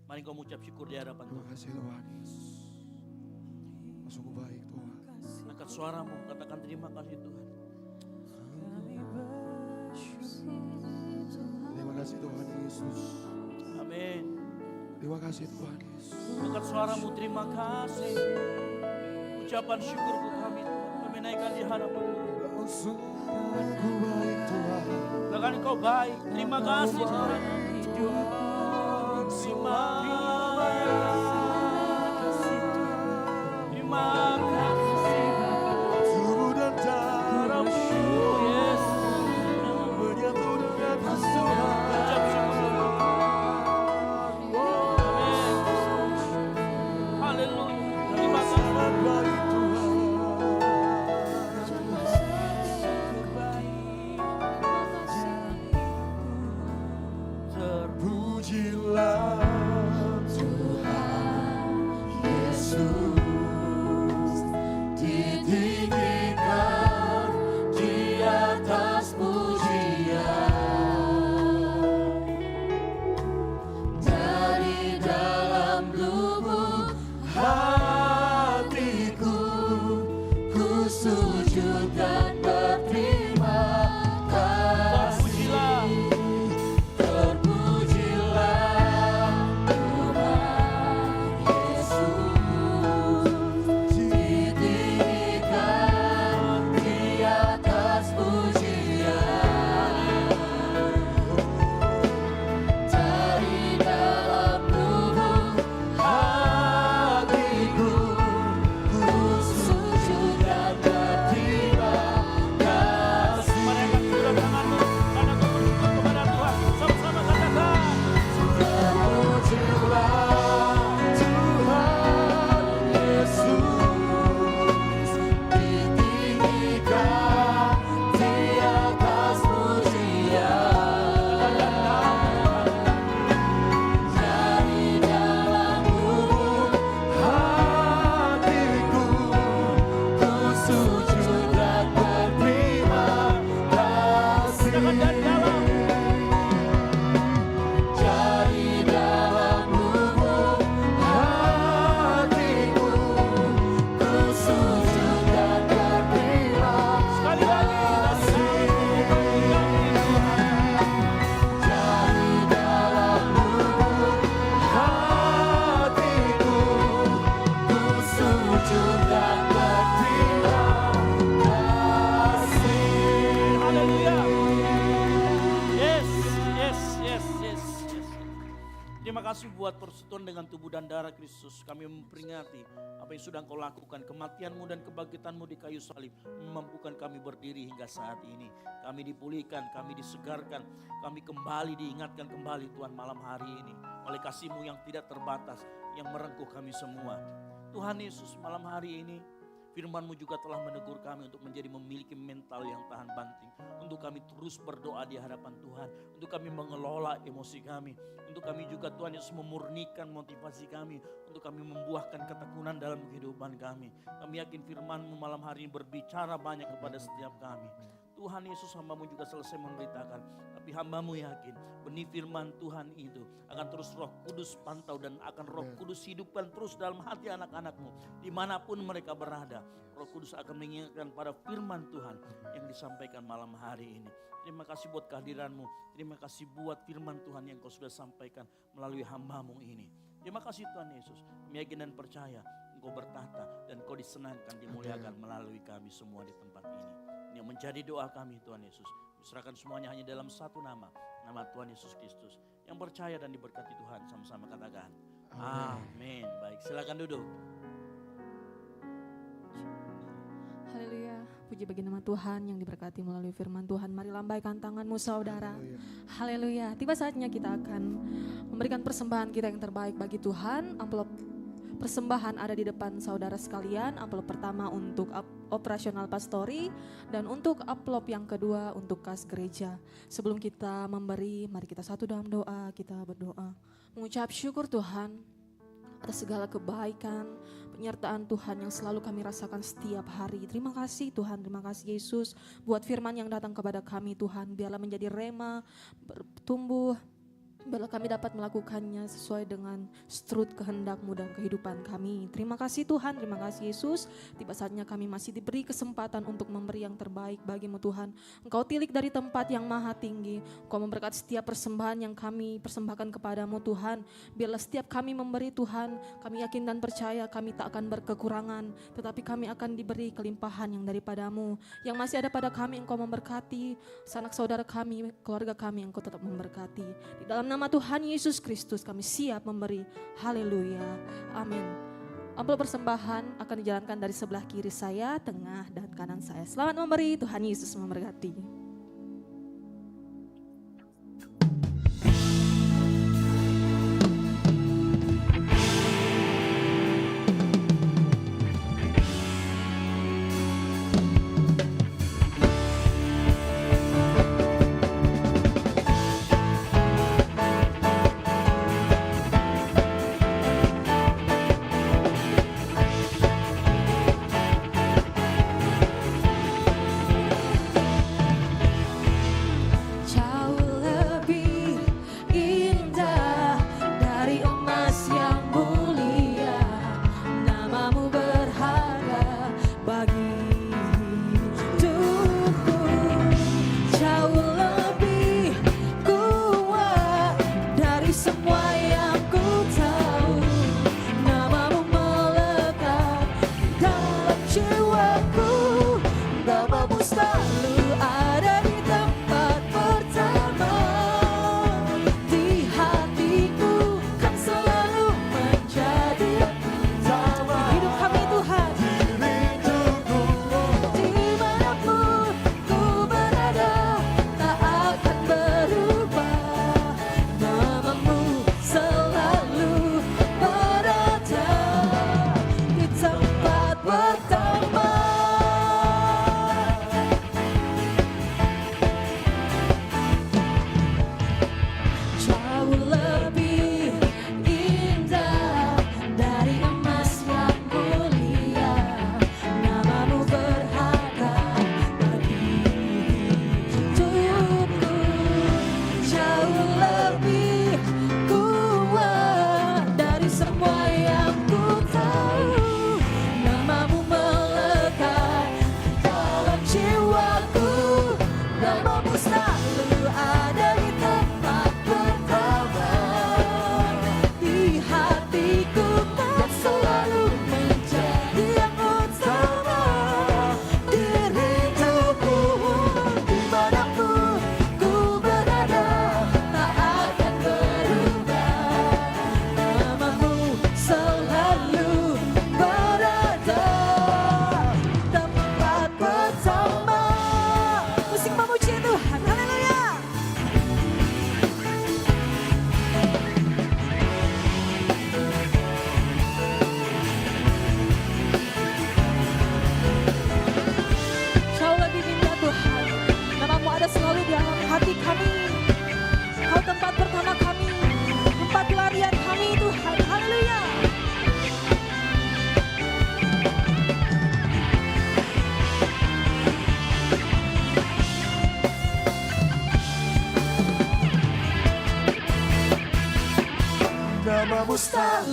Mari kau mengucap syukur di hadapan Terima Tuhan. kasih Tuhan Yesus. Sungguh baik Tuhan. Angkat suaramu, katakan terima kasih Tuhan. Terima kasih Tuhan Yesus. Amin. Terima kasih Tuhan Yesus. Angkat suaramu, terima kasih. Ucapan syukurku kami Tuhan, kami naikkan di hadapan-Mu. Kau sungguh baik Tuhan. Katakan Kau baik, terima kasih Tuhan. Terima kasih. Tubuh dan darah-Mu Yesus. menyatu dengan Tuhan. Ucap syukur. Amin. Haleluya. Terima kasih. Baik Tuhan. Terpujilah Tuhan Yesus, ditinggikan di atas pujian. Dari dalam lubuk hatiku, ku sujud dan berterima kasih. Terpujilah Tuhan Yesus, ditinggikan di atas pujian. Dari dalam lubuk hatiku, ku sujud dan berterima kasih. Mereka sudah tanganmu karena kau bersyukur kepada Tuhan. Sama-sama katakan. Terpujilah Tuhan Yesus, ditinggikan di atas pujian. Dari dalam lubuk hatiku, ku sujud dan berterima kasih. Dari dalam. Dari dalam lubuk hatiku, ku sujud dan berterima Sekali lagi. kasih. Dari dalam lubuk hatiku, ku sujud dan berterima kasih. Haleluya. Yes, yes, yes, yes, yes. Terima kasih buat persekutuan dengan tubuh dan darah Kristus. Kami memperingati apa yang sudah Engkau lakukan, kematian-Mu dan kebangkitan-Mu di kayu salib, memampukan kami berdiri hingga saat ini. Kami dipulihkan, kami disegarkan, kami kembali diingatkan kembali Tuhan malam hari ini. Oleh kasih-Mu yang tidak terbatas, yang merengkuh kami semua. Tuhan Yesus malam hari ini, Firman-Mu juga telah menegur kami untuk menjadi memiliki mental yang tahan banting. Untuk kami terus berdoa di hadapan Tuhan. Untuk kami mengelola emosi kami. Untuk kami juga Tuhan Yesus memurnikan motivasi kami. Untuk kami membuahkan ketekunan dalam kehidupan kami. Kami yakin firman-Mu malam hari ini berbicara banyak kepada setiap kami. Tuhan Yesus, hamba-Mu juga selesai memberitakan. Tapi hamba-Mu yakin benih firman Tuhan itu akan terus Roh Kudus pantau dan akan Roh Kudus hidupkan terus dalam hati anak-anak-Mu. Dimanapun mereka berada, Roh Kudus akan mengingatkan pada firman Tuhan yang disampaikan malam hari ini. Terima kasih buat kehadiran-Mu. Terima kasih buat firman Tuhan yang Kau sudah sampaikan melalui hamba-Mu ini. Terima kasih Tuhan Yesus. Kami yakin dan percaya Engkau bertahta dan Kau disenangkan, dimuliakan melalui kami semua di tempat ini. Ini yang menjadi doa kami Tuhan Yesus. Diserahkan semuanya hanya dalam satu nama. Nama Tuhan Yesus Kristus. Yang percaya dan diberkati Tuhan, sama-sama katakan. Amin. Baik, silakan duduk. Haleluya, puji bagi nama Tuhan yang diberkati melalui firman Tuhan. Mari lambaikan tanganmu saudara. Haleluya, tiba saatnya kita akan memberikan persembahan kita yang terbaik bagi Tuhan. Amplop persembahan ada di depan saudara sekalian. Amplop pertama untuk operasional pastori dan untuk amplop yang kedua untuk kas gereja. Sebelum kita memberi, mari kita satu dalam doa. Kita berdoa mengucap syukur Tuhan atas segala kebaikan, penyertaan Tuhan yang selalu kami rasakan setiap hari. Terima kasih Tuhan, terima kasih Yesus buat firman yang datang kepada kami Tuhan. Biarlah menjadi rema, bertumbuh, biarlah kami dapat melakukannya sesuai dengan strut kehendak-Mu dan kehidupan kami. Terima kasih Tuhan, terima kasih Yesus. Tiba saatnya kami masih diberi kesempatan untuk memberi yang terbaik bagi-Mu Tuhan. Engkau tilik dari tempat yang maha tinggi. Engkau memberkati setiap persembahan yang kami persembahkan kepadamu Tuhan. Biarlah setiap kami memberi Tuhan, kami yakin dan percaya kami tak akan berkekurangan, tetapi kami akan diberi kelimpahan yang daripada-Mu. Yang masih ada pada kami Engkau memberkati, sanak saudara kami, keluarga kami Engkau tetap memberkati. Di dalam nama Tuhan Yesus Kristus kami siap memberi. Haleluya. Amin. Amplop persembahan akan dijalankan dari sebelah kiri saya, tengah dan kanan saya. Selamat memberi, Tuhan Yesus memberkati.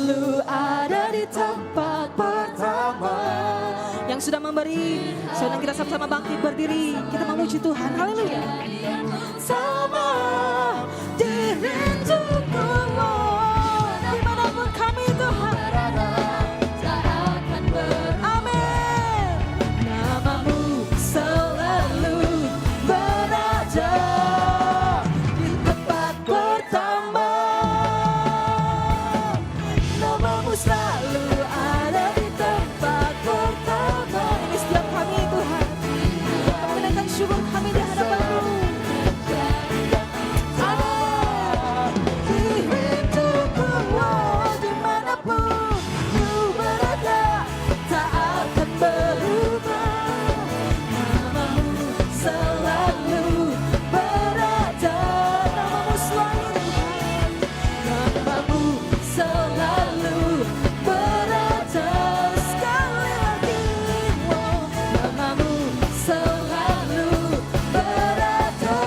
selalu ada di tempat pertama. Yang sudah memberi, sekarang kita sama-sama bangkit berdiri. Kita memuji Tuhan, haleluya. Sama dirinduku, dimanapun kami Tuhan. Amin. Namamu selalu berada di tempat pertama. Namamu selalu ada di tempat pertama. Ini setiap kami Tuhan, kami menaikkan syukur kami di hadapan-Mu. Amin. Dirinduku, dimanapun Ku berada, tak akan berubah. Namamu selalu berada, namamu selalu, namamu selalu berada. Sekali lagi, namamu selalu berada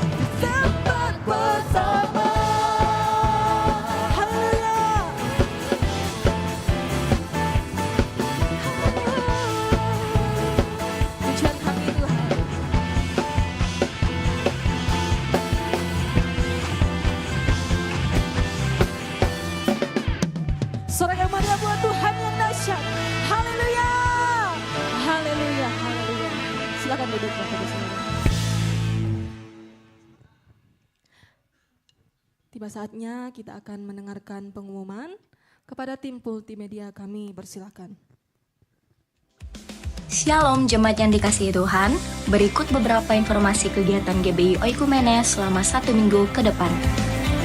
di tempat pertama. Haleluya. Pujian kami Tuhan. Sorak yang meriah buat Tuhan yang dahsyat. Haleluya. Haleluya. Haleluya. Silakan duduk Bapak Ibu Saudara. Tiba saatnya kita akan mendengarkan pengumuman. Kepada tim multimedia kami persilakan. Shalom jemaat yang dikasihi Tuhan, berikut beberapa informasi kegiatan GBI Oikumene selama 1 minggu ke depan.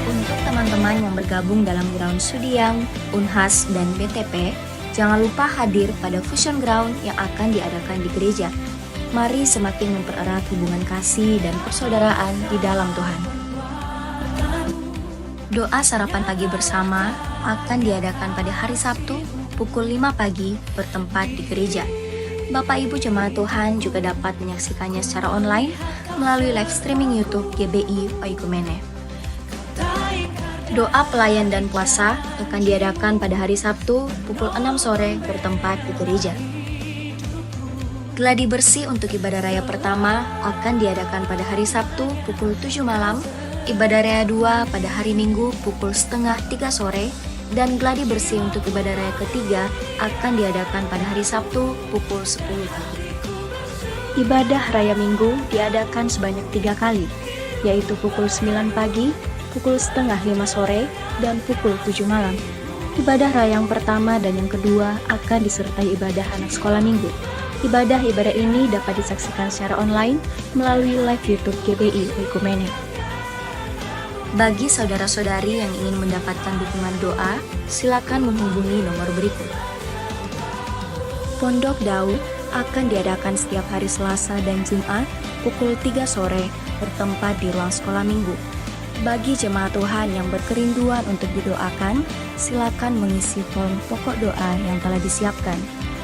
Untuk teman-teman yang bergabung dalam Ground Sudiang, Unhas, dan BTP, jangan lupa hadir pada Fusion Ground yang akan diadakan di gereja. Mari semakin mempererat hubungan kasih dan persaudaraan di dalam Tuhan. Doa sarapan pagi bersama akan diadakan pada hari Sabtu pukul 5 pagi bertempat di gereja. Bapak Ibu jemaat Tuhan juga dapat menyaksikannya secara online melalui live streaming YouTube GBI Oikumene. Doa pelayan dan puasa akan diadakan pada hari Sabtu pukul 6 sore bertempat di gereja. Gladi bersih untuk ibadah raya pertama akan diadakan pada hari Sabtu pukul 7 malam, ibadah raya 2 pada hari Minggu pukul 2:30 sore, dan gladi bersih untuk ibadah raya ketiga akan diadakan pada hari Sabtu pukul 10 pagi. Ibadah raya Minggu diadakan sebanyak 3 kali, yaitu pukul 9 pagi, pukul 4:30 sore, dan pukul 7 malam. Ibadah raya yang pertama dan yang kedua akan disertai ibadah anak sekolah minggu. Ibadah-ibadah ini dapat disaksikan secara online melalui live YouTube GBI Oikumene. Bagi saudara-saudari yang ingin mendapatkan dukungan doa, silakan menghubungi nomor berikut. Pondok Daud akan diadakan setiap hari Selasa dan Jumat pukul 3 sore bertempat di ruang sekolah minggu. Bagi jemaat Tuhan yang berkerinduan untuk didoakan, silakan mengisi form pokok doa yang telah disiapkan.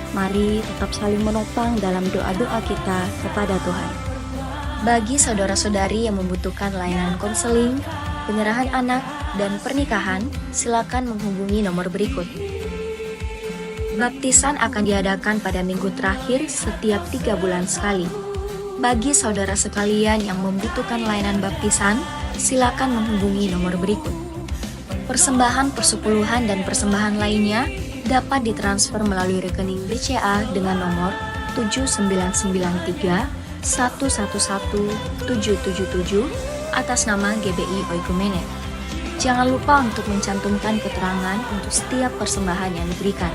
Mari tetap saling menopang dalam doa-doa kita kepada Tuhan. Bagi saudara-saudari yang membutuhkan layanan konseling, penyerahan anak, dan pernikahan, silakan menghubungi nomor berikut. Baptisan akan diadakan pada minggu terakhir setiap 3 bulan sekali. Bagi saudara sekalian yang membutuhkan layanan baptisan, silakan menghubungi nomor berikut. Persembahan persepuluhan dan persembahan lainnya dapat ditransfer melalui rekening BCA dengan nomor 7993 111 777 atas nama GBI Oikumene. Jangan lupa untuk mencantumkan keterangan untuk setiap persembahan yang diberikan.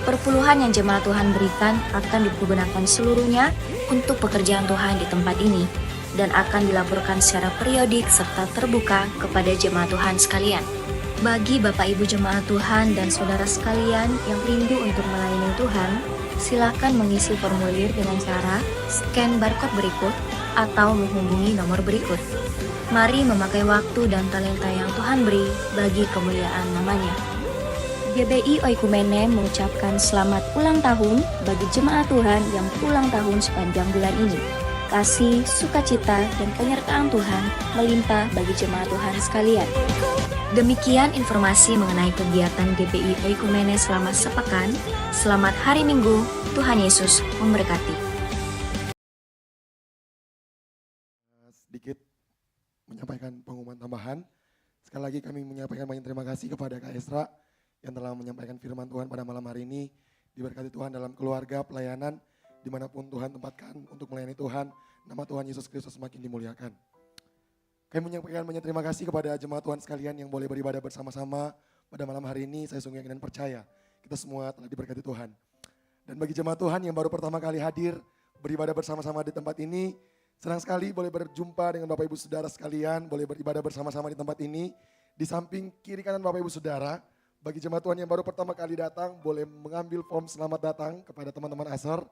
Perpuluhan yang jemaat Tuhan berikan akan dipergunakan seluruhnya untuk pekerjaan Tuhan di tempat ini dan akan dilaporkan secara periodik serta terbuka kepada jemaat Tuhan sekalian. Bagi Bapak Ibu jemaat Tuhan dan saudara sekalian yang rindu untuk melayani Tuhan, silakan mengisi formulir dengan cara scan barcode berikut atau menghubungi nomor berikut. Mari memakai waktu dan talenta yang Tuhan beri bagi kemuliaan namanya. GBI Oikumene mengucapkan selamat ulang tahun bagi jemaat Tuhan yang ulang tahun sepanjang bulan ini. Kasih, sukacita, dan penyertaan Tuhan melimpah bagi jemaat Tuhan sekalian. Demikian informasi mengenai kegiatan GBI Oikumene selama sepekan. Selamat hari Minggu, Tuhan Yesus memberkati. Sedikit menyampaikan pengumuman tambahan. Sekali lagi kami menyampaikan banyak terima kasih kepada Kak Esra yang telah menyampaikan firman Tuhan pada malam hari ini. Diberkati Tuhan dalam keluarga, pelayanan, dimanapun Tuhan tempatkan untuk melayani Tuhan. Nama Tuhan Yesus Kristus semakin dimuliakan. Kami menyampaikan banyak terima kasih kepada jemaat Tuhan sekalian yang boleh beribadah bersama-sama pada malam hari ini. Saya sungguh yakin dan percaya kita semua telah diberkati Tuhan. Dan bagi jemaat Tuhan yang baru pertama kali hadir beribadah bersama-sama di tempat ini, senang sekali boleh berjumpa dengan Bapak Ibu Saudara sekalian, boleh beribadah bersama-sama di tempat ini. Di samping kiri kanan Bapak Ibu Saudara, bagi jemaat Tuhan yang baru pertama kali datang, boleh mengambil form selamat datang kepada teman-teman Asar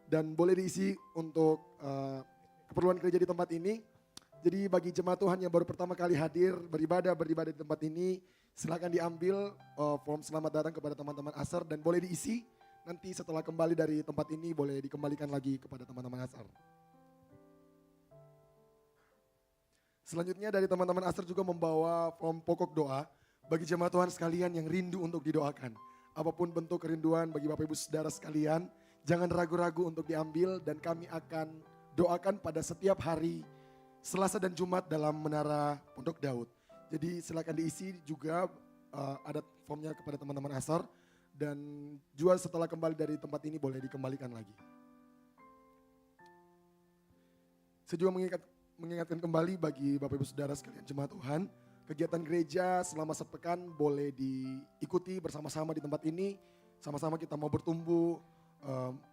dan boleh diisi untuk keperluan gereja di tempat ini. Jadi bagi jemaat Tuhan yang baru pertama kali hadir beribadah di tempat ini, silakan diambil form selamat datang kepada teman-teman Asar dan boleh diisi. Nanti setelah kembali dari tempat ini boleh dikembalikan lagi kepada teman-teman Asar. Selanjutnya dari teman-teman Asar juga membawa form pokok doa bagi jemaat Tuhan sekalian yang rindu untuk didoakan. Apapun bentuk kerinduan bagi Bapak Ibu Saudara sekalian, jangan ragu-ragu untuk diambil dan kami akan doakan pada setiap hari Selasa dan Jumat dalam Menara Pondok Daud. Jadi silakan diisi juga ada formnya kepada teman-teman Asar dan juga setelah kembali dari tempat ini boleh dikembalikan lagi. Saya juga mengingatkan kembali bagi Bapak Ibu Saudara sekalian jemaat Tuhan, kegiatan gereja selama sepekan boleh diikuti bersama-sama di tempat ini. Sama-sama kita mau bertumbuh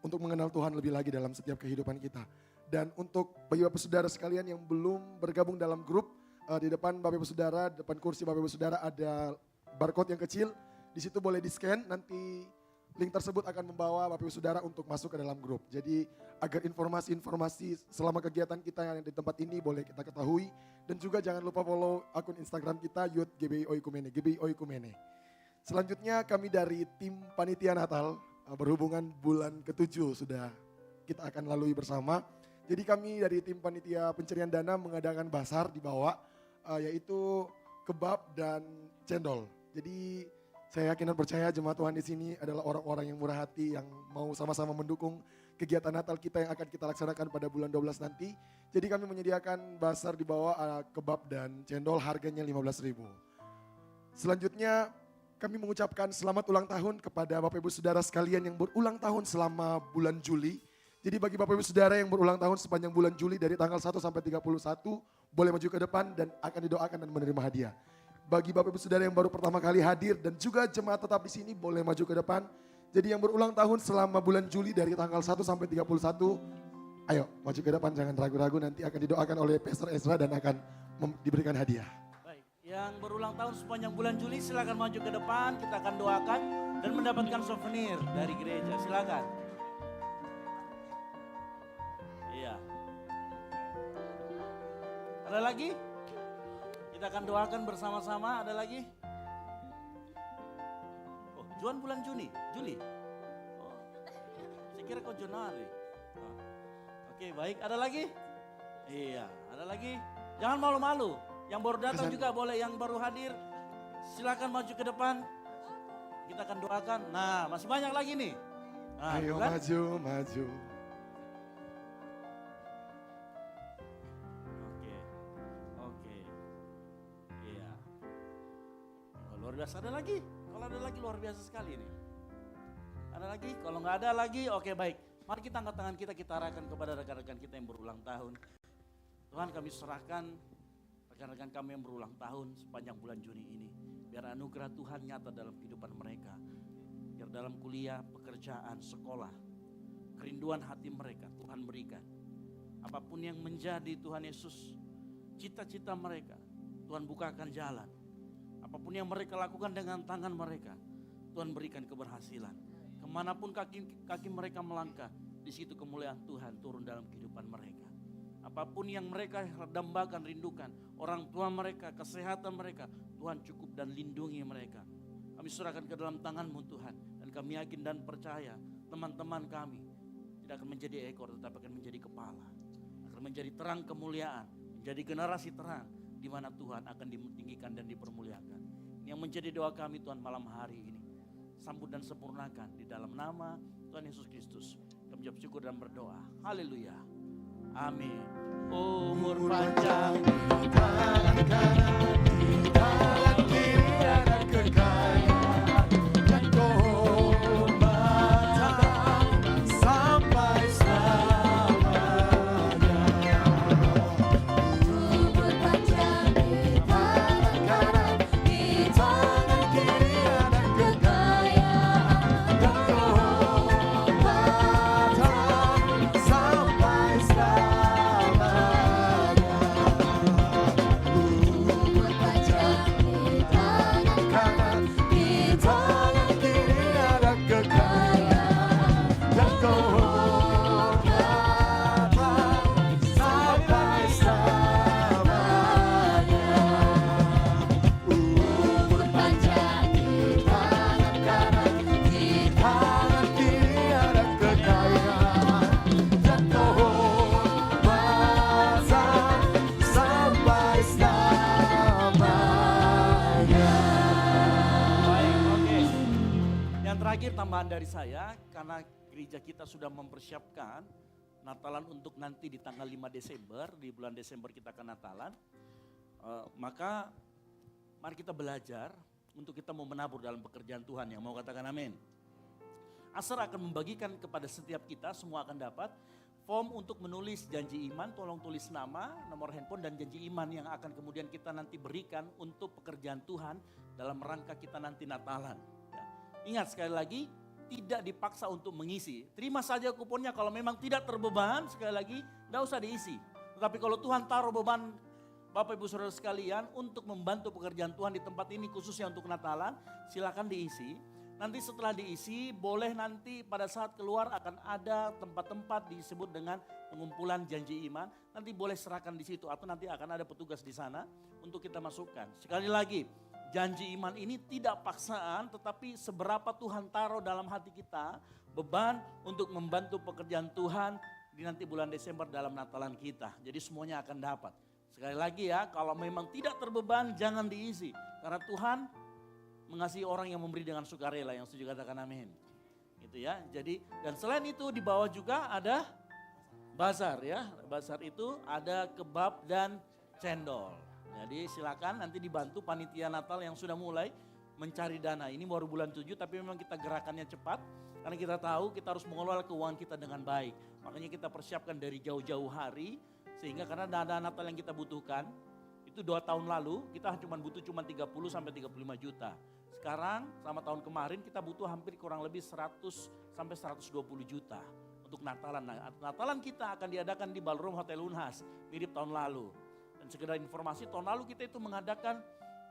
untuk mengenal Tuhan lebih lagi dalam setiap kehidupan kita. Dan untuk bagi Bapak Saudara sekalian yang belum bergabung dalam grup, di depan Bapak Ibu Saudara, depan kursi Bapak Ibu Saudara ada barcode yang kecil. Di situ boleh di-scan, nanti link tersebut akan membawa Bapak Ibu Saudara untuk masuk ke dalam grup. Jadi agar informasi-informasi selama kegiatan kita yang di tempat ini boleh kita ketahui. Dan juga jangan lupa follow akun Instagram kita Youth GBI Oikumene, GBI Oikumene. Selanjutnya kami dari tim Panitia Natal, berhubungan bulan ke-7 sudah kita akan lalui bersama. Jadi kami dari tim Panitia Pencarian Dana mengadakan basar di bawah, yaitu kebab dan cendol. Jadi saya yakin dan percaya jemaat Tuhan di sini adalah orang-orang yang murah hati yang mau sama-sama mendukung kegiatan Natal kita yang akan kita laksanakan pada bulan 12 nanti. Jadi kami menyediakan basar di bawah kebab dan cendol harganya 15.000. Selanjutnya kami mengucapkan selamat ulang tahun kepada Bapak Ibu Saudara sekalian yang berulang tahun selama bulan Juli. Jadi bagi Bapak Ibu Saudara yang berulang tahun sepanjang bulan Juli dari tanggal 1 sampai 31 boleh maju ke depan dan akan didoakan dan menerima hadiah. Bagi Bapak Ibu Saudara yang baru pertama kali hadir dan juga jemaat tetap di sini boleh maju ke depan. Jadi yang berulang tahun selama bulan Juli dari tanggal 1 sampai 31, ayo maju ke depan, jangan ragu-ragu, nanti akan didoakan oleh Pastor Ezra dan akan diberikan hadiah. Baik, yang berulang tahun sepanjang bulan Juli silakan maju ke depan, kita akan doakan dan mendapatkan souvenir dari gereja. Silakan. Iya. Ada lagi? Kita akan doakan bersama-sama. Ada lagi? Oh, Juan bulan Juli. Oh, saya kira kau Januari. Oh. Oke, baik. Ada lagi? Iya, ada lagi. Jangan malu-malu. Yang baru datang juga boleh, yang baru hadir silakan maju ke depan. Kita akan doakan. Nah, masih banyak lagi nih. Nah, ayo kan? maju. Oke. Iya. Oh, luar biasa. Ada lagi? Kalau ada lagi luar biasa sekali nih. Ada lagi? Kalau nggak ada lagi, oke baik. Mari kita angkat tangan kita arahkan kepada rekan-rekan kita yang berulang tahun. Tuhan, kami serahkan rekan-rekan kami yang berulang tahun sepanjang bulan Juni ini. Biar anugerah Tuhan nyata dalam kehidupan mereka. Biar dalam kuliah, pekerjaan, sekolah, kerinduan hati mereka Tuhan berikan. Apapun yang menjadi Tuhan Yesus, cita-cita mereka, Tuhan bukakan jalan. Apapun yang mereka lakukan dengan tangan mereka, Tuhan berikan keberhasilan. Kemanapun kaki mereka melangkah, di situ kemuliaan Tuhan turun dalam kehidupan mereka. Apapun yang mereka dambakan, rindukan, orang tua mereka, kesehatan mereka, Tuhan cukup dan lindungi mereka. Kami serahkan ke dalam tangan-Mu Tuhan, dan kami yakin dan percaya teman-teman kami tidak akan menjadi ekor, tetapi akan menjadi kepala. Akan menjadi terang kemuliaan, menjadi generasi terang, di mana Tuhan akan ditinggikan dan dipermuliakan. yang menjadi doa kami Tuhan malam hari ini. Sambut dan sempurnakan di dalam nama Tuhan Yesus Kristus. Kami ucap syukur dan berdoa. Haleluya. Amin. Umur panjang di tangan kanan, di tangan kiri ada kekayaan dan kehormatan sampai selamanya. Umur panjang di tangan kanan, di tangan kiri ada kekayaan dan Kehormatan sampai selamanya. umur panjang di tangan Kanan di tangan kiri ada kekayaan dan kehormatan sampai selamanya. umur panjang di tangan kanan, di Tangan kiri ada kekayaan dan kehormatan sampai selamanya. Baik, oke. Yang terakhir tambahan dari saya, karena gereja kita sudah mempersiapkan Natalan untuk nanti di tanggal 5 Desember, di bulan Desember kita akan Natalan. Maka mari kita belajar untuk kita mau menabur dalam pekerjaan Tuhan, yang mau katakan amin. Asar akan membagikan kepada setiap kita, semua akan dapat form untuk menulis janji iman. Tolong tulis nama, nomor handphone dan janji iman yang akan kemudian kita nanti berikan untuk pekerjaan Tuhan dalam rangka kita nanti Natalan. Ya. Ingat sekali lagi, tidak dipaksa untuk mengisi. Terima saja kuponnya, kalau memang tidak terbeban, sekali lagi tidak usah diisi. Tetapi kalau Tuhan taruh beban Bapak Ibu Saudara sekalian untuk membantu pekerjaan Tuhan di tempat ini khususnya untuk Natalan, silakan diisi. Nanti setelah diisi, boleh nanti pada saat keluar akan ada tempat-tempat disebut dengan pengumpulan janji iman. Nanti boleh serahkan di situ atau nanti akan ada petugas di sana untuk kita masukkan. Sekali lagi, janji iman ini tidak paksaan, tetapi seberapa Tuhan taruh dalam hati kita beban untuk membantu pekerjaan Tuhan di nanti bulan Desember dalam Natalan kita. Jadi semuanya akan dapat. Sekali lagi ya, kalau memang tidak terbeban jangan diisi. Karena Tuhan mengasihi orang yang memberi dengan sukarela, yang setuju katakan amin. Gitu ya. Jadi dan selain itu di bawah juga ada bazar ya. Bazar itu ada kebab dan cendol. Jadi silakan nanti dibantu panitia Natal yang sudah mulai mencari dana. Ini baru bulan 7 tapi memang kita gerakannya cepat. Karena kita tahu kita harus mengelola keuangan kita dengan baik. Makanya kita persiapkan dari jauh-jauh hari. Sehingga karena dana Natal yang kita butuhkan, itu 2 tahun lalu kita cuma butuh 30 sampai 35 juta. Sekarang sama tahun kemarin kita butuh hampir kurang lebih 100 sampai 120 juta untuk Natalan. Nah, Natalan kita akan diadakan di Ballroom Hotel Unhas, mirip tahun lalu. Dan sekedar informasi, tahun lalu kita itu mengadakan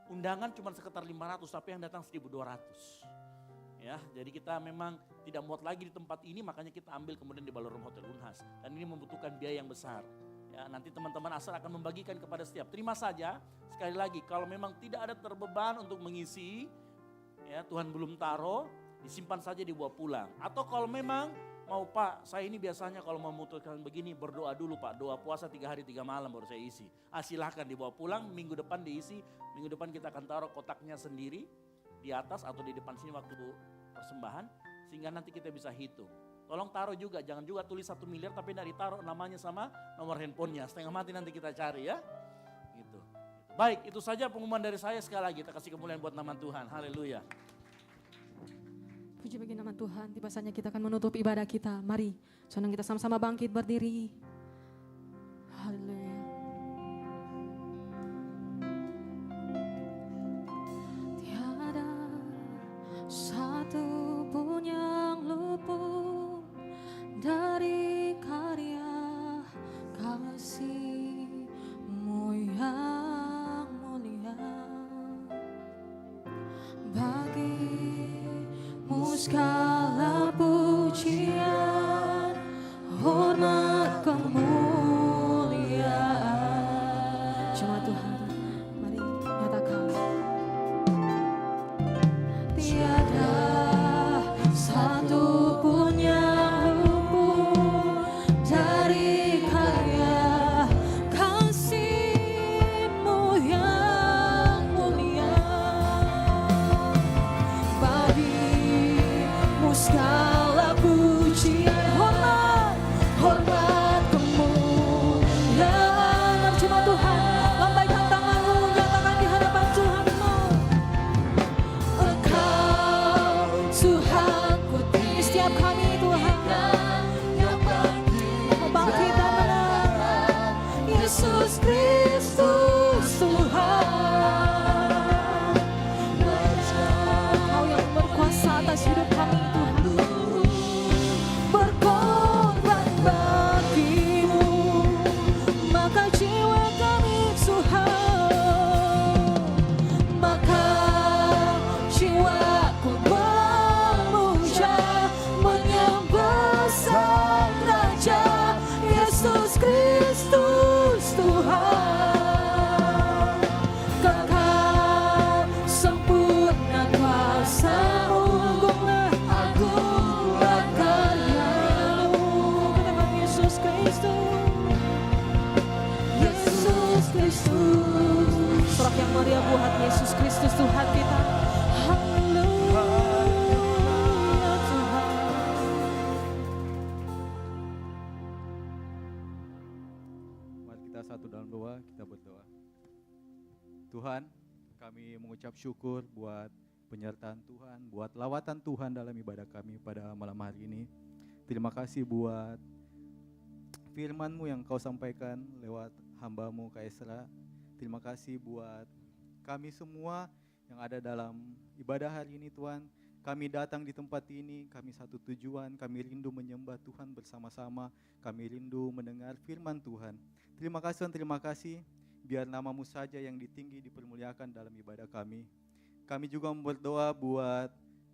undangan cuma sekitar 500, tapi yang datang 1.200. Ya, jadi kita memang tidak muat lagi di tempat ini, makanya kita ambil kemudian di Ballroom Hotel Unhas. Dan ini membutuhkan biaya yang besar. Ya, nanti teman-teman Asar akan membagikan kepada setiap. Terima saja, sekali lagi kalau memang tidak ada terbeban untuk mengisi, ya Tuhan belum taruh, disimpan saja dibawa pulang. Atau kalau memang mau Pak, saya ini biasanya kalau memutuskan begini berdoa dulu Pak, doa puasa 3 hari 3 malam baru saya isi. Silahkan dibawa pulang, minggu depan diisi, minggu depan kita akan taruh kotaknya sendiri di atas atau di depan sini waktu persembahan, sehingga nanti kita bisa hitung. Tolong taruh juga, jangan juga tulis 1 miliar tapi tidak ditaruh namanya sama nomor handphonenya. Setengah mati nanti kita cari ya. Gitu. Baik, itu saja pengumuman dari saya. Sekali lagi kita kasih kemuliaan buat nama Tuhan. Haleluya. Puji bagi nama Tuhan, tiba saatnya kita akan menutup ibadah kita. Mari, senang kita sama-sama bangkit berdiri. Haleluya. Tiada satu pun yang luput dari karya kasih-Mu yang mulia. Bagi-Mu segala pujian, hormat, kemuliaan. Cuma Tuhan, mari nyatakan. Tiada satu pun yang luput dari karya kasih-Mu yang mulia. segala pujian, hormat, hormat, kemuliaan. Cuma Tuhan, lambaikan tanganmu, nyatakan di hadapan Tuhanmu. Engkau Tuhanku, di setiap kami Tuhan, yang membangkit dan menang. Yesus Kristus Tuhan, Kau yang berkuasa atas hidup kami Tuhan, berkorban bagimu, maka jiwa kami Tuhan, maka jiwaku memuja, menyembah Sang Raja, Yesus Kristus Tuhan. Kekal sempurna kuasa-Mu, agunglah karya-Mu. Katakan Yesus Kristus, Yesus Kristus. Sorak yang mulia buat Yesus Kristus Tuhan kita. Haleluya Tuhan. Mari kita satu dalam doa, kita berdoa. Tuhan, kami mengucap syukur buat penyertaan Tuhan, buat lawatan Tuhan dalam ibadah kami pada malam hari ini. Terima kasih buat firman-Mu yang Kau sampaikan lewat hamba-Mu Kak Esra. Terima kasih buat kami semua yang ada dalam ibadah hari ini Tuhan. Kami datang di tempat ini, kami satu tujuan, kami rindu menyembah Tuhan bersama-sama, kami rindu mendengar firman Tuhan. Terima kasih Tuhan, terima kasih. Biar nama-Mu saja yang ditinggi, dipermuliakan dalam ibadah kami. Kami juga berdoa buat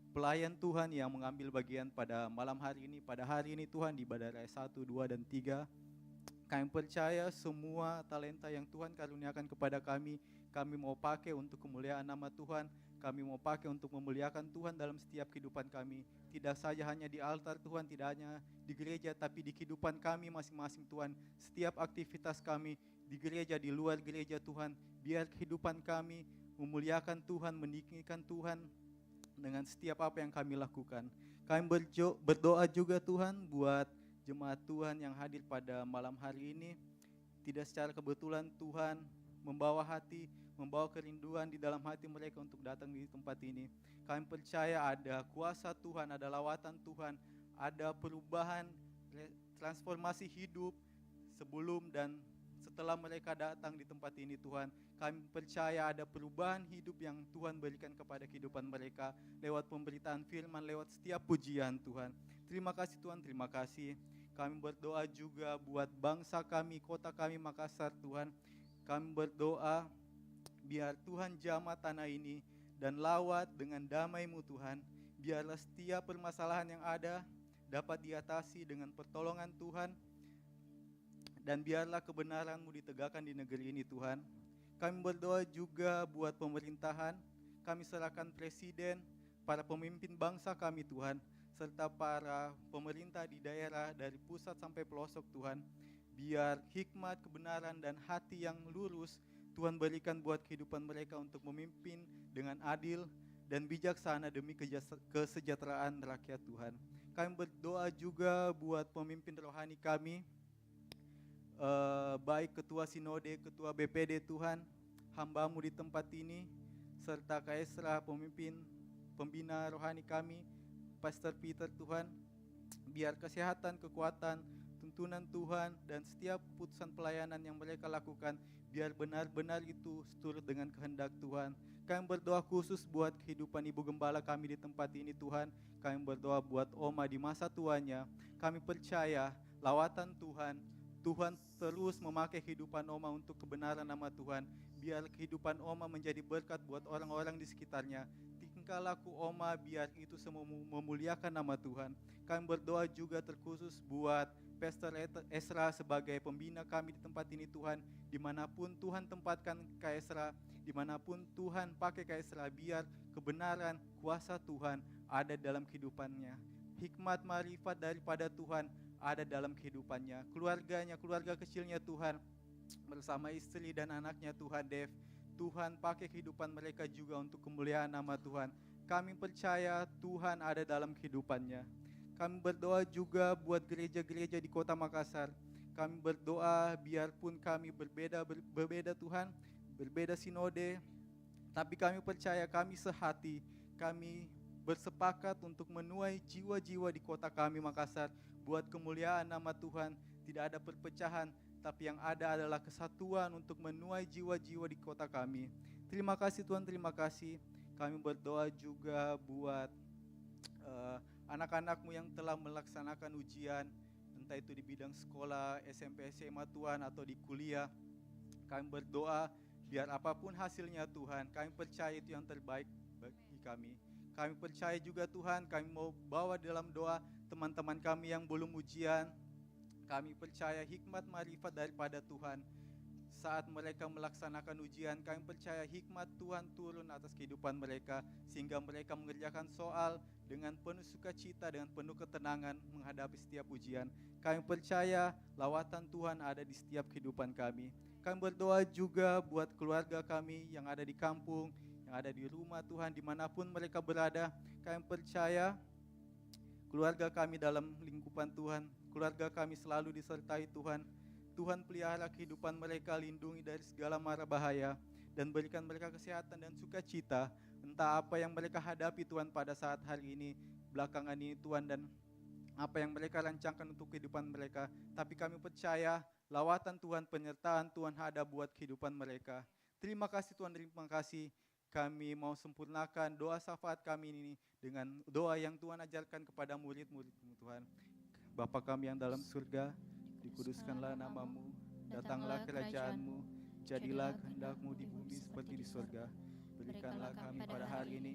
pelayan Tuhan yang mengambil bagian pada malam hari ini, pada hari ini Tuhan di ibadah raya 1, 2, dan 3. Kami percaya semua talenta yang Tuhan karuniakan kepada kami mau pakai untuk kemuliaan nama Tuhan. Kami mau pakai untuk memuliakan Tuhan dalam setiap kehidupan kami. Tidak saja hanya di altar Tuhan, tidak hanya di gereja, tapi di kehidupan kami masing-masing Tuhan. Setiap aktivitas kami di gereja, di luar gereja Tuhan, biar kehidupan kami memuliakan Tuhan, meninggikan Tuhan dengan setiap apa yang kami lakukan. Kami berdoa juga Tuhan buat jemaat Tuhan yang hadir pada malam hari ini. Tidak secara kebetulan Tuhan membawa hati, membawa kerinduan di dalam hati mereka untuk datang di tempat ini. Kami percaya ada kuasa Tuhan, ada lawatan Tuhan, ada perubahan, transformasi hidup sebelum dan setelah mereka datang di tempat ini Tuhan. Kami percaya ada perubahan hidup yang Tuhan berikan kepada kehidupan mereka lewat pemberitaan firman, lewat setiap pujian Tuhan. Terima kasih Tuhan, terima kasih. Kami berdoa juga buat bangsa kami, kota kami Makassar Tuhan. Kami berdoa biar Tuhan jamah tanah ini dan lawat dengan damai-Mu Tuhan. Biarlah setiap permasalahan yang ada dapat diatasi dengan pertolongan Tuhan. Dan biarlah kebenaran-Mu ditegakkan di negeri ini Tuhan. Kami berdoa juga buat pemerintahan. Kami serahkan presiden, para pemimpin bangsa kami Tuhan, serta para pemerintah di daerah dari pusat sampai pelosok Tuhan. Biar hikmat, kebenaran, dan hati yang lurus Tuhan berikan buat kehidupan mereka untuk memimpin dengan adil dan bijaksana demi kesejahteraan rakyat Tuhan. Kami berdoa juga buat pemimpin rohani kami, baik ketua sinode, ketua BPD Tuhan, hamba-Mu di tempat ini, serta Kak Esra, pembina rohani kami, Pastor Peter Tuhan. Biar kesehatan, kekuatan, tuntunan Tuhan, dan setiap putusan pelayanan yang mereka lakukan, biar benar-benar itu seturut dengan kehendak Tuhan. Kami berdoa khusus buat kehidupan Ibu Gembala kami di tempat ini Tuhan. Kami berdoa buat Oma di masa tuanya. Kami percaya lawatan Tuhan, Tuhan terus memakai kehidupan Oma untuk kebenaran nama Tuhan. Biar kehidupan Oma menjadi berkat buat orang-orang di sekitarnya. Tingkah laku Oma biar itu semua memuliakan nama Tuhan. Kami berdoa juga terkhusus buat Pastor Esra sebagai pembina kami di tempat ini Tuhan. Dimanapun Tuhan tempatkan Kak Esra, dimanapun Tuhan pakai Kak Esra, biar kebenaran, kuasa Tuhan ada dalam kehidupannya. Hikmat, marifat daripada Tuhan ada dalam kehidupannya. Keluarganya, keluarga kecilnya Tuhan, bersama istri dan anaknya Tuhan Dev. Tuhan pakai kehidupan mereka juga untuk kemuliaan nama Tuhan. kami percaya Tuhan ada dalam kehidupannya. Kami berdoa juga buat gereja-gereja di Kota Makassar. Kami berdoa biarpun kami berbeda Tuhan, berbeda sinode, tapi kami percaya kami sehati, kami bersepakat untuk menuai jiwa-jiwa di kota kami Makassar, buat kemuliaan nama Tuhan. Tidak ada perpecahan, tapi yang ada adalah kesatuan untuk menuai jiwa-jiwa di kota kami. Terima kasih Tuhan, terima kasih. Kami berdoa juga buat anak-anak-Mu yang telah melaksanakan ujian, entah itu di bidang sekolah, SMP, SMA Tuhan, atau di kuliah. Kami berdoa biar apapun hasilnya Tuhan, kami percaya itu yang terbaik bagi kami. Kami percaya juga Tuhan, kami mau bawa dalam doa teman-teman kami yang belum ujian. Kami percaya hikmat marifat daripada Tuhan. Saat mereka melaksanakan ujian, kami percaya hikmat Tuhan turun atas kehidupan mereka, sehingga mereka mengerjakan soal dengan penuh sukacita, dengan penuh ketenangan menghadapi setiap ujian. Kami percaya lawatan Tuhan ada di setiap kehidupan kami. Kami berdoa juga buat keluarga kami yang ada di kampung, yang ada di rumah Tuhan, dimanapun mereka berada. Kami percaya keluarga kami dalam lingkupan Tuhan, keluarga kami selalu disertai Tuhan. Tuhan pelihara kehidupan mereka, lindungi dari segala mara bahaya, dan berikan mereka kesehatan dan sukacita. Entah apa yang mereka hadapi Tuhan pada saat hari ini, belakangan ini Tuhan, dan apa yang mereka rancangkan untuk kehidupan mereka. Tapi kami percaya lawatan Tuhan, penyertaan Tuhan ada buat kehidupan mereka. Terima kasih Tuhan, terima kasih. Kami mau sempurnakan doa syafaat kami ini dengan doa yang Tuhan ajarkan kepada murid-murid-Mu Tuhan. Bapa kami yang dalam surga, dikuduskanlah nama-Mu, datanglah kerajaan-Mu, jadilah kehendak-Mu di bumi seperti di surga. Berikanlah kami pada hari ini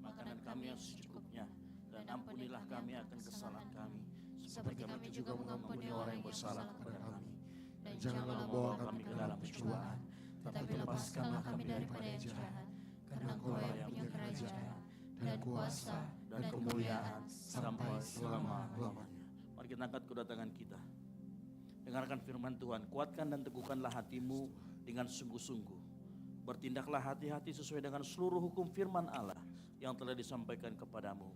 makanan kami yang secukupnya, dan ampunilah kami akan kesalahan kami, seperti kami juga mengampuni orang yang bersalah kepada kami. Dan janganlah membawa kami ke dalam pencobaan, tetapi lepaskanlah kami daripada yang jahat. Karena Engkau yang punya kerajaan, dan kuasa, dan kemuliaan, sampai selama-lamanya. Mari kita angkat kedua tangan kita. Dengarkan firman Tuhan, kuatkan dan teguhkanlah hatimu dengan sungguh-sungguh. Bertindaklah hati-hati sesuai dengan seluruh hukum firman Allah yang telah disampaikan kepadamu.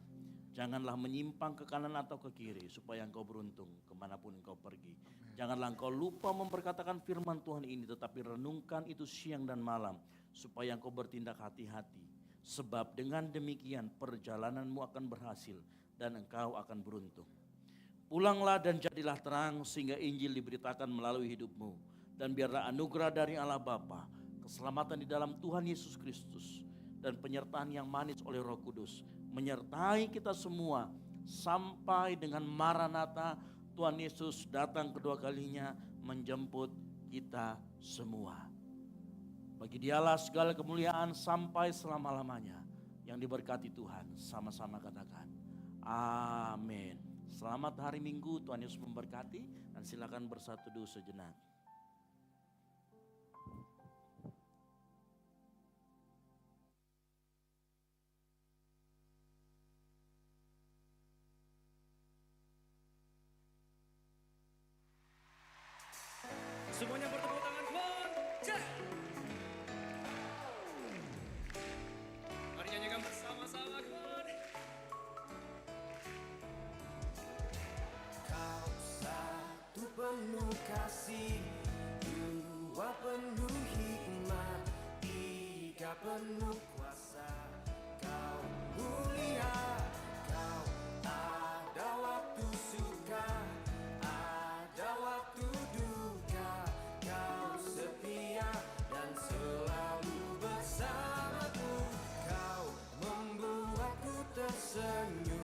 Janganlah menyimpang ke kanan atau ke kiri, supaya engkau beruntung kemanapun engkau pergi. Janganlah engkau lupa memperkatakan firman Tuhan ini, tetapi renungkan itu siang dan malam, supaya engkau bertindak hati-hati. Sebab dengan demikian perjalananmu akan berhasil, dan engkau akan beruntung. Pulanglah dan jadilah terang, sehingga Injil diberitakan melalui hidupmu. Dan biarlah anugerah dari Allah Bapa, keselamatan di dalam Tuhan Yesus Kristus, dan penyertaan yang manis oleh Roh Kudus menyertai kita semua sampai dengan Maranatha, Tuhan Yesus datang kedua kalinya menjemput kita semua. Bagi Dialah segala kemuliaan sampai selama-lamanya. Yang diberkati Tuhan, sama-sama katakan amin. Selamat hari Minggu, Tuhan Yesus memberkati, dan silakan bersatu dulu sejenak. Semuanya bertepuk tangan, come on, cek. Mari nyanyikan bersama-sama, come on. Kau satu penuh kasih, dua penuh hikmat, tiga penuh